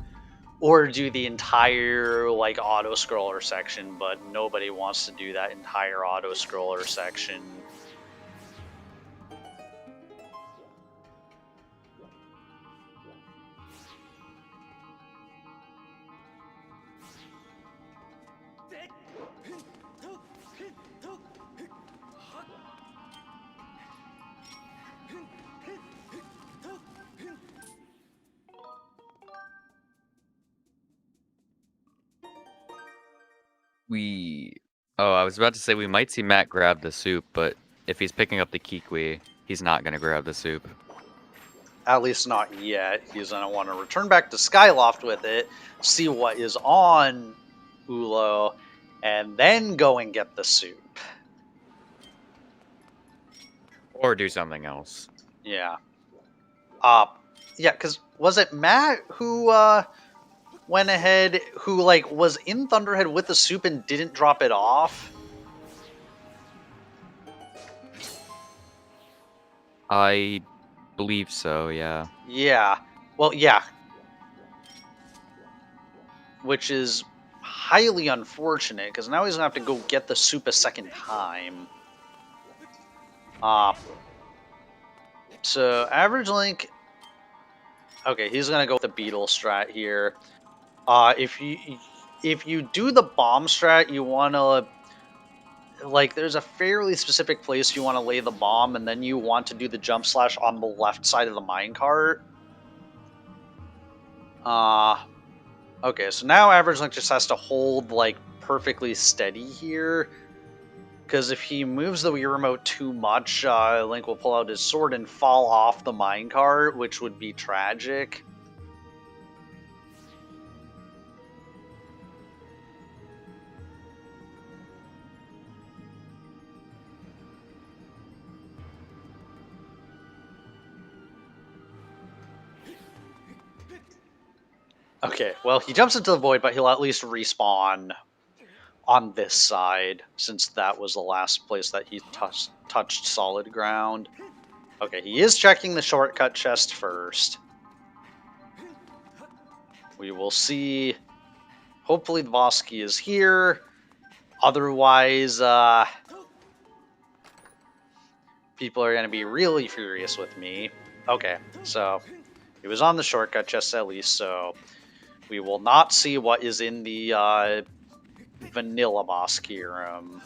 or do the entire like auto scroller section, but nobody wants to do that entire auto scroller section. Oh, I was about to say we might see Matt grab the soup, but if he's picking up the Kikwi, he's not going to grab the soup. At least not yet. He's going to want to return back to Skyloft with it, see what is on Ulo, and then go and get the soup. Or do something else. Yeah. Yeah, because was it Matt who went ahead, who like was in Thunderhead with the soup and didn't drop it off? I believe so, yeah. Yeah. Well, yeah. Which is highly unfortunate, because now he's going to have to go get the soup a second time. So, Average Link... Okay, he's going to go with the Beetle strat here. If you do the bomb strat, you want to... Like, there's a fairly specific place you want to lay the bomb, and then you want to do the jump slash on the left side of the minecart. Okay, so now AverageLink just has to hold like perfectly steady here. Because if he moves the Wii Remote too much, Link will pull out his sword and fall off the minecart, which would be tragic. Okay, well, he jumps into the void, but he'll at least respawn on this side, since that was the last place that he touched solid ground. Okay, he is checking the shortcut chest first. We will see. Hopefully the boss key is here. Otherwise, people are going to be really furious with me. Okay, so it was on the shortcut chest at least, so we will not see what is in the vanilla boss key room.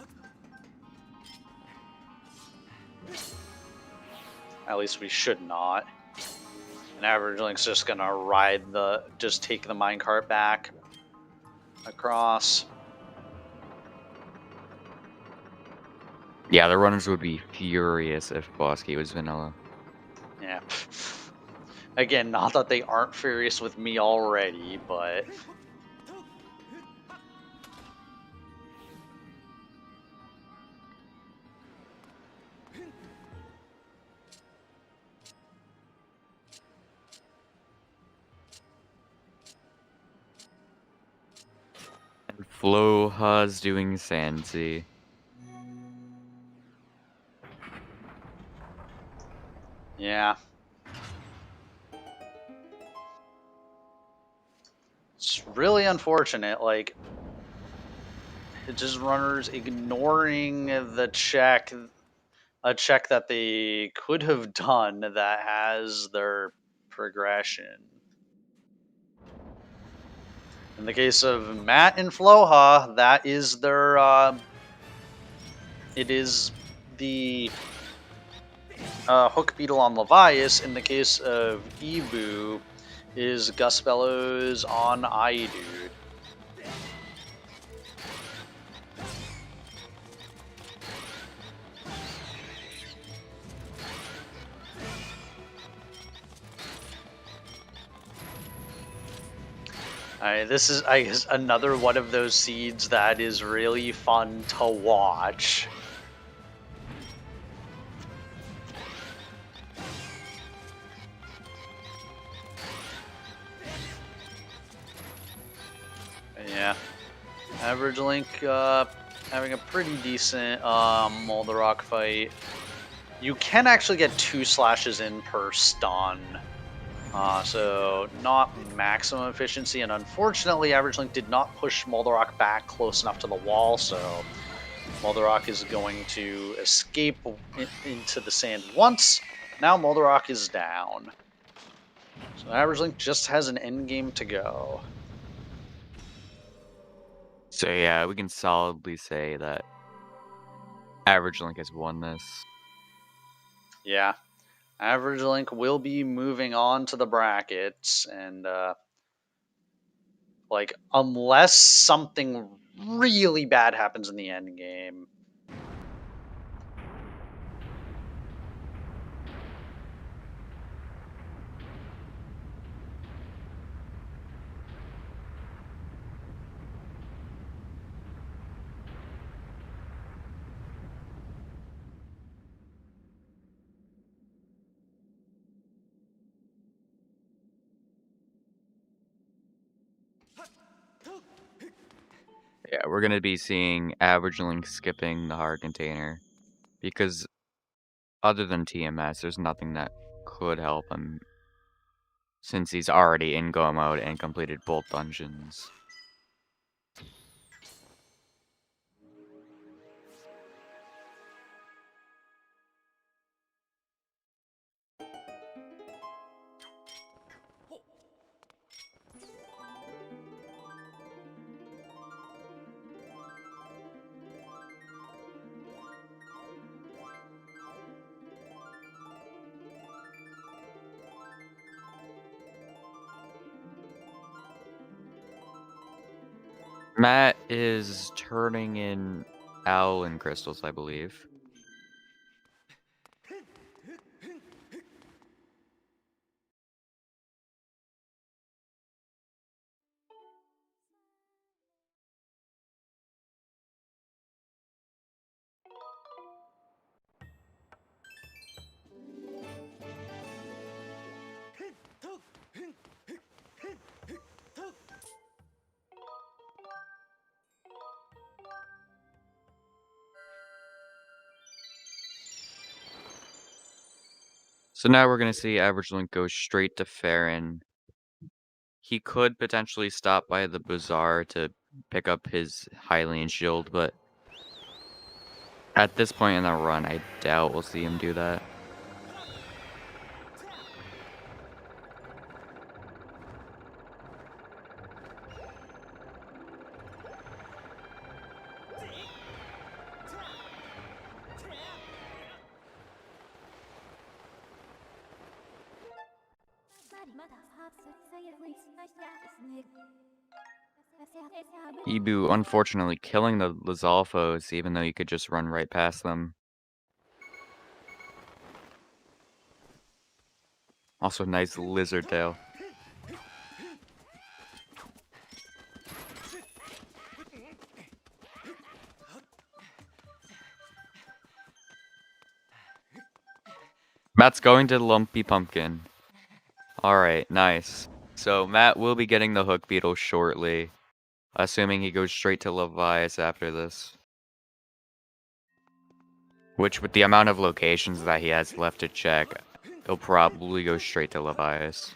At least we should not. And AverageLink's just gonna just take the minecart back across. Yeah, the runners would be furious if boss key was vanilla. Yeah. Again, not that they aren't furious with me already, but... And Floha's doing Sandsy. Yeah. It's really unfortunate, like... It's just runners ignoring the check... A check that they could have done that has their progression. In the case of Matt and Floha, that is their... it is the... Hook Beetle on Levias. In the case of Ebu, is Gus Bellows on iDude. Alright, this is, I guess, another one of those seeds that is really fun to watch. Yeah. AverageLink having a pretty decent Molder Rock fight. You can actually get 2 slashes in per stun. So not maximum efficiency, and unfortunately AverageLink did not push Moldarok back close enough to the wall, so Moldarok is going to escape into the sand once. Now Moldarok is down. So AverageLink just has an endgame to go. So yeah, we can solidly say that AverageLink has won this. Yeah. AverageLink will be moving on to the brackets, and like, unless something really bad happens in the end game. Yeah, we're gonna be seeing AverageLink skipping the hard container, because other than TMS, there's nothing that could help him, since he's already in go mode and completed both dungeons. Matt is turning in owl and crystals, I believe. So now we're going to see AverageLink go straight to Farron. He could potentially stop by the bazaar to pick up his Hylian shield, but at this point in the run, I doubt we'll see him do that. Ibu unfortunately killing the Lizalfos, even though you could just run right past them. Also, nice lizard tail. Matt's going to Lumpy Pumpkin. Alright, nice. So Matt will be getting the Hook Beetle shortly, assuming he goes straight to Levias after this. Which, with the amount of locations that he has left to check, he'll probably go straight to Levias.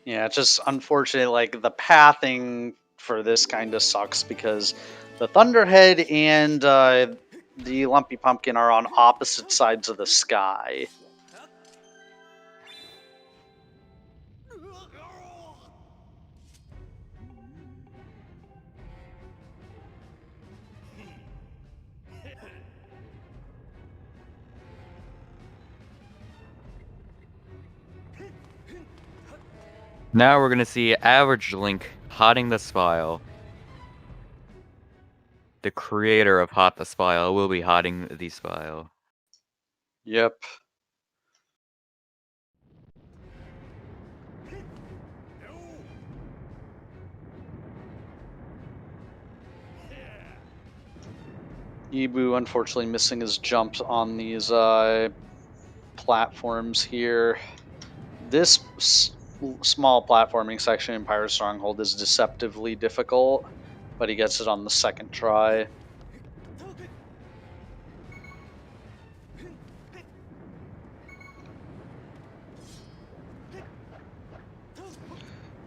Yeah, it's just unfortunate, like, the pathing for this kind of sucks because the Thunderhead and the Lumpy Pumpkin are on opposite sides of the sky. Now we're gonna see AverageLink hotting the Spile. The creator of Hot the Spile will be hotting the Spile. Yep. Ibu unfortunately missing his jumps on these platforms here. This small platforming section in Pirate Stronghold is deceptively difficult, but he gets it on the second try.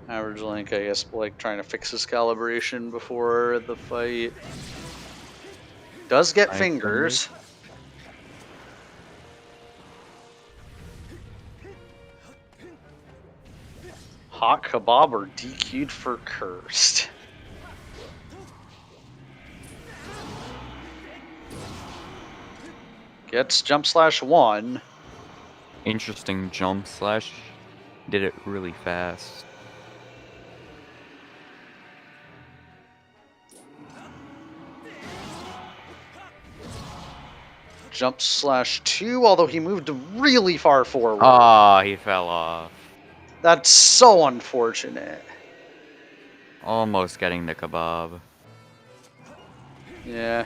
AverageLink, I guess, like trying to fix his calibration before the fight. Does get fingers. Hot Kebab or DQ'd for Cursed. Gets jump slash 1. Interesting jump slash. Did it really fast. Jump slash 2, although he moved really far forward. Ah, he fell off. That's so unfortunate. Almost getting the kebab. Yeah.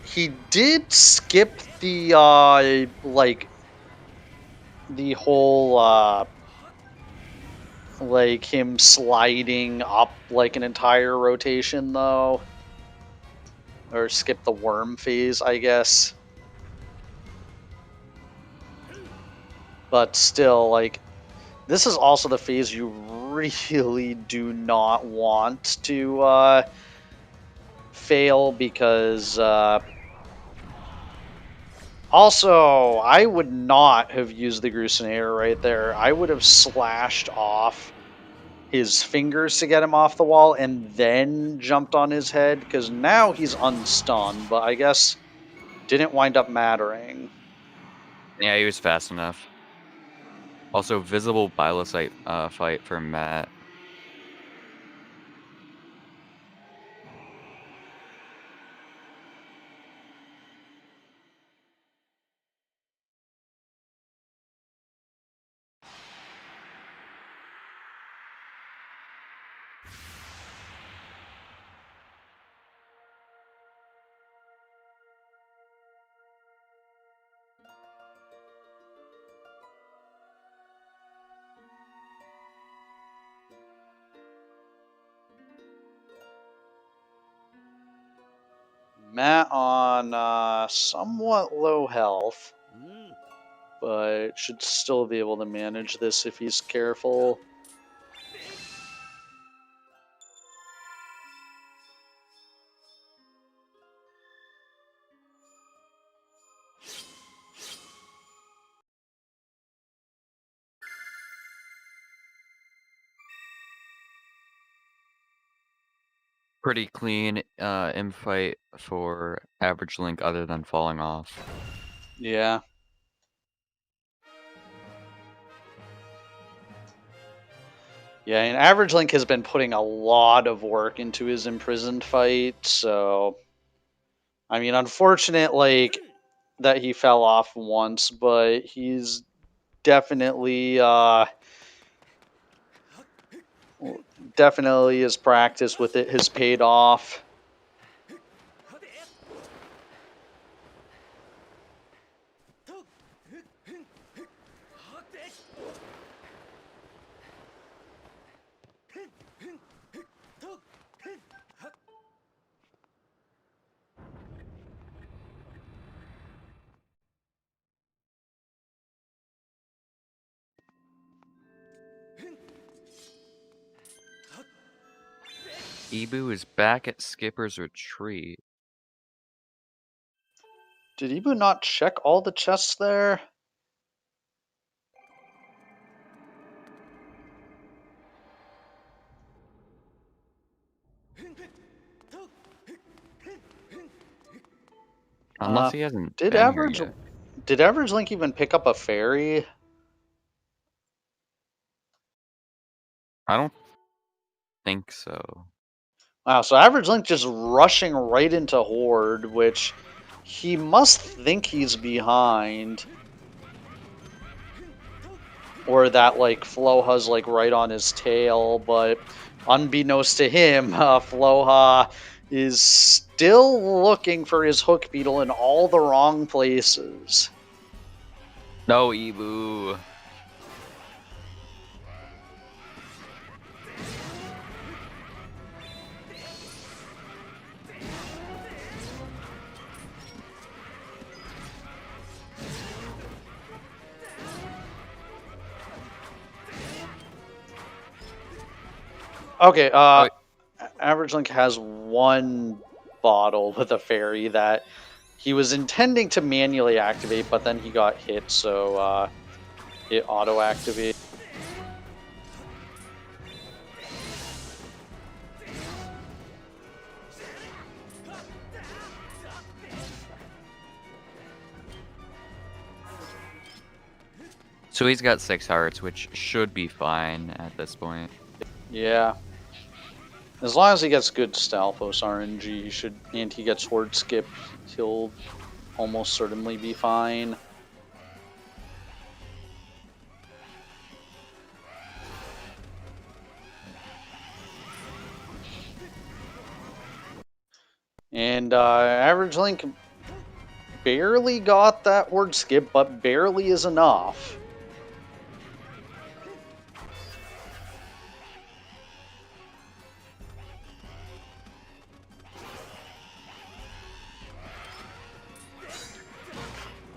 He did skip the, like, the whole, like, him sliding up, like, an entire rotation, though. Or skip the worm phase, I guess. But still, like, this is also the phase you really do not want to, fail because, also, I would not have used the Grusenator right there. I would have slashed off his fingers to get him off the wall and then jumped on his head, because now he's unstunned, but I guess didn't wind up mattering. Yeah, he was fast enough. Also, visible Bilosite fight for Matt. Matt on somewhat low health, but should still be able to manage this if he's careful. Pretty clean infight for AverageLink other than falling off. Yeah. Yeah, and AverageLink has been putting a lot of work into his imprisoned fight, so I mean, unfortunate that he fell off once, but he's definitely definitely his practice with it has paid off. Ibu is back at Skipper's retreat. Did Ibu not check all the chests there? Unless he hasn't Did been here yet. AverageLink even pick up a fairy? I don't think so. Wow, so AverageLink just rushing right into Horde, which he must think he's behind. Or that, Floha's, right on his tail, but unbeknownst to him, Floha is still looking for his hook beetle in all the wrong places. No, Ibu. Okay, AverageLink has one bottle with a fairy that he was intending to manually activate, but then he got hit, so it auto-activated. So he's got 6 hearts, which should be fine at this point. Yeah. As long as he gets good Stalfos RNG, and he gets Horde Skip, he'll almost certainly be fine. And AverageLink barely got that Horde Skip, but barely is enough.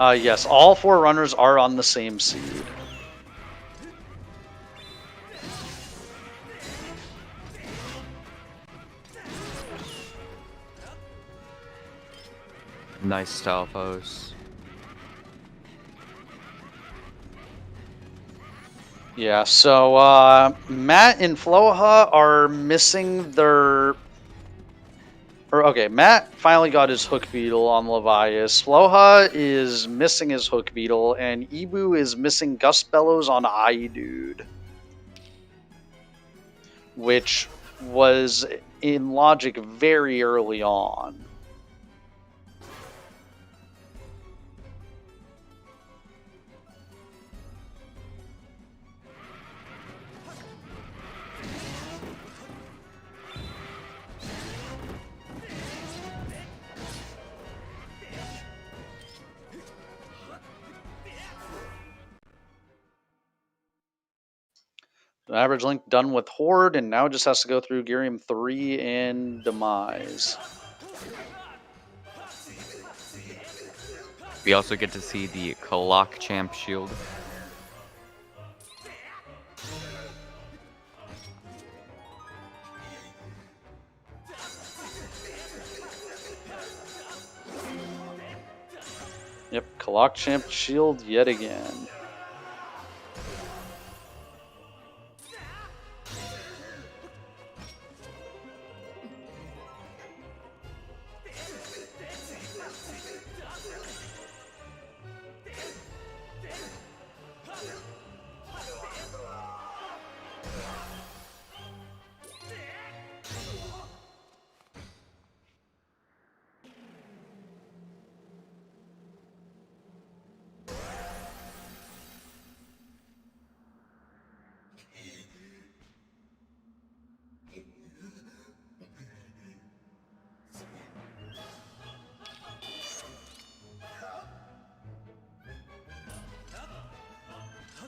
Yes, all 4 runners are on the same seed. Nice Stalfos. Yeah, so Matt and Floha are missing their Okay, Matt finally got his Hook Beetle on Levias. Floha is missing his Hook Beetle, and Ibu is missing Gust Bellows on iDude, which was in logic very early on. Average Link done with Horde, and now just has to go through Girium 3 and Demise. We also get to see the Clock Champ shield. Yep, Clock Champ shield yet again.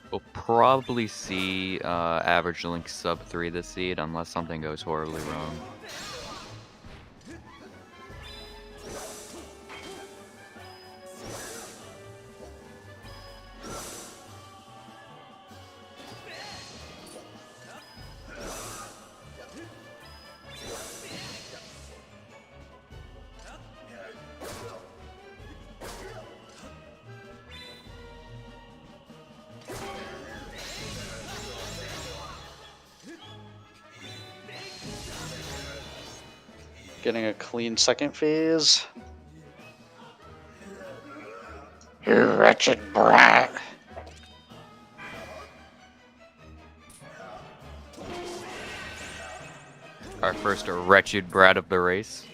We'll probably see Average Link sub 3 this seed unless something goes horribly wrong. Getting a clean second phase. You wretched brat. Our first wretched brat of the race.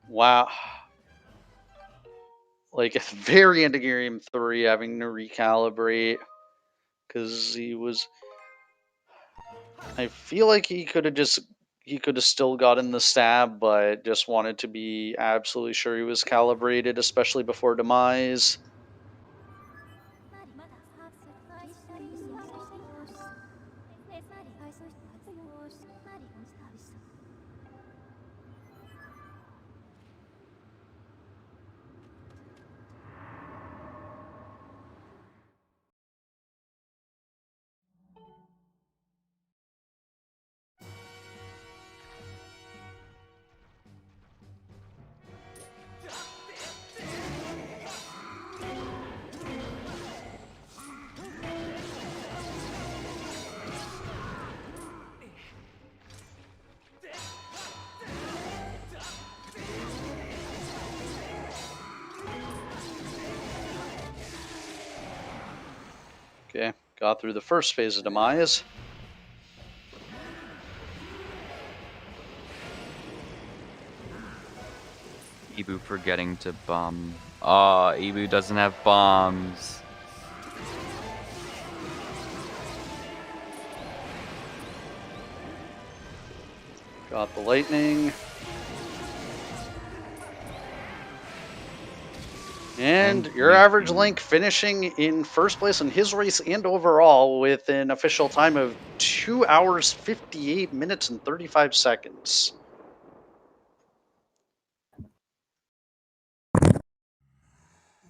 Wow. Like, it's very into Girium 3 having to recalibrate. Because he was... I feel like he could have still gotten the stab, but just wanted to be absolutely sure he was calibrated, especially before Demise. Okay, got through the first phase of Demise. Ibu forgetting to bomb. Ah, Ibu doesn't have bombs. Got the lightning. And your average Link finishing in first place in his race and overall with an official time of 2 hours, 58 minutes, and 35 seconds.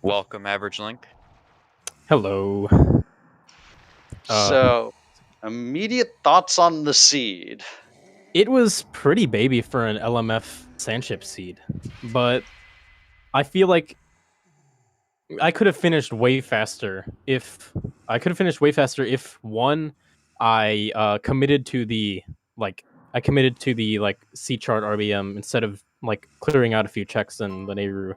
Welcome, Average Link. Hello. So, immediate thoughts on the seed. It was pretty baby for an LMF Sandship Seed, but I feel like I could have finished way faster if one, I committed to the C chart RBM instead of like clearing out a few checks in Lanayru,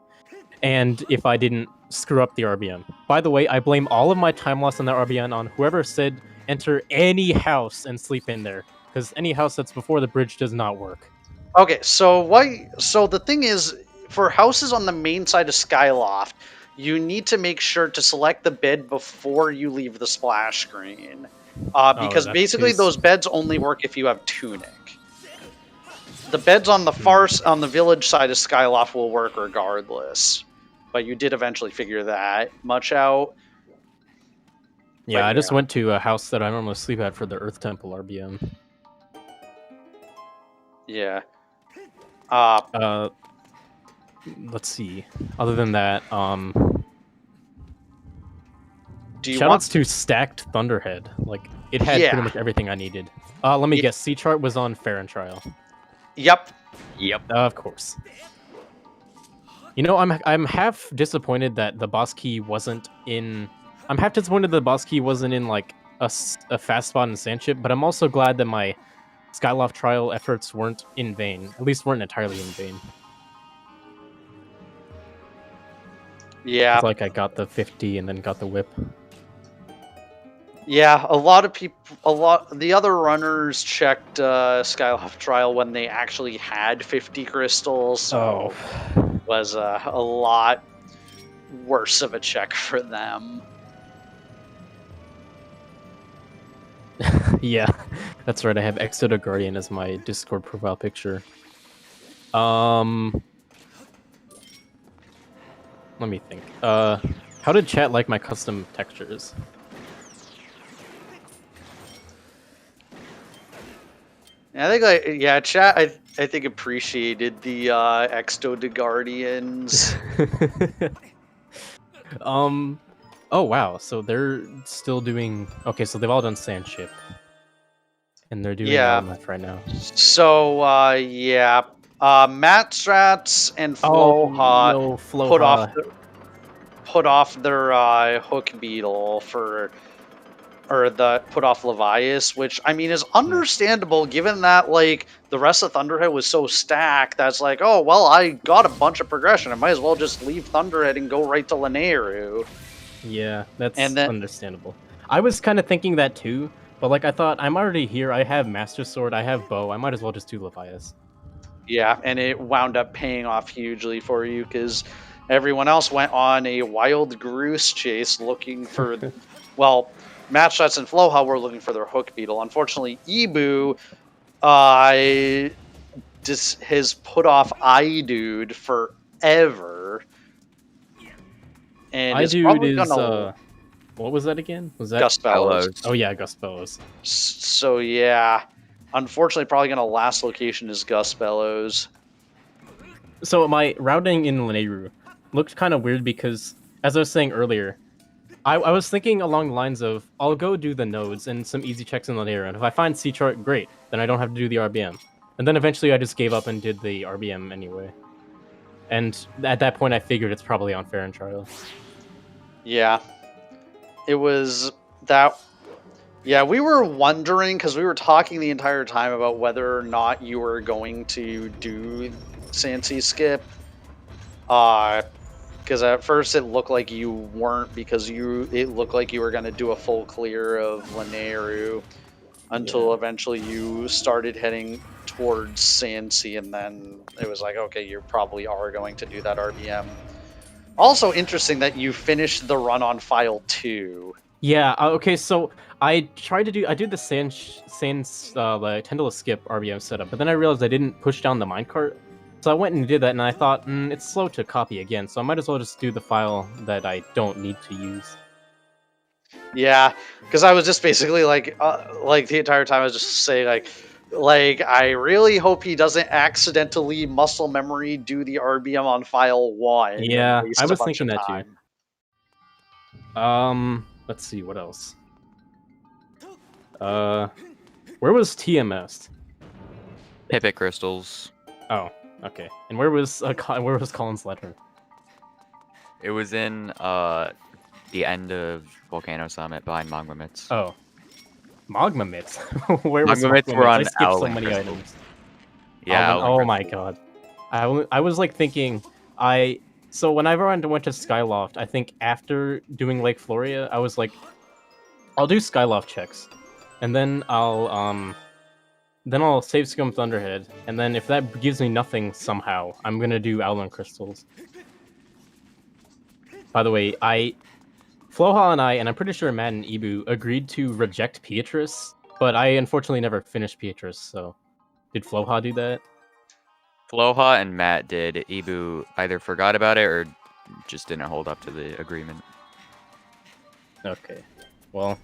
and if I didn't screw up the RBM. By the way, I blame all of my time loss on the RBM on whoever said enter any house and sleep in there, because any house that's before the bridge does not work. Okay, so why? So the thing is, for houses on the main side of Skyloft, you need to make sure to select the bed before you leave the splash screen, because that's basically case. those beds only work if you have Tunic. The beds on the on the village side of Skyloft will work regardless, but you did eventually figure that much out. Yeah, But I just went to a house that I normally sleep at for the Earth Temple RBM. Yeah. Let's see. Other than that, Do you shoutouts to Stacked Thunderhead. Like, it had Yeah. pretty much everything I needed. Let me Yeah. guess. C chart was on Fair and Trial. Yep. Yep. Of course. You know, I'm half disappointed that the boss key wasn't in. I'm half disappointed the boss key wasn't in like a fast spot in Sandship, but I'm also glad that my Skyloft trial efforts weren't in vain. At least weren't entirely in vain. Yeah. It's like I got the 50 and then got the whip. Yeah, a lot of people, the other runners checked Skyloft Trial when they actually had 50 crystals, so it was a lot worse of a check for them. Yeah, that's right. I have Exodo Guardian as my Discord profile picture. Let me think. How did chat like my custom textures? I think, chat, I think appreciated the Exo de Guardians. Oh wow, so they're still doing. Okay, so they've all done Sandship, and they're doing LMF right now. So MattStrats and Floha put off their Hook Beetle put off Levias, which I mean is understandable given that like the rest of Thunderhead was so stacked. That's like, oh well, I got a bunch of progression. I might as well just leave Thunderhead and go right to Lanayru. Yeah, that's understandable. I was kind of thinking that too, but like I thought, I'm already here. I have Master Sword. I have Bow. I might as well just do Levias. Yeah, and it wound up paying off hugely for you because everyone else went on a wild goose chase looking for, well, MattStrats and Floha were looking for their Hook Beetle. Unfortunately, Ibu has put off iDude forever. And iDude is what was that again? Was that Gust Bellows? Oh yeah, Gust Bellows. So yeah, unfortunately, probably gonna last location is Gust Bellows. So my routing in Lanayru looked kind of weird because, as I was saying earlier, I was thinking along the lines of I'll go do the nodes and some easy checks in Lanayru, and if I find C chart, great, then I don't have to do the RBM. And then eventually I just gave up and did the RBM anyway. And at that point I figured it's probably on Fair and Trial. Yeah. It was that... Yeah, we were wondering, because we were talking the entire time about whether or not you were going to do Sansi Skip. Because at first it looked like you weren't, because it looked like you were going to do a full clear of Lanayru until eventually you started heading towards Sansi, and then it was like, okay, you probably are going to do that RBM. Also interesting that you finished the run on file 2. Yeah, okay, so I did the Tendula Skip RBM setup, but then I realized I didn't push down the minecart. So I went and did that, and I thought, it's slow to copy again, so I might as well just do the file that I don't need to use. Yeah, because I was just basically like the entire time I was just saying like I really hope he doesn't accidentally muscle memory do the RBM on file 1. Yeah, I was thinking that too. Let's see, what else? Where was TMS? Pipit crystals. Oh, Okay. And where was Colin's letter? It was in the end of Volcano Summit behind Magma Mitts. Oh. Magma Mitts. Where was Magma Mitts Magma were Mitts? on I skipped so Owlin many Crystals. items. Yeah. Alvin, oh my god. I was like thinking, so whenever I went to Skyloft, I think after doing Lake Floria, I was like, I'll do Skyloft checks, and then I'll save Scum Thunderhead, and then if that gives me nothing somehow, I'm gonna do Owlin Crystals. By the way, Floha and I'm pretty sure Matt and Ibu agreed to reject Beatrice, but I unfortunately never finished Beatrice, so did Floha do that? Floha and Matt did. Ibu either forgot about it or just didn't hold up to the agreement. Okay. Well,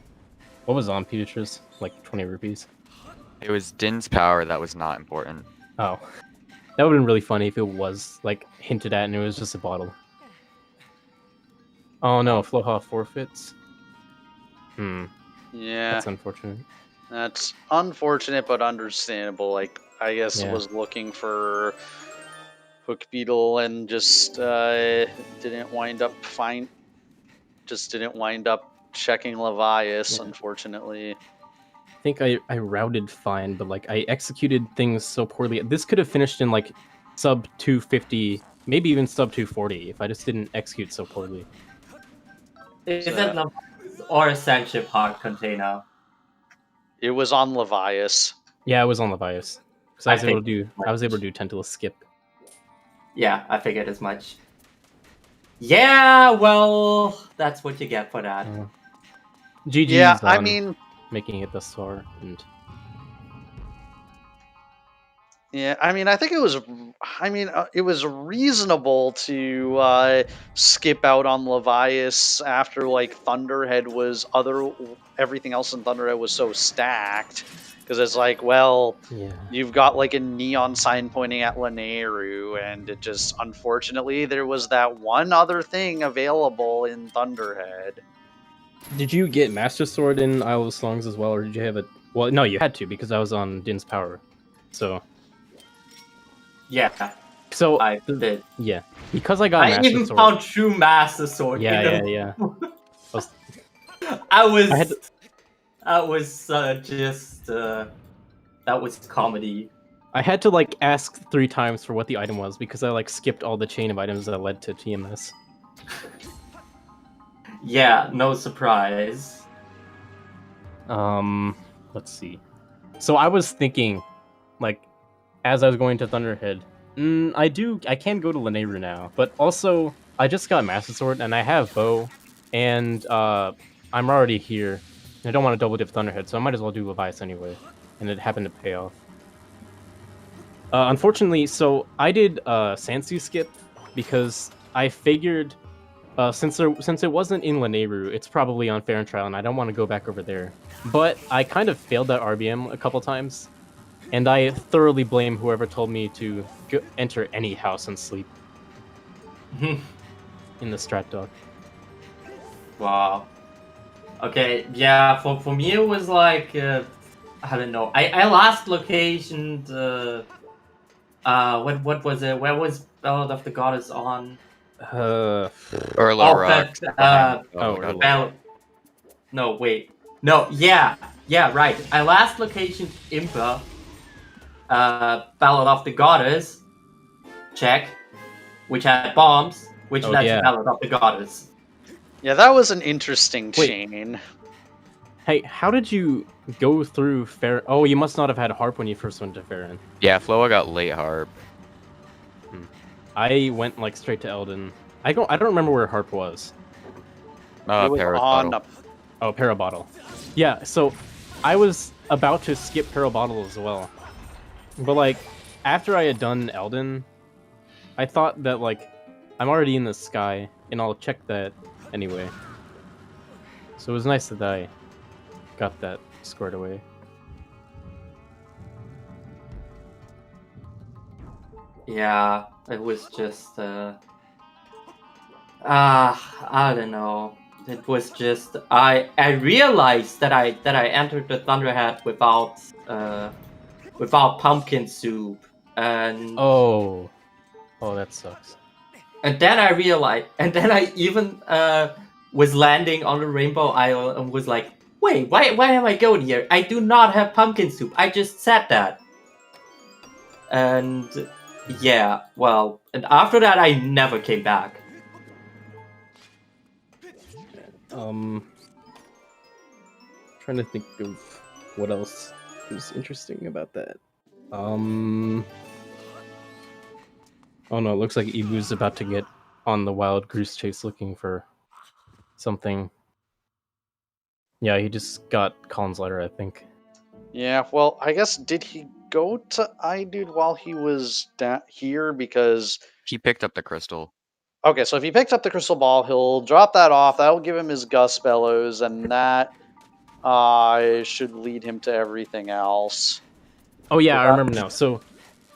what was on Beatrice? Like 20 rupees? It was Din's power that was not important. Oh. That would have been really funny if it was, like, hinted at and it was just a bottle. Oh no, Floha forfeits? Yeah, That's unfortunate. that's unfortunate but understandable. Like, I guess Yeah. was looking for Hook Beetle and just didn't wind up checking Levias, Yeah. unfortunately. I think I routed fine, but like I executed things so poorly. This could have finished in like sub 250, maybe even sub 240 if I just didn't execute so poorly. Is it Levias or a Sandship Heart container? It was on Levias. Yeah, I was on Levias. Because I was able to do Tentacles skip. Yeah, I figured as much. Yeah, well, that's what you get for that. GG's Yeah, I on mean, making it thus far. And yeah, I mean, I think it was. I mean, it was reasonable to skip out on Levias after like Thunderhead was everything else in Thunderhead was so stacked, because it's like, well, yeah. you've got like a neon sign pointing at Lanayru, and it just unfortunately there was that one other thing available in Thunderhead. Did you get Master Sword in Isle of Songs as well, or did you have it? Well, no, you had to because I was on Din's Power. So Yeah, I did. Yeah, because I got I Master even Sword. found True Master Sword. Yeah. That was comedy. I had to like ask 3 times for what the item was because I like skipped all the chain of items that led to TMS. Yeah, no surprise. Let's see. So I was thinking, like, as I was going to Thunderhead, I can go to Lanayru now, but also I just got Master Sword and I have Bow, and I'm already here. And I don't want to double dip Thunderhead, so I might as well do Levias anyway. And it happened to pay off. Unfortunately, so I did Sansu skip because I figured since it wasn't in Lanayru, it's probably on Fair and Trial, and I don't want to go back over there. But I kind of failed that RBM a couple times, and I thoroughly blame whoever told me to enter any house and sleep in the strat dock. Wow. Okay, yeah, for me it was like, I don't know. I last locationed, what was it? Where was Ballad of the Goddess on? Urla Rock. No, wait. No, yeah, right. I last locationed Impa, Ballad of the Goddess, check, which had bombs, which led to Ballad of the Goddess. Yeah, that was an interesting chain. Hey, how did you go through Fair? Oh, you must not have had a harp when you first went to Farron. Yeah, Floa got late harp. I went like straight to Eldon. I don't remember where harp was. It was on Parabottle. Yeah, so I was about to skip Parabottle as well. But like after I had done Eldon, I thought that like I'm already in the sky and I'll check that anyway. So it was nice that I got that squared away. Yeah, it was just I don't know. It was just I realized that I entered the Thunderhead without pumpkin soup, and Oh, that sucks. and then I realized, and then I even was landing on the Rainbow Isle and was like, wait, why am I going here? I do not have pumpkin soup. I just said that. And yeah, well, and after that I never came back. Trying to think of what else is interesting about that. Oh no, it looks like Ibu's about to get on the wild goose chase looking for something. Yeah, he just got Colin's letter, I think. Yeah, well, I guess, did he go to iDude while he was here? Because, He picked up the crystal. okay, so if he picks up the crystal ball, he'll drop that off. That'll give him his Gus Bellows, and that should lead him to everything else. Oh yeah, I remember now. So,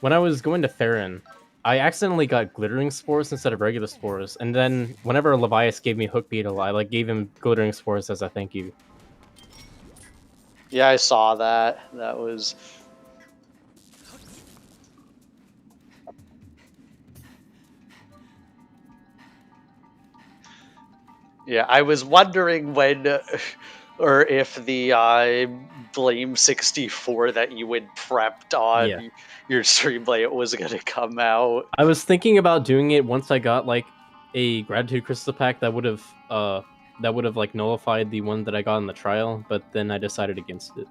when I was going to Theron, I accidentally got glittering spores instead of regular spores, and then whenever Levias gave me Hook Beetle, I gave him glittering spores as a thank you. Yeah, I saw that. That was... Yeah, I was wondering when, or if the Blame 64 that you had prepped on your Streamblade was going to come out. I was thinking about doing it once I got like a Gratitude Crystal pack that would have like nullified the one that I got in the trial, but then I decided against it.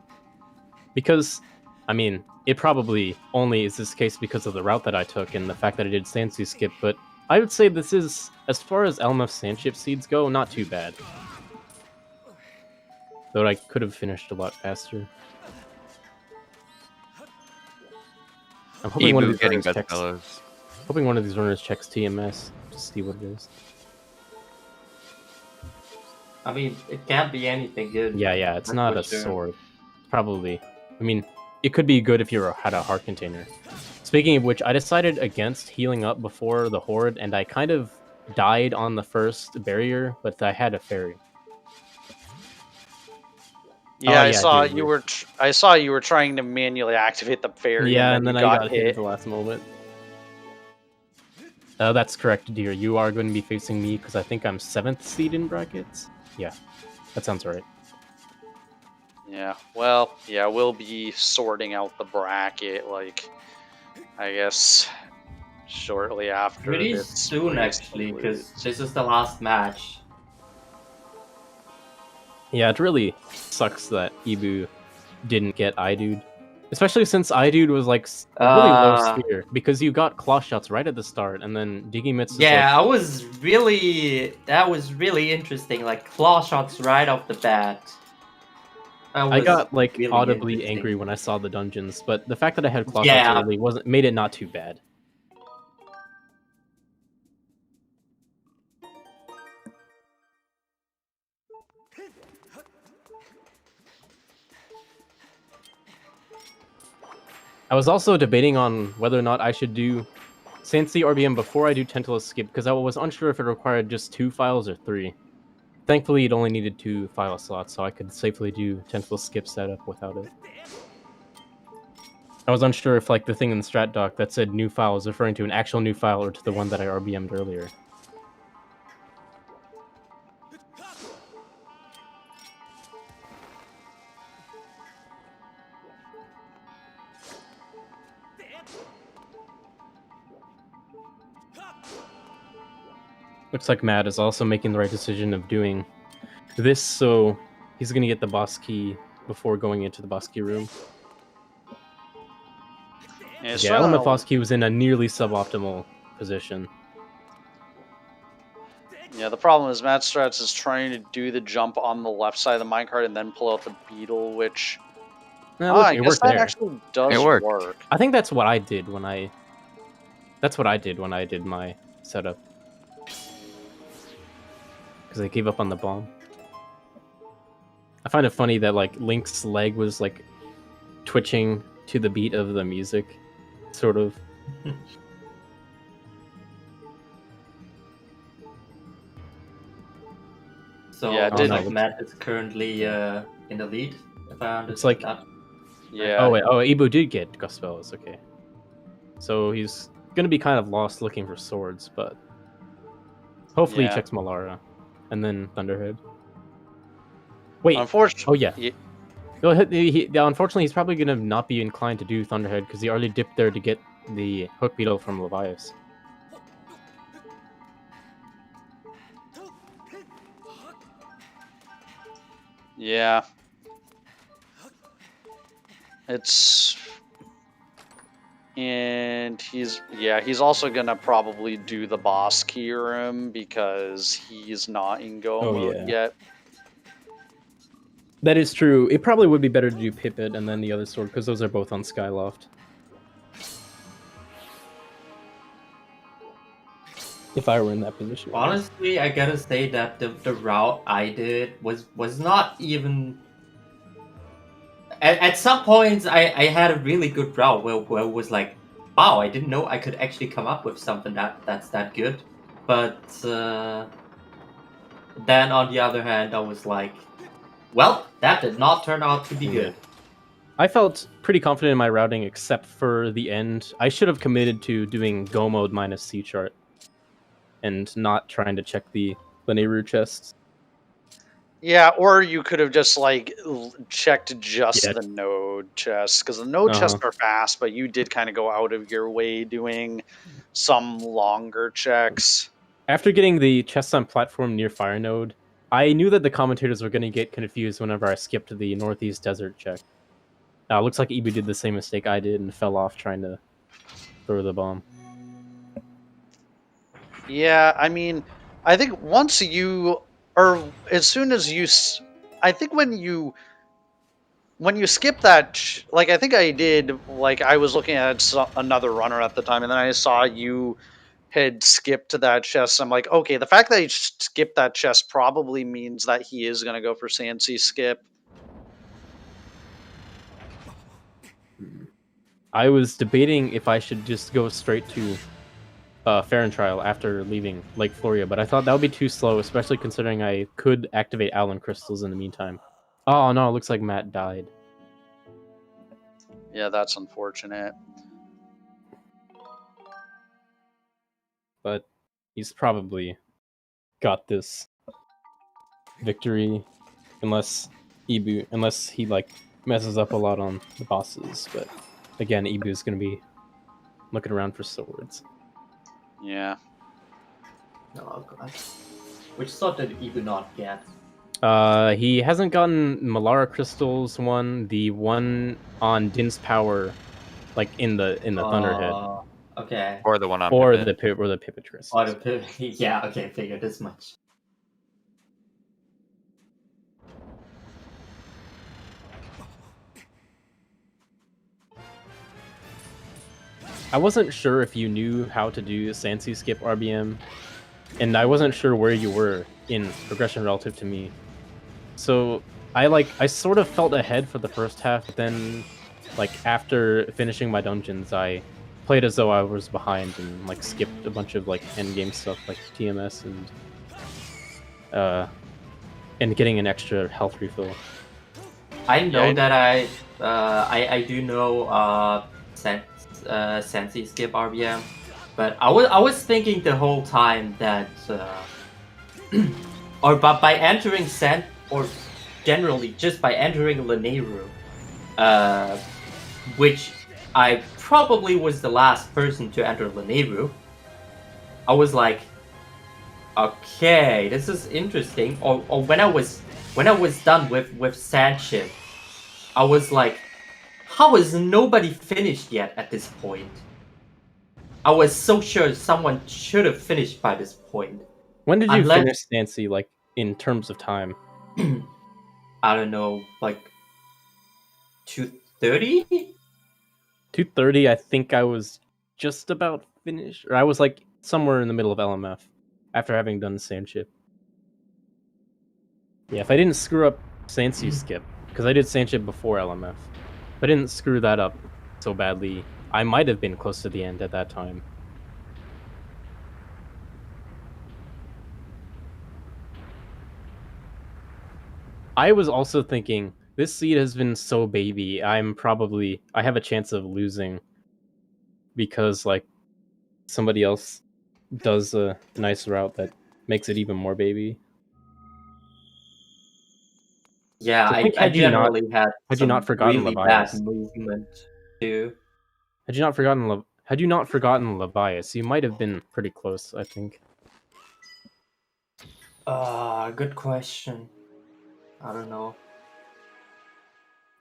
Because, I mean, it probably only is this case because of the route that I took and the fact that I did Sansu skip, but I would say this is, as far as LMF Sandship seeds go, not too bad. Though I could have finished a lot faster. I'm hoping one of these runners checks. Hoping one of these runners checks TMS to see what it is. I mean, it can't be anything good. Yeah, it's not a sword. Probably. I mean, it could be good if you had a heart container. Speaking of which, I decided against healing up before the horde, and I kind of died on the first barrier, but I had a fairy. Yeah, I saw you were. I saw you were trying to manually activate the fairy. Yeah, and then I got hit at the last moment. That's correct, dear. You are going to be facing me because I think I'm 7th seed in brackets. Yeah, that sounds right. Yeah, well, yeah, we'll be sorting out the bracket, like, I guess, shortly after. Pretty soon, actually, because this is the last match. Yeah, it really sucks that Ibu didn't get iDude. Especially since iDude was like really low sphere, because you got claw shots right at the start, and then Digimitsu. Yeah, that was really interesting, like claw shots right off the bat. I got like really audibly angry when I saw the dungeons, but the fact that I had claw shots early made it not too bad. I was also debating on whether or not I should do Sansi RBM before I do Tentacles Skip, because I was unsure if it required just 2 files or 3. Thankfully, it only needed 2 file slots, so I could safely do Tentacles Skip setup without it. I was unsure if like the thing in the strat doc that said new file was referring to an actual new file or to the one that I RBM'd earlier. Looks like Matt is also making the right decision of doing this, so he's going to get the boss key before going into the boss key room. Yeah, LMF boss key was in a nearly suboptimal position. Yeah, the problem is MattStrats is trying to do the jump on the left side of the minecart and then pull out the beetle, which... I guess that actually does work. I think that's what I did when I... That's what I did when I did my setup. Because I gave up on the bomb. I find it funny that like Link's leg was like twitching to the beat of the music, sort of. So yeah, Matt is currently in the lead, if I understand that. Yeah. Oh wait, Ibu did get Gospels, okay. So he's gonna be kind of lost looking for swords, but hopefully Yeah. he checks Malara and then Thunderhead. Wait. Unfortunately. Oh yeah. Unfortunately, he's probably gonna not be inclined to do Thunderhead because he already dipped there to get the Hook Beetle from Levias. Yeah. And he's also gonna probably do the boss key room because he's not in go mode yet. That is true. It probably would be better to do Pipit and then the other sword because those are both on Skyloft. If I were in that position. Honestly, I gotta say that the route I did was not even. At some points, I had a really good route where it was like, wow, I didn't know I could actually come up with something that's that good. But then on the other hand, I was like, well, that did not turn out to be good. I felt pretty confident in my routing except for the end. I should have committed to doing Go mode minus C chart and not trying to check the Lineru chests. Yeah, or you could have just like checked just the node chests because the node chests are fast, but you did kind of go out of your way doing some longer checks. After getting the chests on platform near Fire Node, I knew that the commentators were going to get confused whenever I skipped the Northeast Desert check. Now, it looks like Ibu did the same mistake I did and fell off trying to throw the bomb. Yeah, I mean, I think once you, or as soon as you, I think when you skip that, like I think I did, like I was looking at another runner at the time, and then I saw you had skipped that chest. I'm like, okay, the fact that he skipped that chest probably means that he is going to go for Sansi skip. I was debating if I should just go straight to Farron Trial after leaving Lake Floria, but I thought that would be too slow, especially considering I could activate Allen Crystals in the meantime. Oh no, it looks like Matt died. Yeah, that's unfortunate. But he's probably got this victory, unless he like messes up a lot on the bosses. But again, Ibu's gonna be looking around for swords. Yeah. Oh god. Which sword did Ibu not get? He hasn't gotten Malara Crystals one, the one on Din's Power, like in the Thunderhead. Okay. Or the one on the Pipit. Pipit Crystals. Or the Pipit. Yeah, okay, figured as much. I wasn't sure if you knew how to do Sansi skip RBM, and I wasn't sure where you were in progression relative to me. So I sort of felt ahead for the first half, but then like after finishing my dungeons, I played as though I was behind and like skipped a bunch of like endgame stuff like TMS and getting an extra health refill. I know that I do know Sansi skip RBM, but I was thinking the whole time that but by entering or generally just by entering Lineru, which I probably was the last person to enter Lineru, I was like, okay, this is interesting. Or when I was done with Sandship, I was like, how is nobody finished yet at this point? I was so sure someone should have finished by this point. When did you finish Nancy, like, in terms of time? I don't know, like 2:30? 2:30, I think I was just about finished. Or I was like somewhere in the middle of LMF after having done Sandship. Yeah, if I didn't screw up Sansi skip, because I did Sandship before LMF. If I didn't screw that up so badly, I might have been close to the end at that time. I was also thinking, this seed has been so baby, I have a chance of losing because like somebody else does a nice route that makes it even more baby. Yeah, So I think I generally had you some not forgotten really bad Levias, movement too. had you not forgotten Levias, you might have been pretty close, I think. Good question. I don't know.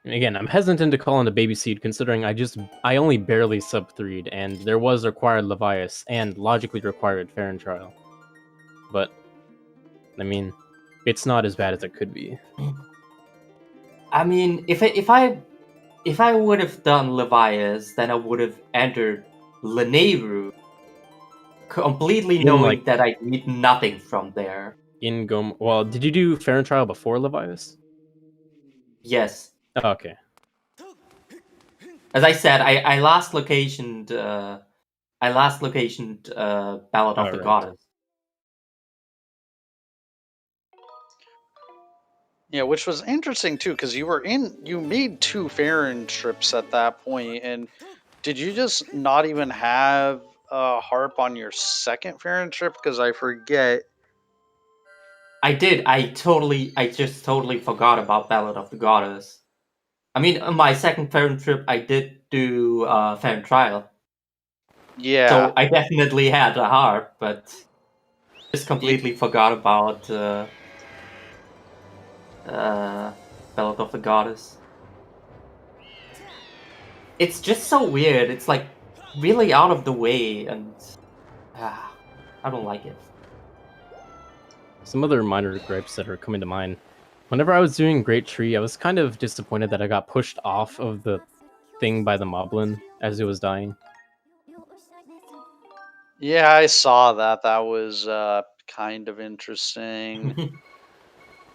And again, I'm hesitant to call in a baby seed considering I only barely sub-3'd, and there was required Levias and logically required Farron Trial. But I mean, it's not as bad as it could be. I mean, if I would have done Levias, then I would have entered Lanayru, completely knowing that I need nothing from there. Well, did you do Farron Trial before Levias? Yes. Oh, okay. As I said, I last locationed Ballad of the right. Goddess. Yeah, which was interesting too, because you made 2 Farron trips at that point, and did you just not even have a harp on your second Farron trip? Because I forget. I did. I just totally forgot about Ballad of the Goddess. I mean, on my second Farron trip, I did do Farron Trial. Yeah. So I definitely had a harp, but just completely forgot about Ballad of the Goddess. It's just so weird. It's like really out of the way, and I don't like it. Some other minor gripes that are coming to mind. Whenever I was doing Great Tree, I was kind of disappointed that I got pushed off of the thing by the moblin as it was dying. Yeah, I saw that. That was kind of interesting.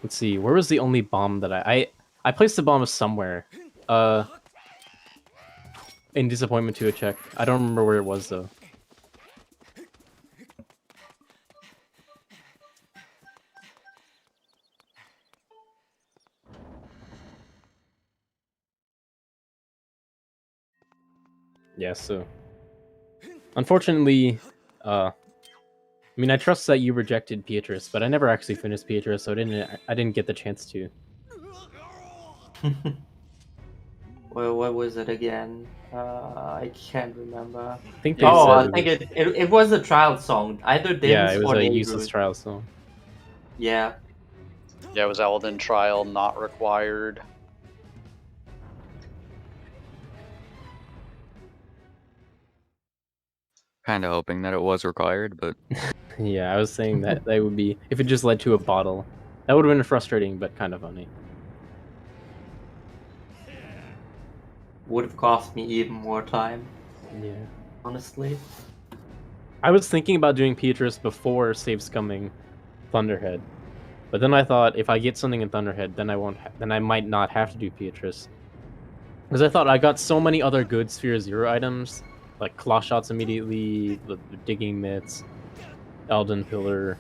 Let's see, where was the only bomb that I placed the bomb somewhere. In Disappointment to a check. I don't remember where it was though. Yeah, so unfortunately, I mean, I trust that you rejected Beatrice, but I never actually finished Beatrice, so I didn't get the chance to. Well, what was it again? I can't remember. I think I think it was a trial song. Either Dims yeah, it was or a Neighbors. useless trial song. Yeah. Yeah, it was Elden Trial not required. Kind of hoping that it was required, but Yeah, I was saying that would be if it just led to a bottle. That would have been frustrating, but kind of funny. Would have cost me even more time. Yeah. Honestly. I was thinking about doing Beatrice before Save Scumming Thunderhead, but then I thought if I get something in Thunderhead, then then I might not have to do Beatrice. Because I thought I got so many other good Sphere Zero items, like Claw Shots immediately, the Digging Mitts, Elden Pillar,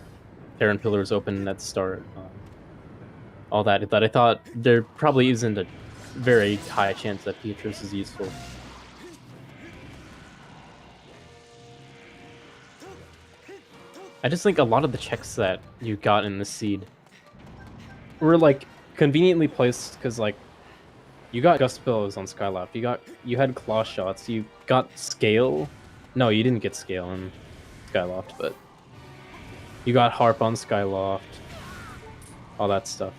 Terran Pillars open at the start, all that I thought there probably isn't a very high chance that Beatrice is useful. I just think a lot of the checks that you got in the seed were like conveniently placed because like you got Gust Pillows on Skyloft, you had Claw Shots, you got Scale. No, you didn't get Scale on Skyloft, but you got Harp on Skyloft, all that stuff.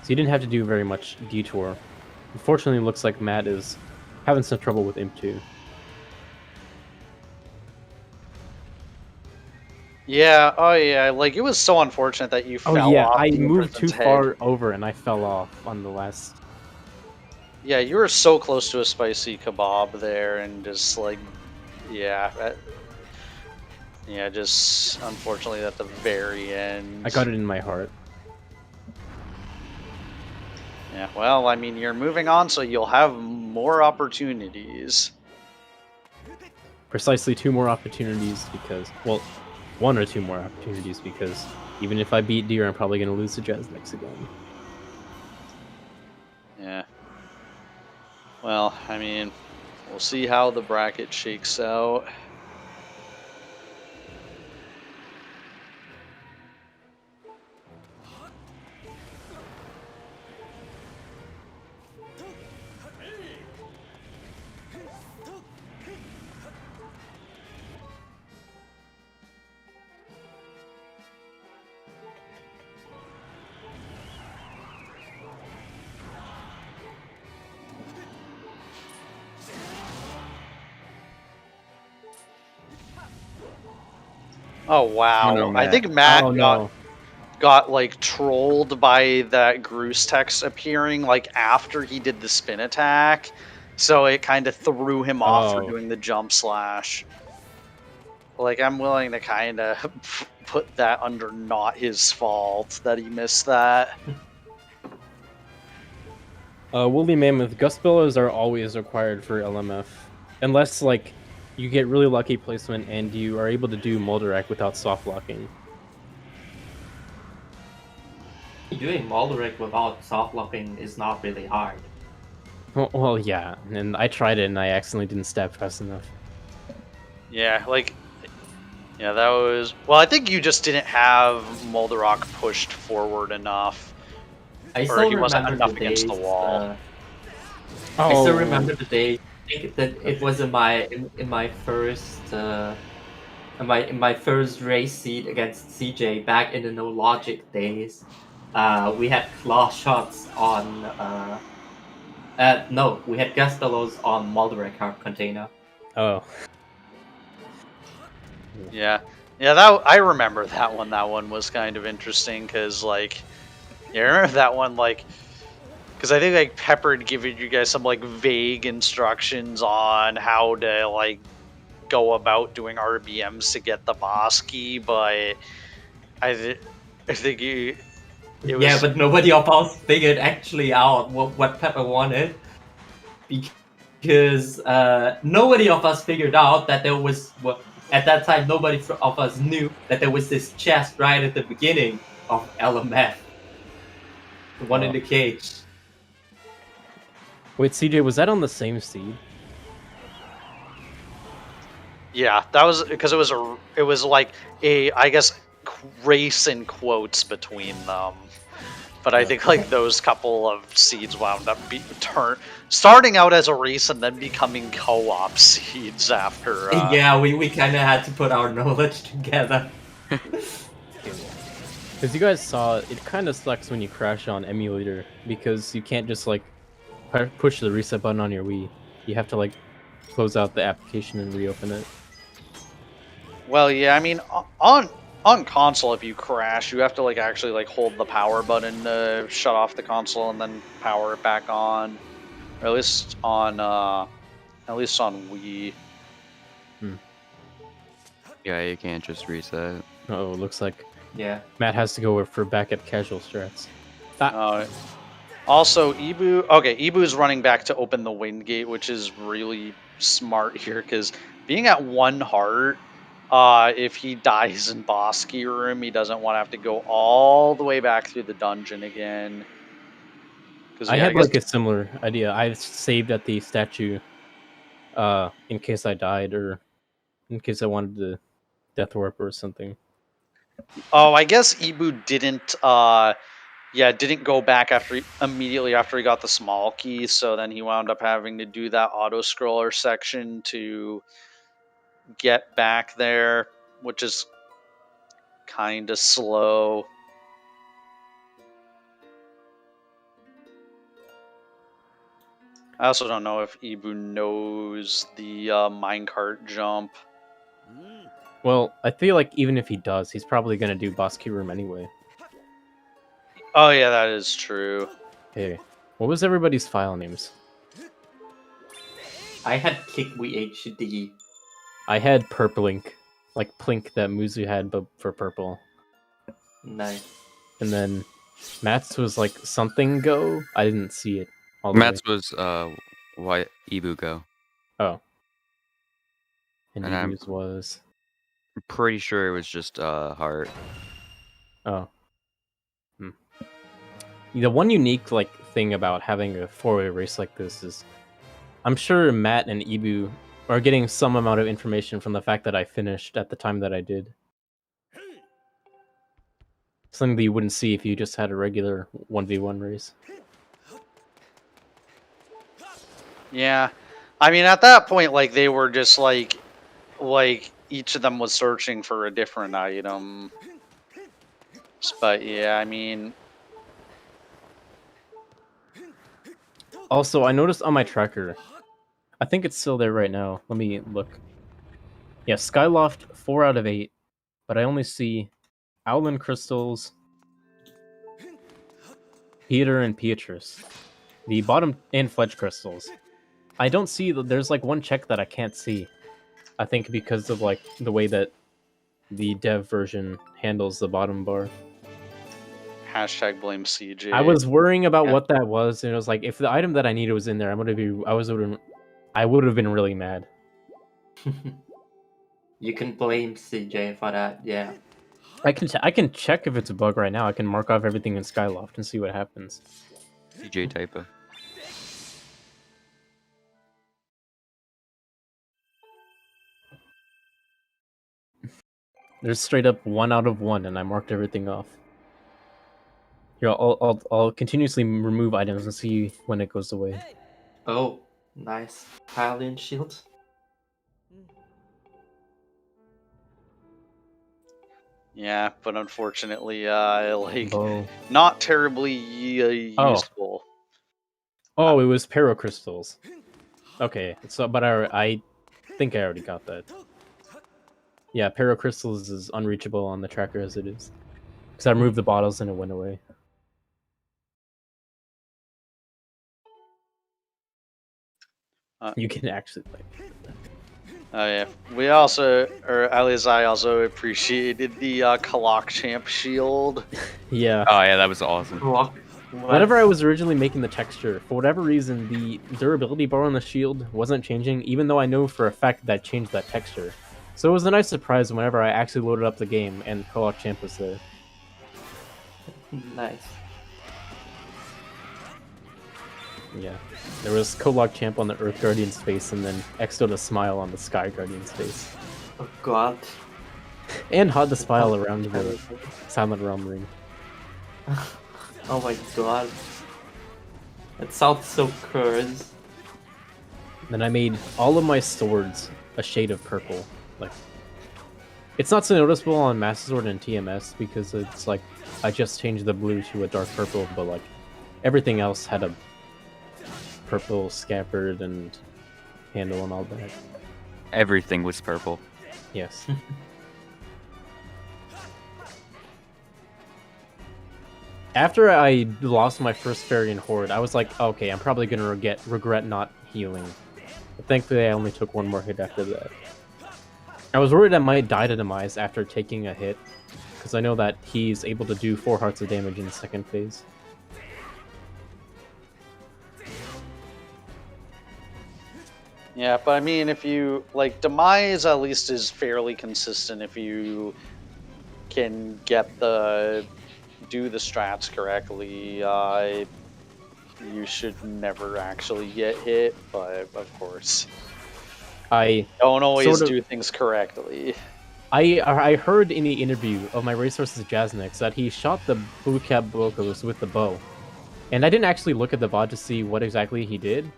So you didn't have to do very much detour. Unfortunately, it looks like Matt is having some trouble with Imp 2. Yeah, oh yeah, like it was so unfortunate that you fell off. Oh yeah, I the moved too Imprison's head. far over and I fell off on the last... Yeah, you were so close to a spicy kebab there and just like, yeah. Yeah, just unfortunately at the very end. I got it in my heart. Yeah, well, I mean, you're moving on, so you'll have more opportunities. Precisely 2 more opportunities because, well, 1 or 2 more opportunities because even if I beat Deer, I'm probably going to lose to Jazz next again. Yeah. Well, I mean, We'll see how the bracket shakes out. Oh wow! Oh, no, I Matt. think Matt Oh no. got like trolled by that Groose text appearing like after he did the spin attack, so it kind of threw him off for Oh. doing the jump slash. Like I'm willing to kind of put that under not his fault that he missed that. Woolly Mammoth, gust billows are always required for LMF. Unless, like, you get really lucky placement and you are able to do Molderek without soft locking. Doing Molderic without soft locking is not really hard. Well, yeah, and I tried it and I accidentally didn't stab fast enough. Yeah, like, yeah, that was. Well, I think you just didn't have Molderok pushed forward enough, I or still he wasn't remember enough the against the days, wall. I still remember the day. I think that it was in my first in my first race seat against CJ back in the no logic days. We had claw shots on no, we had gas bellows on Molderic container. Oh. Yeah, yeah, that I remember that one. That one was kind of interesting because, like, yeah, I remember that one, like, because I think like Pepper had given you guys some like vague instructions on how to like go about doing RBMs to get the boss key, but I think you. It was, Yeah, but nobody of us figured actually out what Pepper wanted. Because nobody of us figured out that there was, well, at that time, nobody of us knew that there was this chest right at the beginning of LMF. The one in the cage. Wait, CJ, was that on the same seed? yeah, that was because it was like a, I guess, race in quotes between them. But I think like those couple of seeds wound up starting out as a race and then becoming co-op seeds after. Yeah, we kind of had to put our knowledge together. Because you guys saw, it kind of sucks when you crash on emulator, because you can't just like push the reset button on your Wii. You have to like close out the application and reopen it. Well, yeah, I mean, on console, if you crash, you have to like actually like hold the power button to shut off the console and then power it back on, or at least on Wii. Yeah, you can't just reset. Oh, looks like Yeah. Matt has to go for backup casual strats. Also, Ibu. Okay, Ibu's running back to open the wind gate, which is really smart here because being at 1 heart, if he dies in boss key room, he doesn't want to have to go all the way back through the dungeon again. I had like a similar idea. I saved at the statue in case I died or in case I wanted to death warp or something. Oh, I guess Ibu didn't. Didn't go back immediately after he got the small key. So then he wound up having to do that auto scroller section to get back there, which is kind of slow. I also don't know if Ibu knows the minecart jump. Well, I feel like even if he does, he's probably gonna do boss key room anyway. Oh yeah, that is true. Hey, what was everybody's file names? I had Kickwe HD. I had Purplink, like Plink that Muzu had, but for purple. Nice. And then Matt's was like something go. I didn't see it. All the Matt's way. was why Ibu go. Oh. And And I'm Ibu's was. pretty sure it was just heart. Oh. The one unique like thing about having a 4-way race like this is I'm sure Matt and Ibu are getting some amount of information from the fact that I finished at the time that I did. Something that you wouldn't see if you just had a regular 1v1 race. Yeah, I mean, at that point, like, they were just like each of them was searching for a different item. But yeah, I mean, Also, I noticed on my tracker, I think it's still there right now. Let me look. Yeah, Skyloft 4 out of 8, but I only see Owlin Crystals, Peter and Beatrice. The bottom and Fledge Crystals. I don't see that there's like one check that I can't see. I think because of like the way that the dev version handles the bottom bar. hashtag blame CJ. I was worrying about Yeah. what that was, and it was like if the item that I needed was in there, I would have been really mad. You can blame CJ for that, yeah. I can check if it's a bug right now. I can mark off everything in Skyloft and see what happens. CJ typo. There's straight up 1 out of 1, and I marked everything off. Here, I'll continuously remove items and see when it goes away. Oh, nice. Hylian shield. Yeah, but unfortunately, like, Oh, not terribly useful. oh, it was Paracrystals. Okay, so but I think I already got that. Yeah, Paracrystals is unreachable on the tracker as it is. Because I removed the bottles and it went away. You can actually like. Oh yeah, we also, or at least I also appreciated the Kalak Champ shield. Yeah. Oh yeah, that was awesome. Whenever I was originally making the texture, for whatever reason, the durability bar on the shield wasn't changing, even though I know for a fact that I changed that texture. So it was a nice surprise whenever I actually loaded up the game and Kalak Champ was there. Nice. Yeah. There was Kolok Champ on the Earth Guardian's face, and then Exoda Smile on the Sky Guardian's face. Oh god. And Hot the Spile around the Silent Realm ring. Oh my god. That sounds so cursed. Then I made all of my swords a shade of purple. Like, it's not so noticeable on Master Sword and TMS because it's like I just changed the blue to a dark purple, but like everything else had a purple scabbard and handle and all that. Everything was purple. Yes. After I lost my first fairy in Horde, I was like, okay, I'm probably gonna regret not healing. But thankfully, I only took one more hit after that. I was worried I might die to Demise after taking a hit, because I know that he's able to do 4 hearts of damage in the second phase. Yeah, but I mean, if you, like, Demise at least is fairly consistent if you can do the strats correctly. You should never actually get hit, but of course, I don't always sort of- do things correctly. I heard in the interview of my Race vs. Jaznix that he shot the blue cap Bokos with the bow. And I didn't actually look at the VOD to see what exactly he did,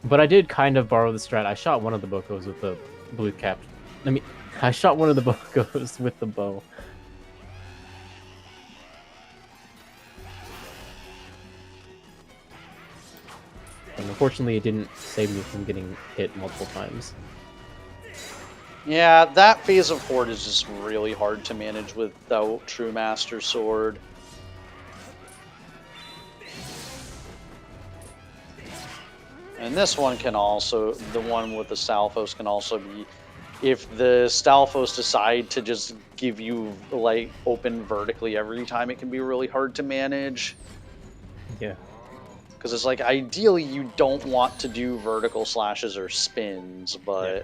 but I did kind of borrow the strat. I shot one of the Bokos with the blue cap. I shot one of the Bokos with the bow. And unfortunately, it didn't save me from getting hit multiple times. Yeah, that phase of Horde is just really hard to manage without True Master Sword. And this one can also, the one with the Stalfos can also be, if the Stalfos decide to just give you, like, open vertically every time, it can be really hard to manage. Yeah. Because it's like, ideally you don't want to do vertical slashes or spins, but... Yeah.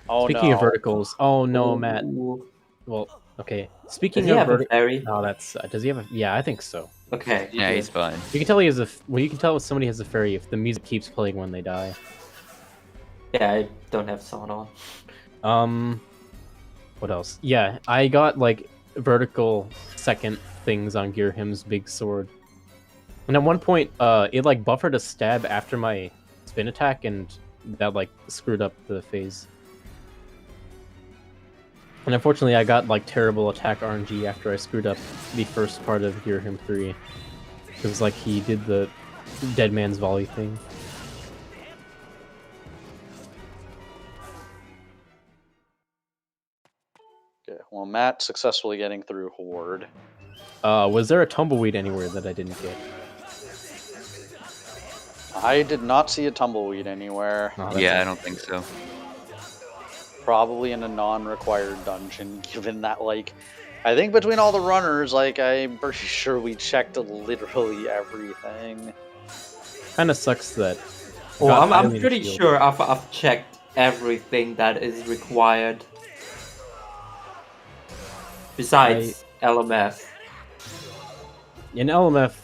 Oh Speaking no. of verticals, oh no, Matt. Ooh. Well, okay. Does Speaking he of have a verticals, fairy? oh, that's does he have a? Yeah, I think so. Okay. Yeah, he's fine. You can tell he has a. Well, you can tell if somebody has a fairy if the music keeps playing when they die. Yeah, I don't have sound on. What else? Yeah, I got like vertical second things on Gearhim's big sword. And at one point, it like buffered a stab after my spin attack, and that like screwed up the phase. And unfortunately, I got like terrible attack RNG after I screwed up the first part of Gearhim 3. Because like he did the dead man's volley thing. Okay, well, Matt successfully getting through Horde. Was there a tumbleweed anywhere that I didn't get? I did not see a tumbleweed anywhere. Oh, that's Yeah, I it. don't think so. Probably in a non-required dungeon, given that, like, I think between all the runners, like, I'm pretty sure we checked literally everything. Kind of sucks that. Oh, got I'm Hylian pretty Shield. sure I've checked everything that is required. Besides LMF. In LMF,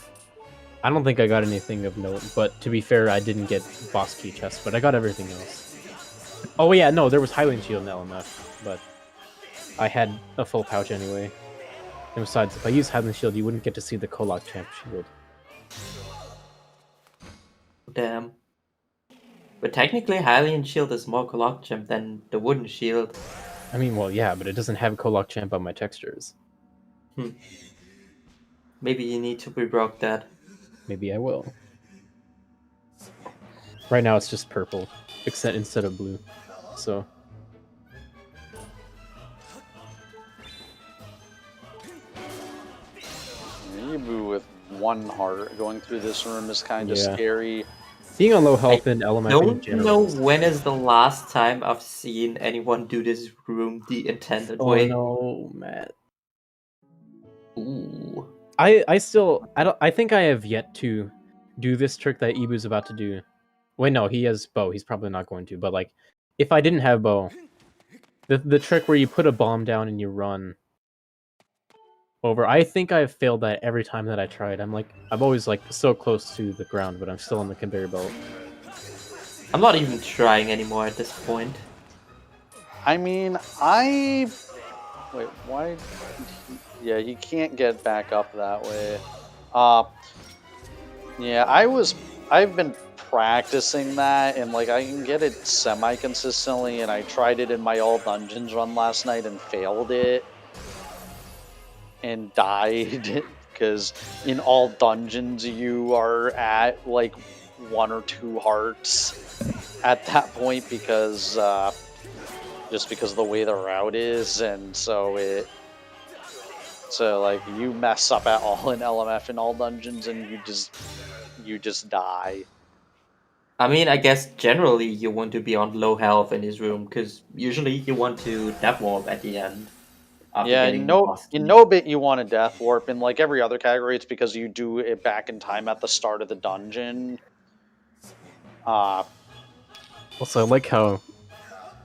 I don't think I got anything of note, but to be fair, I didn't get boss key chest, but I got everything else. Oh yeah, no, there was Hylian Shield in LMF, but I had a full pouch anyway. And besides, if I use Hylian Shield, you wouldn't get to see the Kolak Champ Shield. Damn. But technically, Hylian Shield is more Colloquium than the wooden shield. I mean, well, yeah, but it doesn't have Kolak Champ on my textures. Maybe you need to rebroke that. Maybe I will. Right now it's just purple, except instead of blue. So Yibu with one heart going through this room is kind of Yeah. scary. being on low health in LMF in Don't general. know when is the last time I've seen anyone do this room the intended Oh way. no, Matt. Ooh. I think I have yet to do this trick that Ibu's about to do. Wait, no, he has bow. He's probably not going to. But like, if I didn't have bow, the trick where you put a bomb down and you run over. I think I've failed that every time that I tried. I'm always like so close to the ground, but I'm still on the conveyor belt. I'm not even trying anymore at this point. I mean, wait, why? Yeah, you can't get back up that way. Yeah, I've been practicing that, and like I can get it semi-consistently, and I tried it in my all dungeons run last night and failed it. And died, because in all dungeons you are at like 1 or 2 hearts at that point, because just because of the way the route is, and so like you mess up at all in LMF in all dungeons and you just die. I mean, I guess generally you want to be on low health in this room, because usually you want to death warp at the end. Yeah, in no bit you want a death warp. In like every other category, it's because you do it back in time at the start of the dungeon. Also, I like how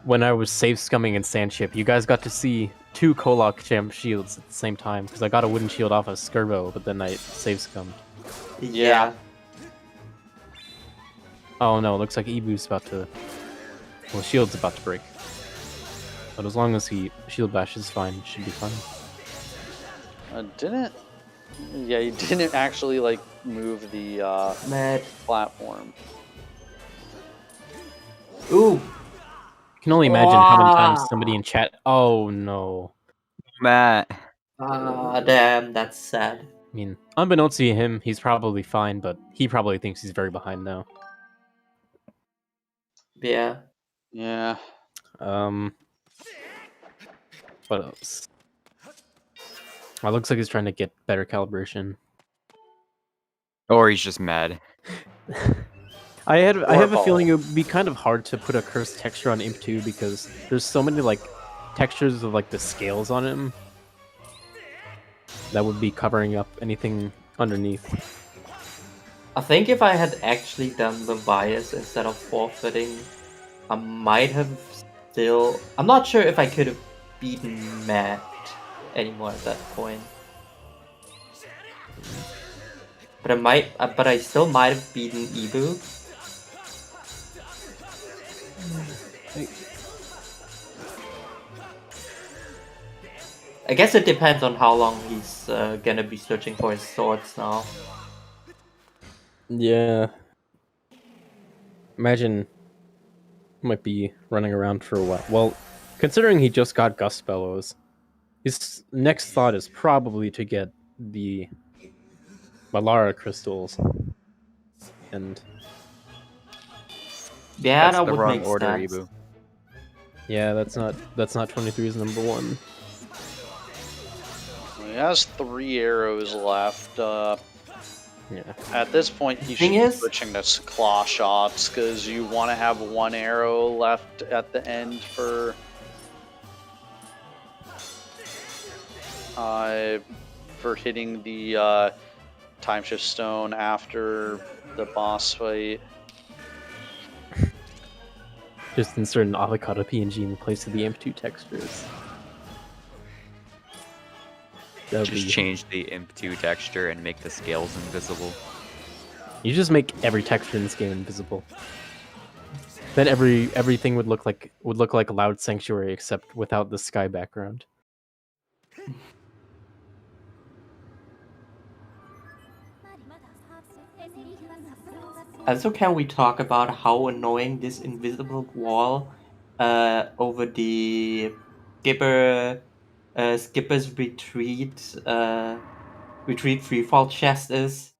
when I was save scumming in Sandship, you guys got to see 2 Kolak Champ shields at the same time, because I got a wooden shield off of Skirbo, but then I save scummed. Yeah. Oh no, looks like Ibu's about to... Well, shield's about to break. But as long as he shield bashes fine, it should be fine. Yeah, he didn't actually like move the Matt. platform. Ooh. Can only imagine how many times somebody in chat... Oh no. Matt. Ah, damn, that's sad. I mean, unbeknownst to him, he's probably fine, but he probably thinks he's very behind now. Yeah. Yeah. What else? It looks like he's trying to get better calibration. Or he's just mad. I have a Fall. feeling it would be kind of hard to put a cursed texture on Imp 2 because there's so many like textures of like the scales on him that would be covering up anything underneath. I think if I had actually done the bias instead of forfeiting, I might have still... I'm not sure if I could have beaten Matt anymore at that point. But I still might have beaten Ibu. I guess it depends on how long he's gonna be searching for his swords now. Yeah. Imagine might be running around for a while. Well, considering he just got Gust Bellows, his next thought is probably to get the Malara crystals. And Yeah, That's that the would wrong make order, sense. Ibu. yeah, that's not 23's number one. He has 3 arrows left. Yeah. At this point, he should Thing be is- switching to claw shots because you want to have 1 arrow left at the end for hitting the time shift stone after the boss fight. Just insert an avocado PNG in place of the imp2 textures. That would Just be... change the imp2 texture and make the scales invisible. You just make every texture in this game invisible. Then everything would look like Loud Sanctuary except without the sky background. Also, can we talk about how annoying this invisible wall over the skipper's retreat freefall chest is?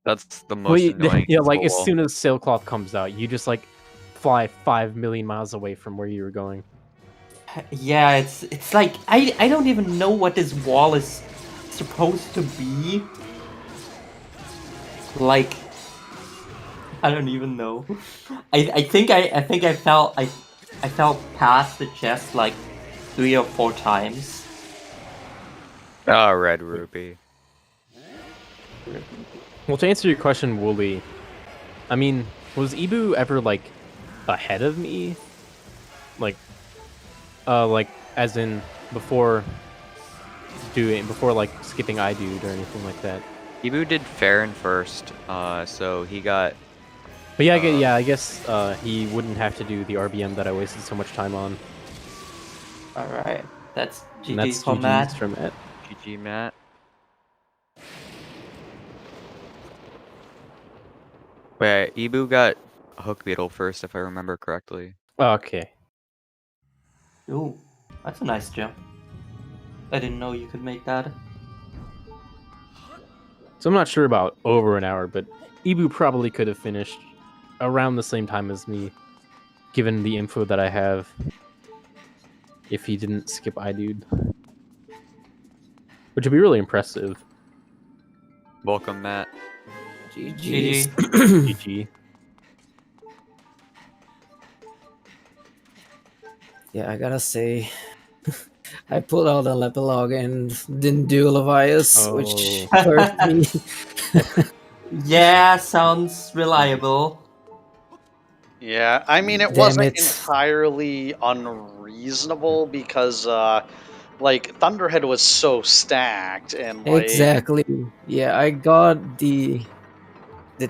That's the most annoying. Yeah, like as invisible soon as Sailcloth comes out, you just like fly 5 million miles away from where you were going. Yeah, it's like I don't even know what this wall is supposed to be. Like, I don't even know. I think I fell past the chest like 3 or 4 times. Oh, red rupee. Well, to answer your question, Wooly, I mean, was Ibu ever like ahead of me? Like as in before like skipping iDude or anything like that. Ibu did Farron first, so he got. But yeah, I guess he wouldn't have to do the RBM that I wasted so much time on. All right, that's And GG that's for GG's Matt. from Matt. GG Matt. Wait, Ibu got Hook Beetle first, if I remember correctly. Okay. Ooh, that's a nice jump. I didn't know you could make that. So I'm not sure about over an hour, but Ibu probably could have finished around the same time as me, given the info that I have, if he didn't skip iDude. Which would be really impressive. Welcome, Matt. GG. GG. Yeah, I gotta say, I pulled out a epilogue and didn't do Levias, which hurt me. Yeah, sounds reliable. Yeah, I mean, it Damn wasn't it. entirely unreasonable because, like, Thunderhead was so stacked and, like... Exactly. Yeah, I got the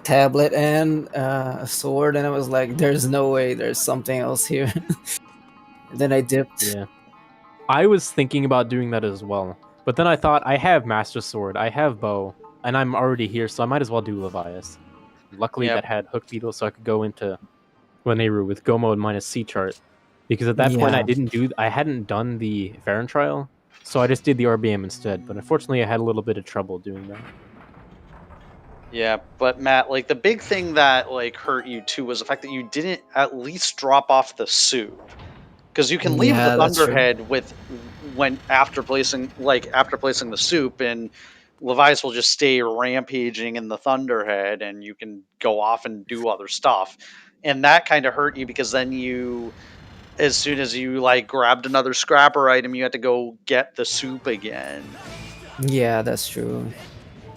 tablet and a sword, and I was like, "There's no way. There's something else here." And then I dipped. Yeah. I was thinking about doing that as well. But then I thought, I have Master Sword, I have Bow, and I'm already here, so I might as well do Levias. Luckily, Yep. that had Hook Beetle, so I could go into Waneru with Go mode minus C chart. Because at that point, Yeah. I hadn't done the Farron trial, so I just did the RBM instead. But unfortunately, I had a little bit of trouble doing that. Yeah, but Matt, like, the big thing that, like, hurt you, too, was the fact that you didn't at least drop off the suit. Because you can leave Yeah, the that's true. Thunderhead after placing the soup, and Levias will just stay rampaging in the Thunderhead, and you can go off and do other stuff. And that kind of hurt you because then as soon as you like grabbed another scrapper item, you had to go get the soup again. Yeah, that's true.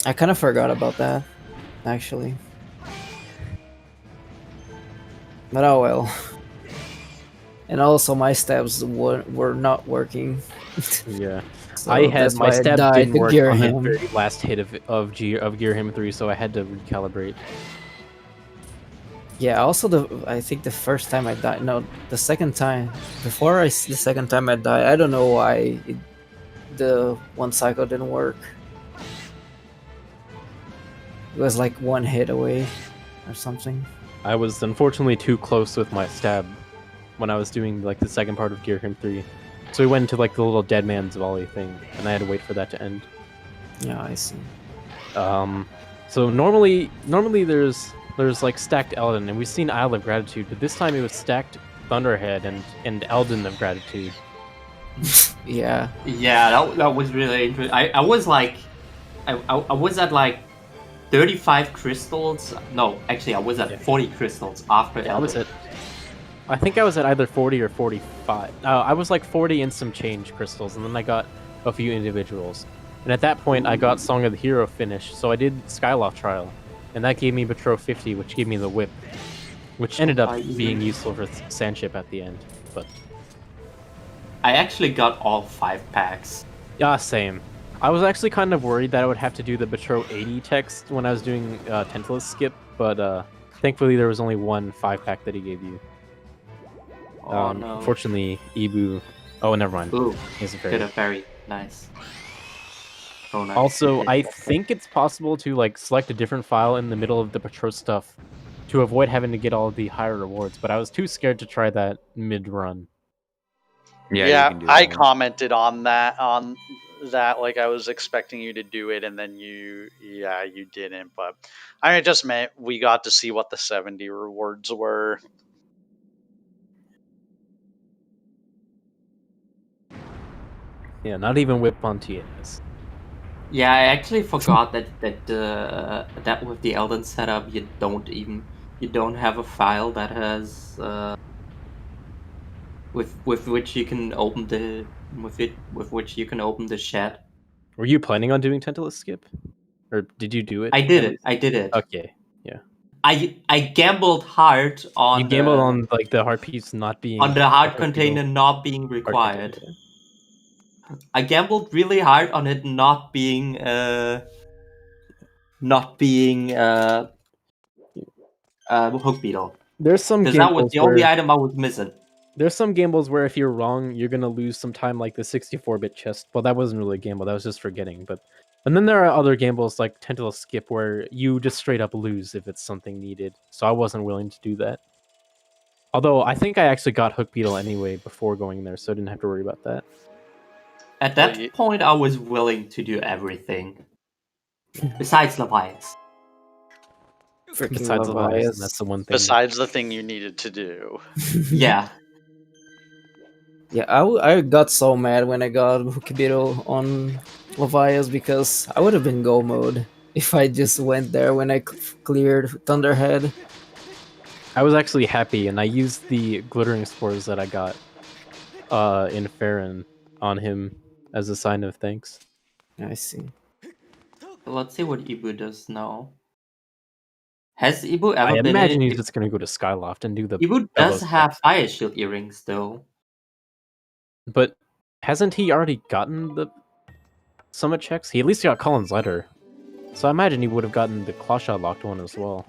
I kind of forgot about that, actually. But oh well. And also, my stabs were not working. Yeah. So I had that's my why I stab died didn't to work Gear on the Him. very last hit of Gear Him 3, so I had to recalibrate. Yeah. Also, I think the first time I died. No, the second time. The second time I died, I don't know why the one cycle didn't work. It was like one hit away, or something. I was unfortunately too close with my stab when I was doing like the second part of Gear Him 3. So we went into like the little dead man's volley thing, and I had to wait for that to end. Yeah, I see. So normally there's like stacked Eldon, and we've seen Isle of Gratitude, but this time it was stacked Thunderhead and Eldon of Gratitude. Yeah. Yeah, that was really interesting. I was like, I was at like 35 crystals. No, actually, I was at 40 crystals after I was Eldon. I think I was at either 40 or 45. I was like 40 and some change crystals, and then I got a few individuals. And at that point, I got Song of the Hero finished, so I did Skyloft Trial, and that gave me Betrow 50, which gave me the whip, which ended up being useful for Sandship at the end. But I actually got all 5 packs. yeah, same. I was actually kind of worried that I would have to do the Betrow 80 text when I was doing Tentalus Skip, but thankfully there was only one 5-pack that he gave you. Oh no. Unfortunately, Ibu. Oh, never mind. Ooh, He's a get fairy. a fairy. Nice. Oh, nice. Also, I think it's possible to like select a different file in the middle of the Betrow stuff to avoid having to get all of the higher rewards, but I was too scared to try that mid-run. Yeah, Yeah, you can do I that. commented on that like I was expecting you to do it, and then you didn't. But I mean, it just meant we got to see what the 70 rewards were. Yeah, not even Whip on TS. Yeah, I actually forgot that with the Eldon setup, you don't have a file that has with which you can open the with which you can open the shed. Were you planning on doing Tentalus Skip? Or did you do it? I did at it. least? I did it. Okay, yeah. I gambled hard on You gambled on like the heart piece not being on the hard a container not being heart required. container. I gambled really hard on it not being hook beetle. There's some Because that was gambles the only where item I was missing. there's some gambles where if you're wrong, you're gonna lose some time, like the 64-bit chest. Well, that wasn't really a gamble; that was just forgetting. And then there are other gambles like Tentalus Skip where you just straight up lose if it's something needed. So I wasn't willing to do that. Although I think I actually got Hook Beetle anyway before going there, so I didn't have to worry about that. At that point, I was willing to do everything. Besides Leviathan. Besides Leviathan, that's the one thing. Besides the thing you needed to do. Yeah. Yeah, I got so mad when I got Hukibito on Levias because I would have been go mode if I just went there when I cleared Thunderhead. I was actually happy, and I used the glittering spores that I got in Farron on him as a sign of thanks. I see. Let's see what Ibu does now. Has Ibu ever I been imagine in... he's just gonna go to Skyloft and do the... Ibu does have Fire Shield earrings, though. But hasn't he already gotten the summit checks? He at least got Colin's letter. So I imagine he would have gotten the Clawshot locked one as well.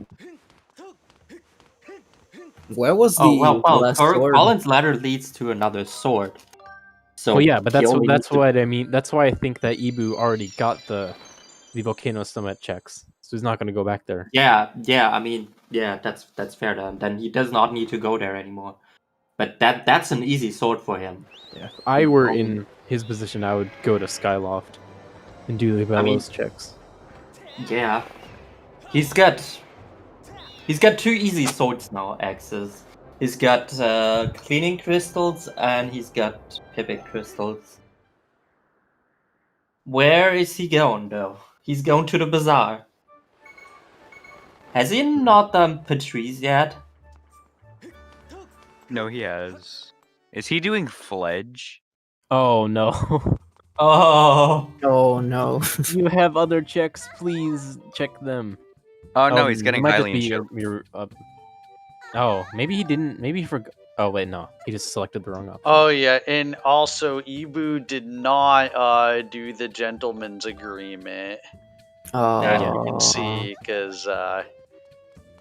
Where was the last sword? Colin's ladder leads to another sword. So well, yeah, but that's what I mean. That's why I think that Ibu already got the Volcano Summit checks, so he's not going to go back there. Yeah. I mean, yeah, that's fair. Then he does not need to go there anymore. But that's an easy sword for him. Yeah, if I were in his position, I would go to Skyloft and do the Bellows checks. Yeah, he's got 2 easy swords now. Axes. He's got cleaning crystals and he's got pipit crystals. Where is he going though? He's going to the bazaar. Has he not done Patrice yet? No, he has. Is he doing Fledge? Oh no. Oh. Oh no. You have other checks, please check them. Oh no, he's getting might just Hylian be your oh, maybe he didn't. Maybe he forgot. Oh wait, no, he just selected the wrong option. Oh yeah, and also Ibu did not do the gentleman's agreement. Oh, As you can see, because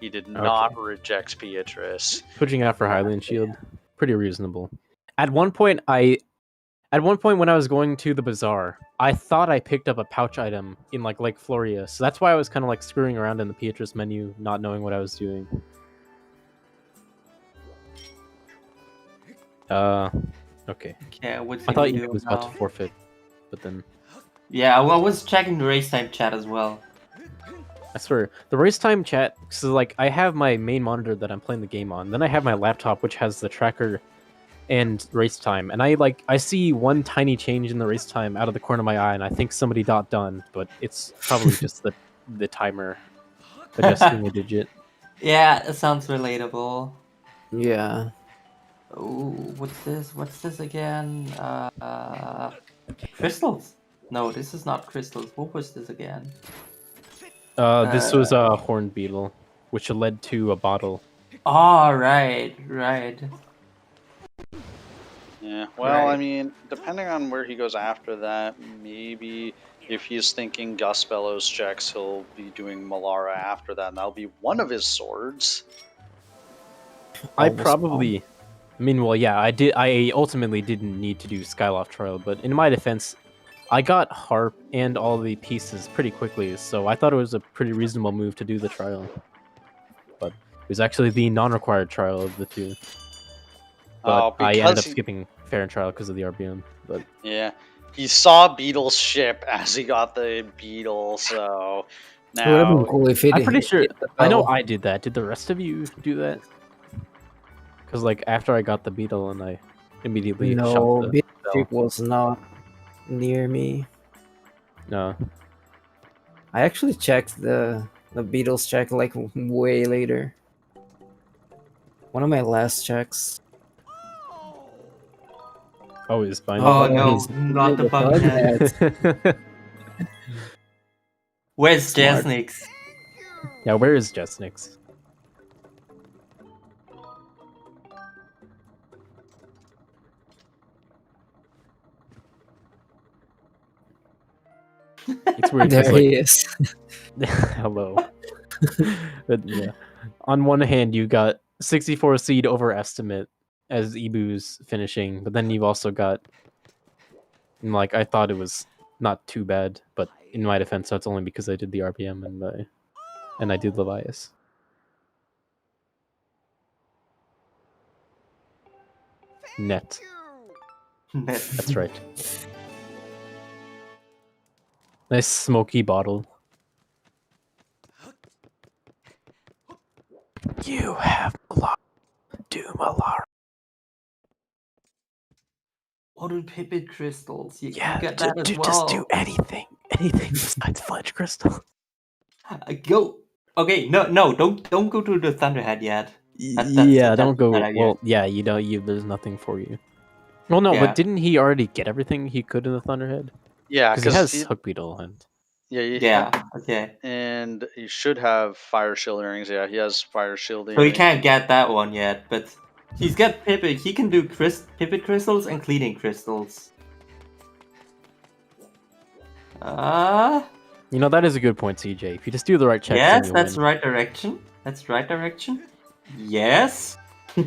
He did not reject Beatrice. Pushing out for Highland Shield, pretty reasonable. At one point when I was going to the bazaar, I thought I picked up a pouch item in like Lake Floria, so that's why I was kind of like screwing around in the Beatrice menu, not knowing what I was doing. Okay. Okay, what's I thought he he was doing about now? to forfeit, but then Yeah, I was checking the race time chat as well. I swear the race time chat. So like I have my main monitor that I'm playing the game on, then I have my laptop which has the tracker and race time, and I see one tiny change in the race time out of the corner of my eye, and I think somebody got done, but it's probably just the timer adjusting a digit. Yeah, it sounds relatable. Yeah. Oh, what's this? What's this again? Crystals? No, this is not crystals. What was this again? This was a horned beetle, which led to a bottle. Oh, right. Yeah, well, I Right. mean, depending on where he goes after that, maybe if he's thinking Gus Bellows checks, he'll be doing Malara after that, and that'll be one of his swords. I Almost probably, I mean, well, yeah, I did. I ultimately didn't need to do Skyloft Trial, but in my defense, I got Harp and all the pieces pretty quickly, so I thought it was a pretty reasonable move to do the trial. But it was actually the non-required trial of the two. But I ended because up skipping Fair and Trial because of the RBM. But yeah, he saw Beetle's ship as he got the Beetle, so It would have been now cool if it. I'm pretty sure. hit the I know bell. I did that. Did the rest of you do that? Because like after I got the beetle and I immediately No, shot the Beat bell. Ship was not near me. No. I actually checked the Beatles check like way later. One of my last checks. Oh, he's fine. Oh Oh, no, he's not the bug bug net. net. Where's Smart. Jasnix? Yeah, where is Jesnix? It's weird There because like he is. hello. But yeah, on one hand you got 64 seed overestimate as Ibu's finishing, but then you've also got like I thought it was not too bad, but in my defense, that's only because I did the RPM and I did Levias. Net. That's right. Nice smoky bottle. You have a lot. Do Malara. Auto pipit crystals. You Yeah, get that as well. just do anything. Anything besides Fudge Crystal. Go. Okay, no, don't go to the Thunderhead yet. Yeah, don't go. bad idea. Well, yeah, you don't. There's nothing for you. Well, no, Yeah. but didn't he already get everything he could in the Thunderhead? yeah, Because he has he, Hook Beetle and Yeah. Okay. and he should have fire shield earrings. Yeah, he has fire shield So he earrings. can't get that one yet, but he's got pipit. He can do pipit crystals and cleaning crystals. you know that is a good point, CJ. If you just do the right checks, then Yes, you that's win. right direction. That's right direction. Yes.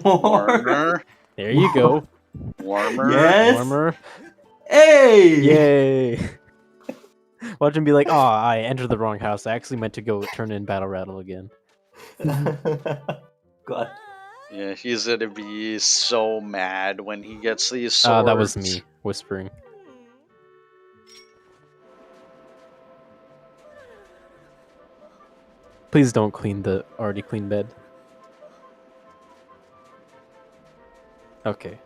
More. Warmer, There you go. warmer. Yes. Warmer. Hey. Yay! Watch him be like, "Oh, I entered the wrong house. I actually meant to go turn in Battle Rattle again." God. Yeah, he's gonna be so mad when he gets these swords. That was me whispering. Please don't clean the already clean bed. Okay.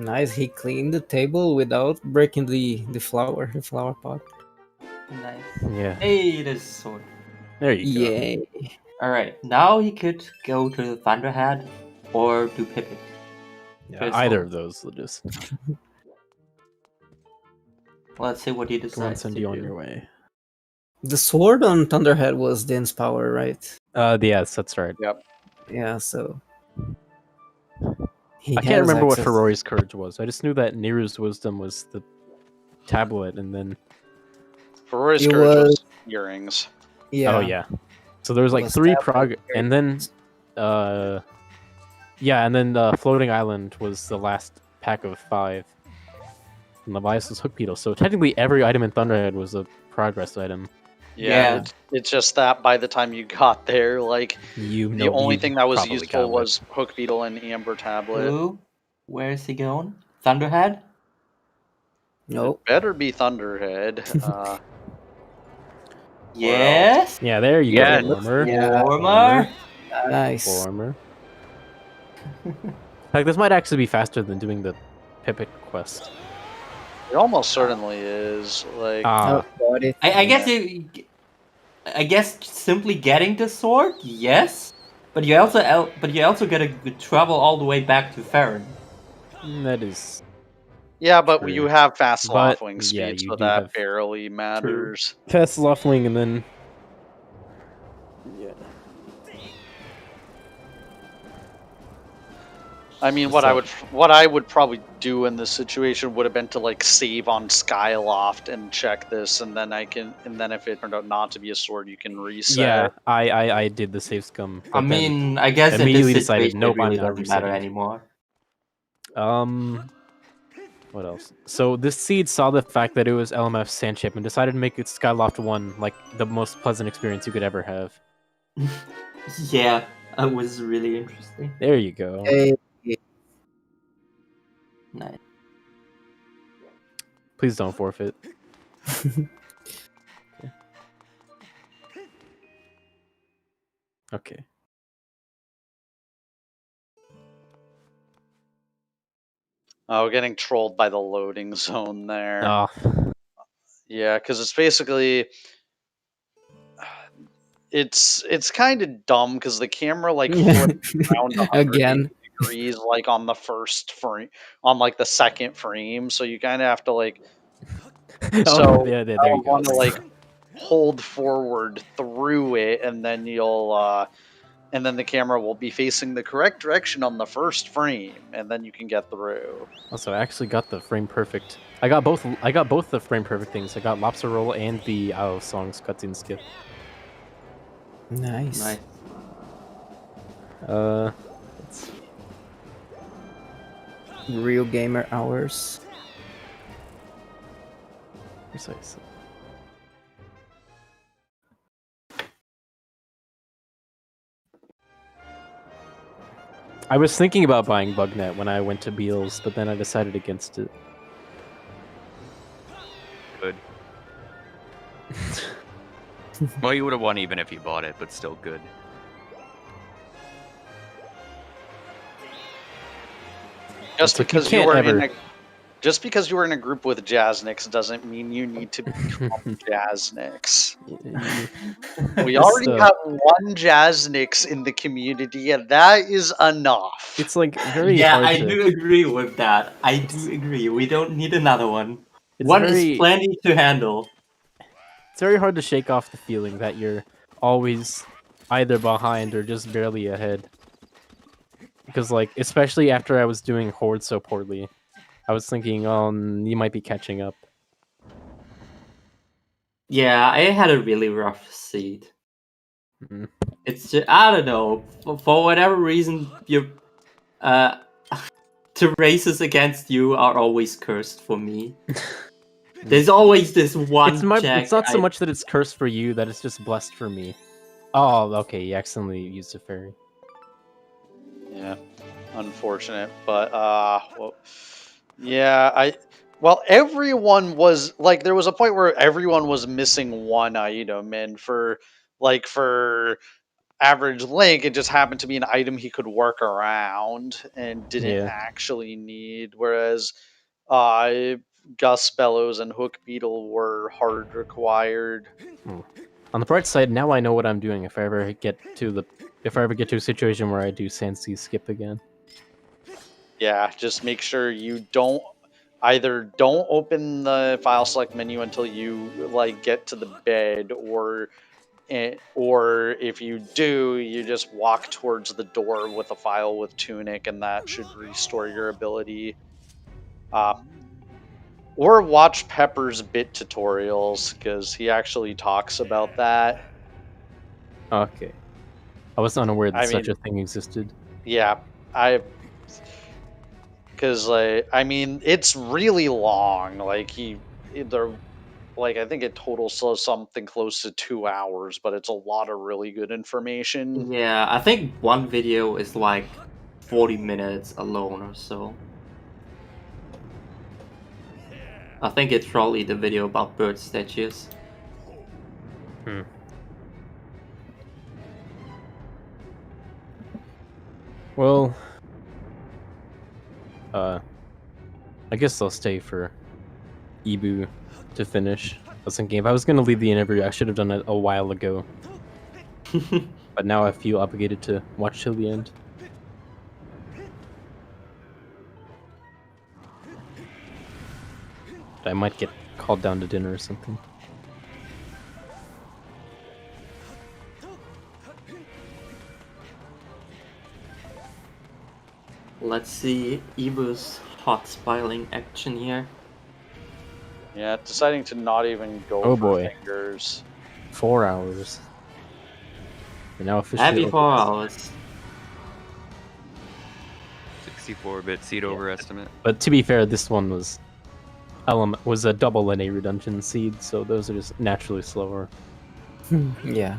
Nice. He cleaned the table without breaking the flower pot. Nice. Yeah. Hey, there's a sword. There you go. Yay. Alright, now he could go to Thunderhead or do Pipit. Yeah, either of those will just Let's see what he go and decides send to you on do. your way. The sword on Thunderhead was Din's power, right? Yes, that's right. Yeah, so I can't remember what Ferrari's courage was. I just knew that Neru's wisdom was the tablet, and then Ferrari's It courage was was- earrings. Yeah. oh yeah, so there was like Was 3 tablet, and then yeah, and then Floating Island was the last pack of 5. And Levias was Hook Beetle, so technically every item in Thunderhead was a progress item. Yeah, Yeah. It's just that by the time you got there, like the only thing that was useful was Hook Beetle and Amber Tablet. Blue, where is he going? Thunderhead? Nope. It better be Thunderhead. Yes. Yeah, there you Yes. go, Former. Yeah. Warmer. Nice. Former. Like this might actually be faster than doing the Pipit quest. It almost certainly is. Like, Ah, Got it. I guess I guess simply getting the sword, yes. But you also gotta travel all the way back to Farron. that is yeah, but True. you have fast But, Loftwing yeah, speed, you so do that have- barely matters. fast Loftwing, and then yeah. I mean, Just what I would probably do in this situation would have been to like save on Skyloft and check this, and then if it turned out not to be a sword, you can reset. Yeah, I did the save scum. I but then, mean, I guess in immediately this decided, situation nope, it really I'm not doesn't matter resetting. anymore. What else? So this seed saw the fact that it was LMF Sandship and decided to make it Skyloft 1 like the most pleasant experience you could ever have. Yeah, that was really interesting. There you go. Hey, Nice. Please don't forfeit. Okay. Oh, getting trolled by the loading zone there. Oh, Yeah, because it's basically it's kind of dumb because the camera like flips around 180 Again. degrees like on the first frame, on like the second frame, so you kind of have to like oh there you go. want to like hold forward through it, and then and then the camera will be facing the correct direction on the first frame, and then you can get through. Also, I actually got the frame perfect. I got both the frame perfect things. I got Lobster Roll and the Owl Songs cutscene skip. Nice. Nice. Let's see. Real gamer hours. Precisely. I was thinking about buying Bugnet when I went to Beals, but then I decided against it. Good. Well, you would have won even if you bought it, but still good. Just like you because you can't were ever- just because you were in a group with Jaznix doesn't mean you need to become Jaznix. We already So- have one Jaznix in the community, and that is enough. It's like very Yeah, hard I to... do agree with that. I do agree. We don't need another one. It's One very, is plenty to handle. It's very hard to shake off the feeling that you're always either behind or just barely ahead. Because, like, especially after I was doing Horde so poorly, I was thinking, oh, you might be catching up. Yeah, I had a really rough seed. Mhm. It's just, I don't know. For whatever reason, your the races against you are always cursed for me. There's always this one It's not so much that it's cursed for you, that it's just blessed for me. Oh, okay, you accidentally used a fairy. Yeah, unfortunate, but well, yeah, everyone was like, there was a point where everyone was missing one item, and for MattStrats, it just happened to be an item he could work around and didn't Yeah. actually need. Whereas Gus Bellows and Hook Beetle were hard required. On the bright side, now I know what I'm doing if I ever get to a situation where I do Sansi skip again. Yeah, just make sure you don't open the file select menu until you like get to the bed, or if you do, you just walk towards the door with a file with Tunic, and that should restore your ability. Or watch Pepper's bit tutorials, because he actually talks about that. Okay. I was unaware that I such mean- a thing existed. Yeah, because it's really long. I think it totals something close to 2 hours, but it's a lot of really good information. Yeah, I think one video is like 40 minutes alone or so. I think it's probably the video about bird statues. Well, I guess I'll stay for Ibu to finish. I was thinking if I was going to leave the interview, I should have done it a while ago. But now I feel obligated to watch till the end. I might get called down to dinner or something. Let's see Ibu's hot spiraling action here. Yeah, deciding to not even go Oh for boy. fingers. 4 hours. And now officially. Happy over. 4 hours. 64-bit seed overestimate. But to be fair, this one was a double Lene redungeon seed, so those are just naturally slower. Yeah.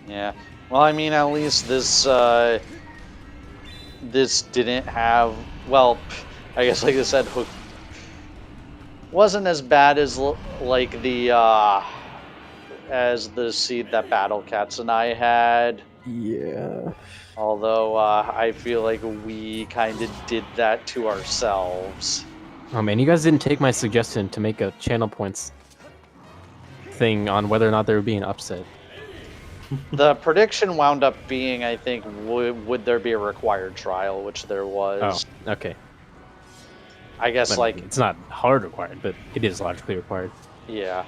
Yeah. Well, I mean, at least this didn't have. Well, I guess like I said, Hook wasn't as bad as as the seed that Battle Cats and I had. Yeah. Although I feel like we kind of did that to ourselves. Oh man, you guys didn't take my suggestion to make a channel points thing on whether or not there would be an upset. The prediction wound up being, I think, would there be a required trial, which there was. Oh, okay. I guess, But it's not hard required, but it is logically required. yeah.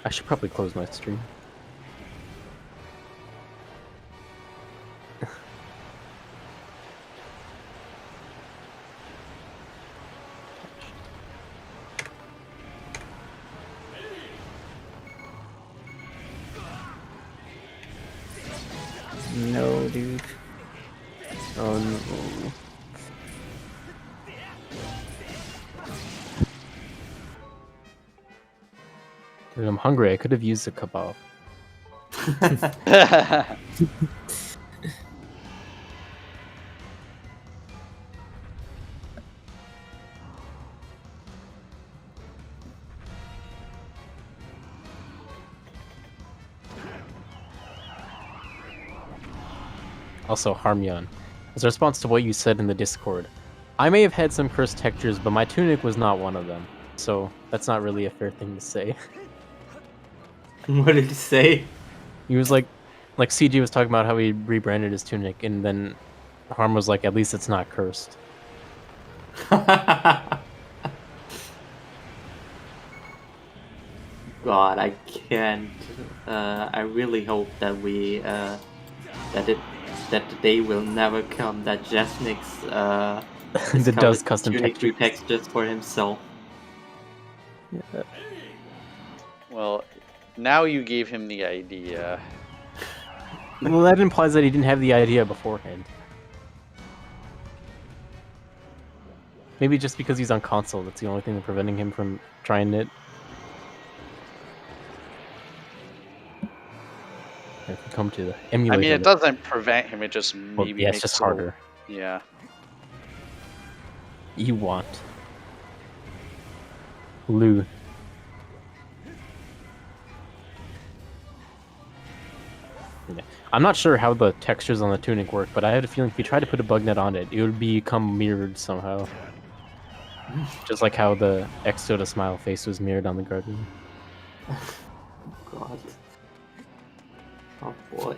I should probably close my stream. No, dude. Oh no. Dude, I'm hungry. I could have used a kebab. Also, Harmyon, as a response to what you said in the Discord, I may have had some cursed textures, but my tunic was not one of them. So that's not really a fair thing to say. What did he say? He was like CG was talking about how he rebranded his tunic, and then Harm was like, at least it's not cursed. God, I can't. I really hope that we that the day will never come that Jasnick's That does custom textures for himself. Yeah. Well, now you gave him the idea. Well, that implies that he didn't have the idea beforehand. Maybe just because he's on console, that's the only thing that's preventing him from trying it. If you come to the emulator... I mean, it doesn't prevent him, it just Well, maybe yeah, makes it's just it a- harder. Yeah. You want. Lou. Yeah. I'm not sure how the textures on the tunic work, but I had a feeling if you try to put a bug net on it, it would become mirrored somehow. Just like how the Exoda smile face was mirrored on the Guardian. God. Oh boy.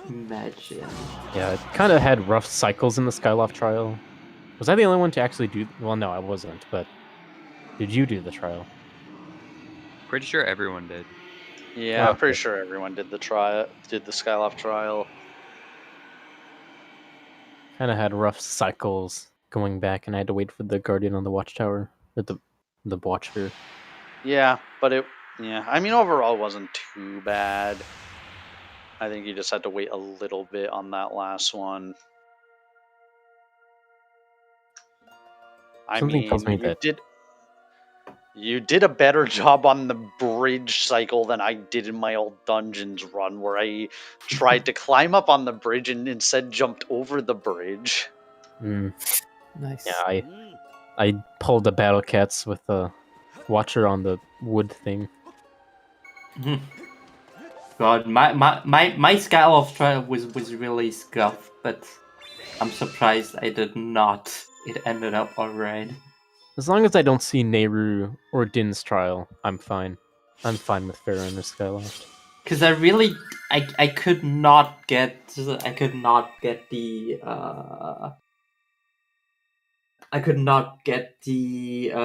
Imagine. Yeah, it kind of had rough cycles in the Skyloft trial. Was I the only one to actually do... Well, no, I wasn't, but... Did you do the trial? Pretty sure everyone did. Yeah, Oh, I'm pretty okay. sure everyone did the Skyloft trial. Kind of had rough cycles going back, and I had to wait for the Guardian on the Watchtower. Or the Watcher. Yeah, but I mean, overall it wasn't too bad. I think you just had to wait a little bit on that last one. I Something mean, tells me that... you did a better job on the bridge cycle than I did in my old dungeons run, where I tried to climb up on the bridge and instead jumped over the bridge. Nice. Yeah, I pulled the Battle Cats with the Watcher on the wood thing. God, my Skyloft trial was really scuffed, but I'm surprised I did not. It ended up alright. As long as I don't see Nehru or Din's trial, I'm fine. I'm fine with Farron or Skyloft. Cause I could not get the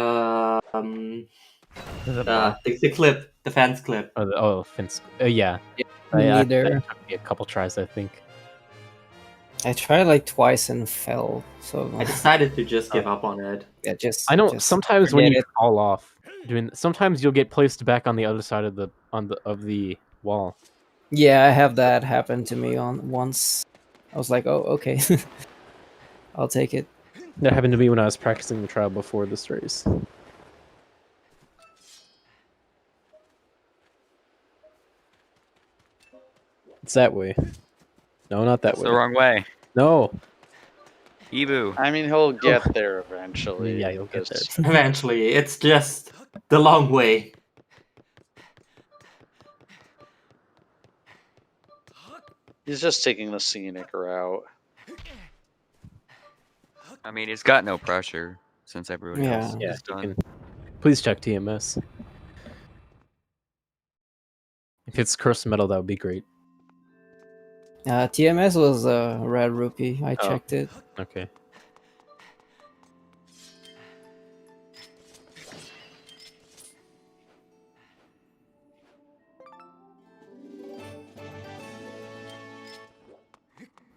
the fence clip. Finsk. Yeah. Me It neither. took me a couple tries, I think. I tried like twice and fell. So I decided to just give up on it. yeah, just I know just sometimes when forget you it. fall off, sometimes you'll get placed back on the other side of the wall. Yeah, I have that happen to me on once. I was like, oh, okay, I'll take it. That happened to me when I was practicing the trial before this race. It's that way. No, not that That's way. the wrong way. No. Ebu. I mean, he'll get there eventually. Yeah, you'll get there. just- Eventually, it's just the long way. He's just taking the scenic route. I mean, it's got no pressure since everyone Yeah. else Yeah, is you done. can... Please check TMS. If it's cursed metal, that would be great. TMS was a red rupee. I Oh. checked it. Okay.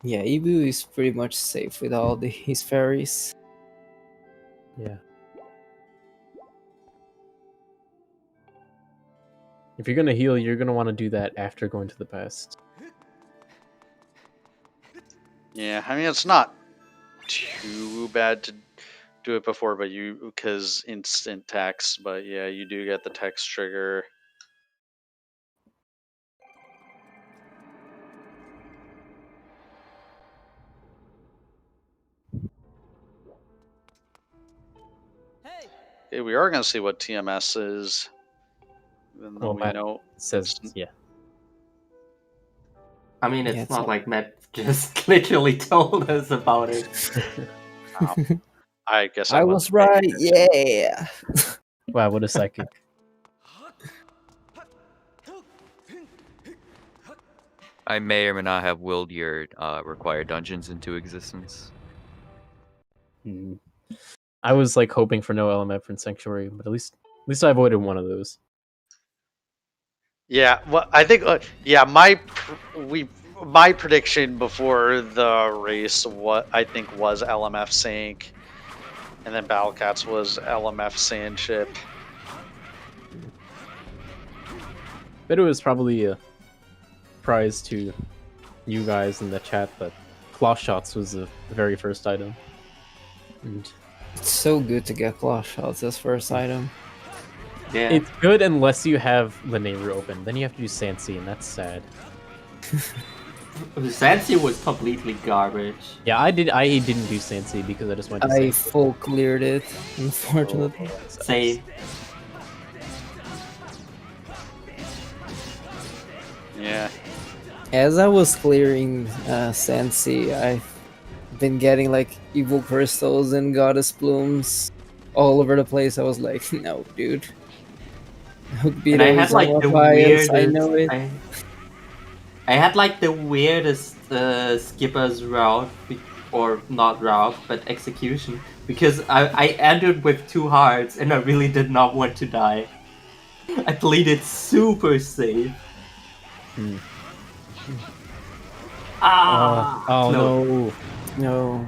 Yeah, Ibu is pretty much safe with all his fairies. Yeah. If you're gonna heal, you're gonna want to do that after going to the past. Yeah, I mean, it's not too bad to do it before, but because instant text, but yeah, you do get the text trigger. Hey, we are going to see what TMS is, even though Well, we Matt know says, it's- yeah. I mean, it's Yeah, it's not not- like Matt just literally told us about it. I guess I was right. Yeah. Wow, what a psychic. I may or may not have willed your required dungeons into existence. I was like hoping for no LMF in Sanctuary, but at least I avoided one of those. Yeah, well, I think my prediction before the race, what I think was LMF Sank, and then Battlecats was LMF Sandship. Bet it was probably a prize to you guys in the chat, but Claw Shots was the very first item. And It's so good to get claw shots as first item. Yeah. it's good unless you have Lanayru open. Then you have to do Sansi, and that's sad. Zancy was completely garbage. Yeah, I didn't do Sansi because I just went to I Sansi. full cleared it, unfortunately. Same. Yeah. As I was clearing Sansi, I've been getting like evil crystals and goddess plumes all over the place. I was like, no, dude. And I had like the weirdest. I know it. I had like the weirdest skipper's route, or not route, but execution, because I entered with 2 hearts and I really did not want to die. I played it super safe. Oh no. No.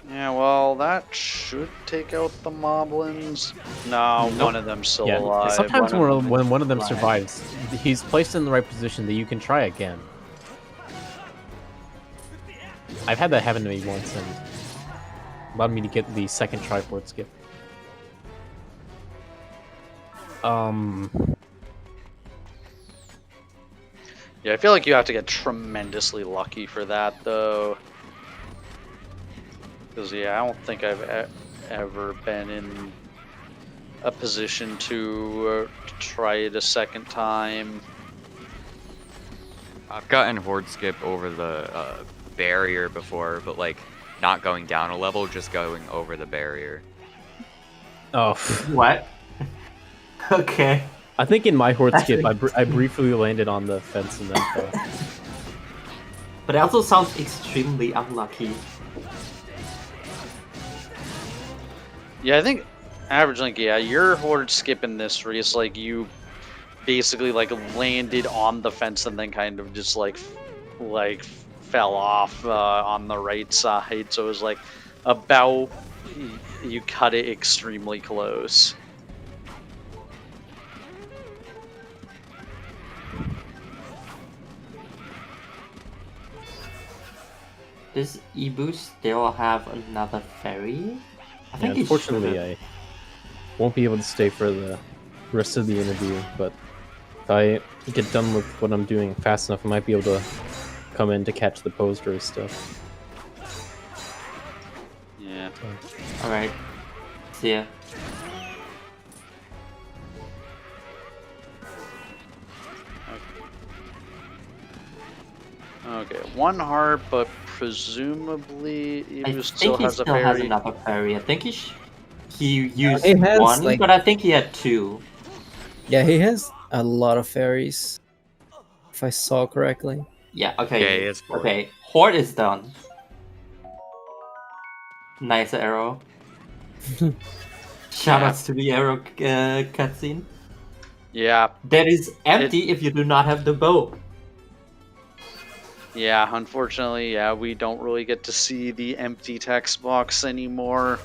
Yeah, well, that should take out the moblins. No, Nope. one of them's still Yeah, alive. sometimes One of them- when one of them alive. survives, he's placed in the right position that you can try again. I've had that happen to me once and allowed me to get the second try for it skip. Yeah, I feel like you have to get tremendously lucky for that, though. Because, yeah, I don't think I've ever been in a position to try it a second time. I've gotten horde skip over the barrier before, but like not going down a level, just going over the barrier. Oh, What? Okay. I think in my horde skip, I briefly landed on the fence and then fell. But it also sounds extremely unlucky. Yeah, I think average link. Yeah, your horde skip in this race, like you basically like landed on the fence and then kind of just like fell off on the right side. So it was like about you cut it extremely close. Does Ibu still have another ferry? I Yeah, think unfortunately, I won't be able to stay for the rest of the interview, but if I get done with what I'm doing fast enough, I might be able to come in to catch the post-race stuff. Yeah. Alright. See ya. Okay, 1 heart, but presumably I Ibu still think he has a still has ferry. another ferry. I think he used He has, 1, like- but I think he had 2. Yeah, he has a lot of fairies. If I saw correctly. Yeah, okay. Yeah, it's horde. Okay, horde is done. Nice arrow. Shoutouts to the arrow cutscene. Yeah, That is empty if you do not have the bow. yeah, unfortunately, yeah, we don't really get to see the empty text box anymore.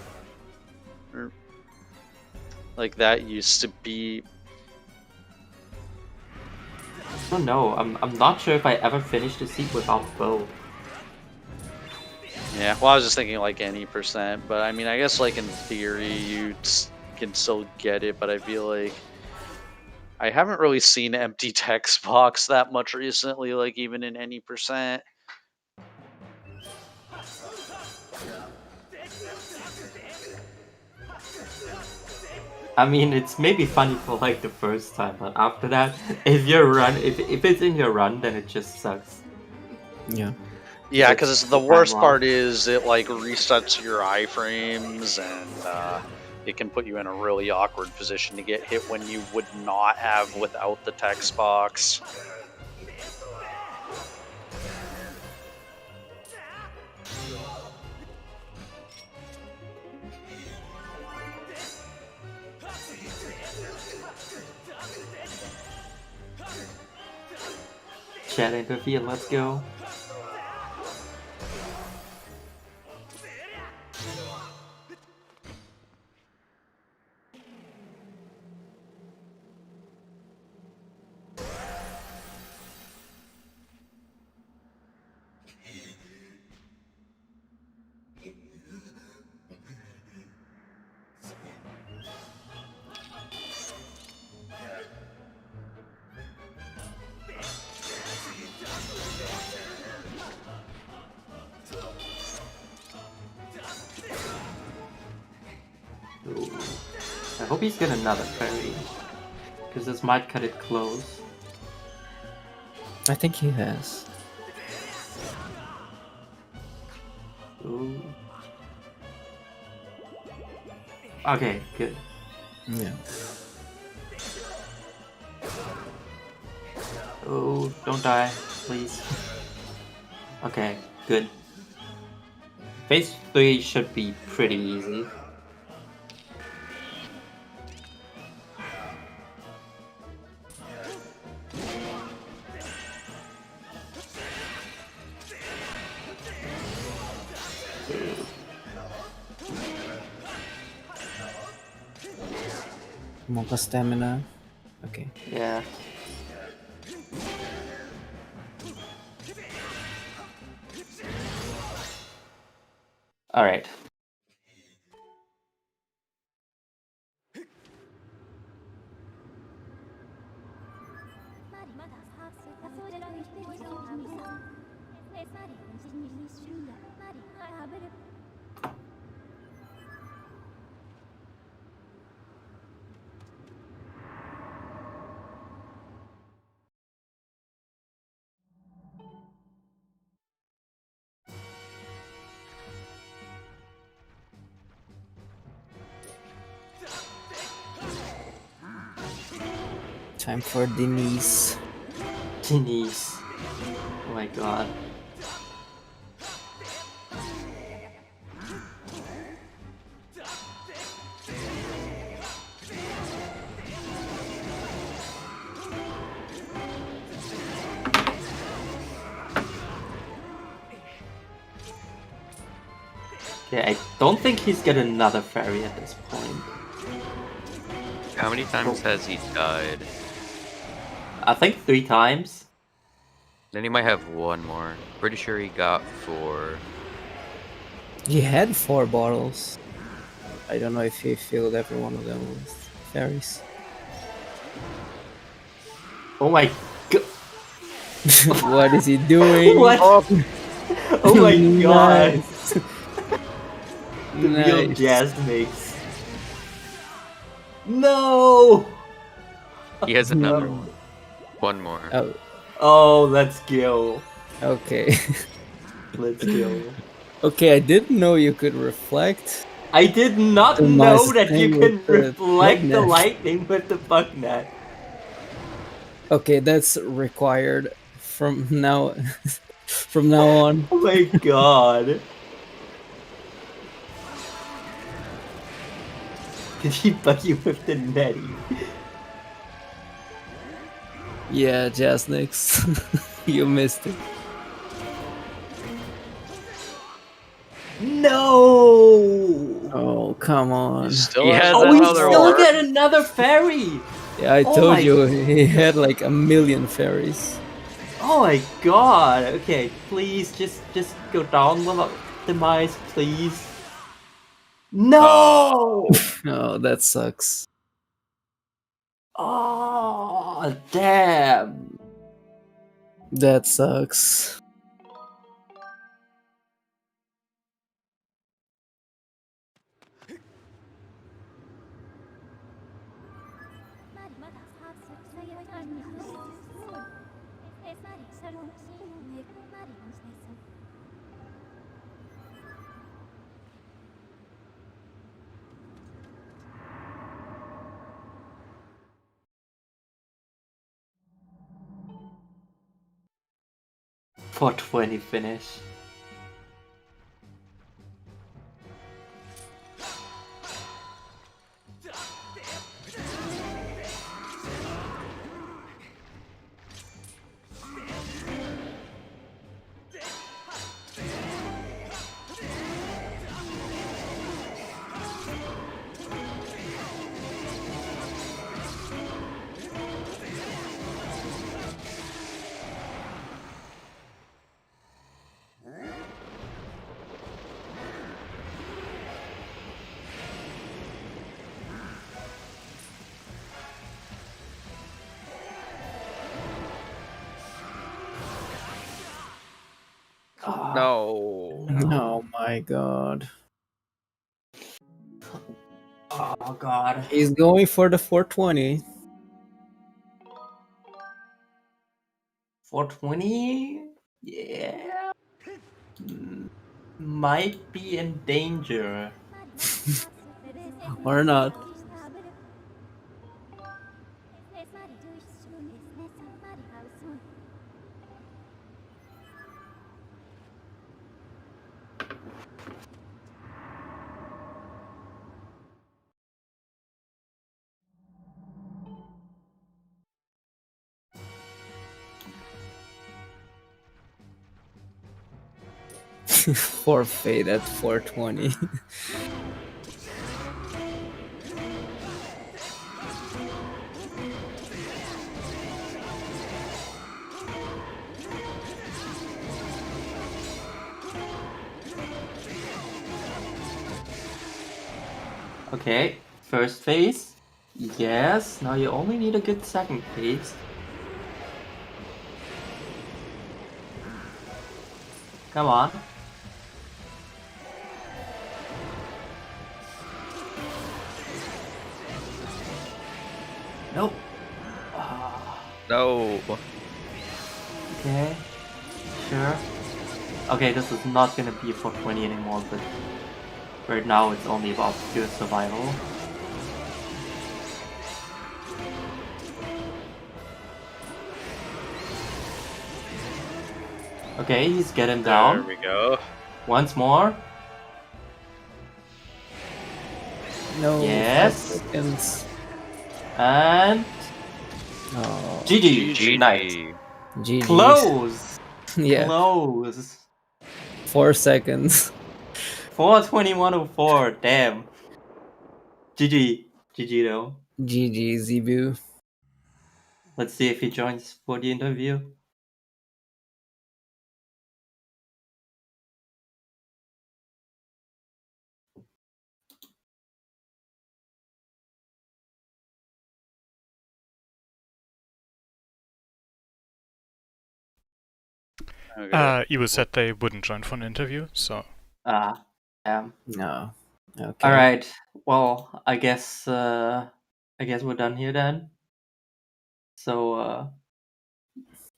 Like that used to be. I don't know. I'm not sure if I ever finished a seat without bow. Yeah, well, I was just thinking like any percent, but I mean, I guess like in theory you can still get it, but I feel like I haven't really seen empty text box that much recently, like even in any percent. I mean, it's maybe funny for like the first time, but after that, if it's in your run, then it just sucks. Yeah. Yeah, It's because the time worst lock. part is it like resets your iframes and it can put you in a really awkward position to get hit when you would not have without the text box. Chat interview, let's go. hope he's got another fairy. Because this might cut it close. I think he has. Ooh. Okay, good. Yeah. Oh, don't die, please. Okay, good. Phase 3 should be pretty easy. Monka stamina. Okay. Yeah. Alright. Time for Denise. Denise. Oh my god. Okay, I don't think he's got another fairy at this point. How many times has he died? I think 3 times. Then he might have one more. Pretty sure he got 4. He had 4 bottles. I don't know if he filled every one of them with fairies. Oh my god. What is he doing? What? Oh my god. Nice. The real Nice. jazz mix. No! He has another No. one. One more. Oh, Oh, let's go. okay. Let's go. Okay, I didn't know you could reflect. I did not The know nice that you thing can with the reflect the bug net. lightning with the bug net. Okay, that's required from now from now on. Oh my god. Did he bug you with the netty? Yeah, Jasnix. You missed it. No! Oh, come on. Still He has has Oh, we another still one. get another fairy! Yeah, I Oh told my- you he had like a million fairies. Oh my god! Okay, please just go down with optimize, please. No! Oh, that sucks. Oh, damn! That sucks. For 20 finish. No. Oh my god. Oh god. He's going for the 420. 420? Yeah. Might be in danger. Or not. Forfeit at 420. Okay, first phase. Yes, now you only need a good second phase. Come on. Nope. No. Okay. Sure. Okay, this is not gonna be 420 anymore, but right now it's only about pure survival. Okay, he's getting down. There we go. Once more. No. Yes. 5 seconds. And Oh, GG. Nice. GG. Close. Yeah. Close. 4 seconds. 42104. Damn. GG. GG though. GG, Zebu. Let's see if he joins for the interview. Okay. Evo said they wouldn't join for an interview, so... Damn. No. Okay. All right. Well, I guess we're done here then. So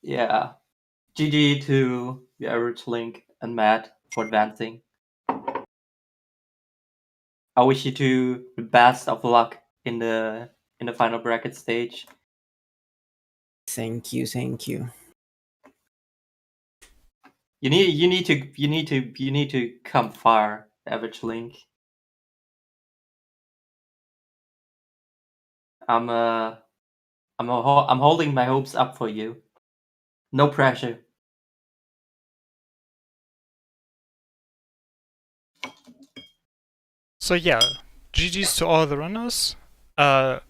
yeah, GG to YourAverageLink and Matt for advancing. I wish you two the best of luck in the final bracket stage. Thank you. Thank you. You need to come far, YourAverageLink. I'm holding my hopes up for you. No pressure. So yeah, GG's to all the runners.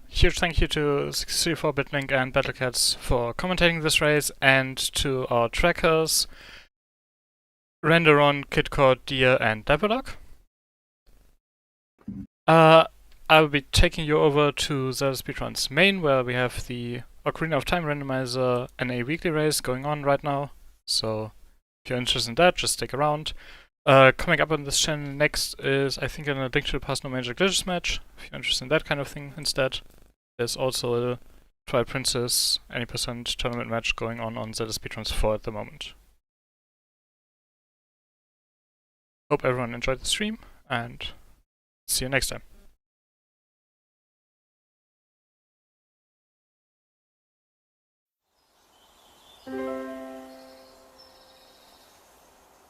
Huge thank you to 64BitLink and BattleCats for commentating this race, and to our trackers, Renderon, Kidcord, Deer, and Dabberlock. I will be taking you over to ZeldaSpeedRuns main, where we have the Ocarina of Time Randomizer NA weekly race going on right now. So if you're interested in that, just stick around. Coming up on this channel next is, I think, a Link to the Past No Major Glitches match, if you're interested in that kind of thing instead. There's also a Twilight Princess any percent tournament match going on ZeldaSpeedRuns 4 at the moment. Hope everyone enjoyed the stream, and see you next time.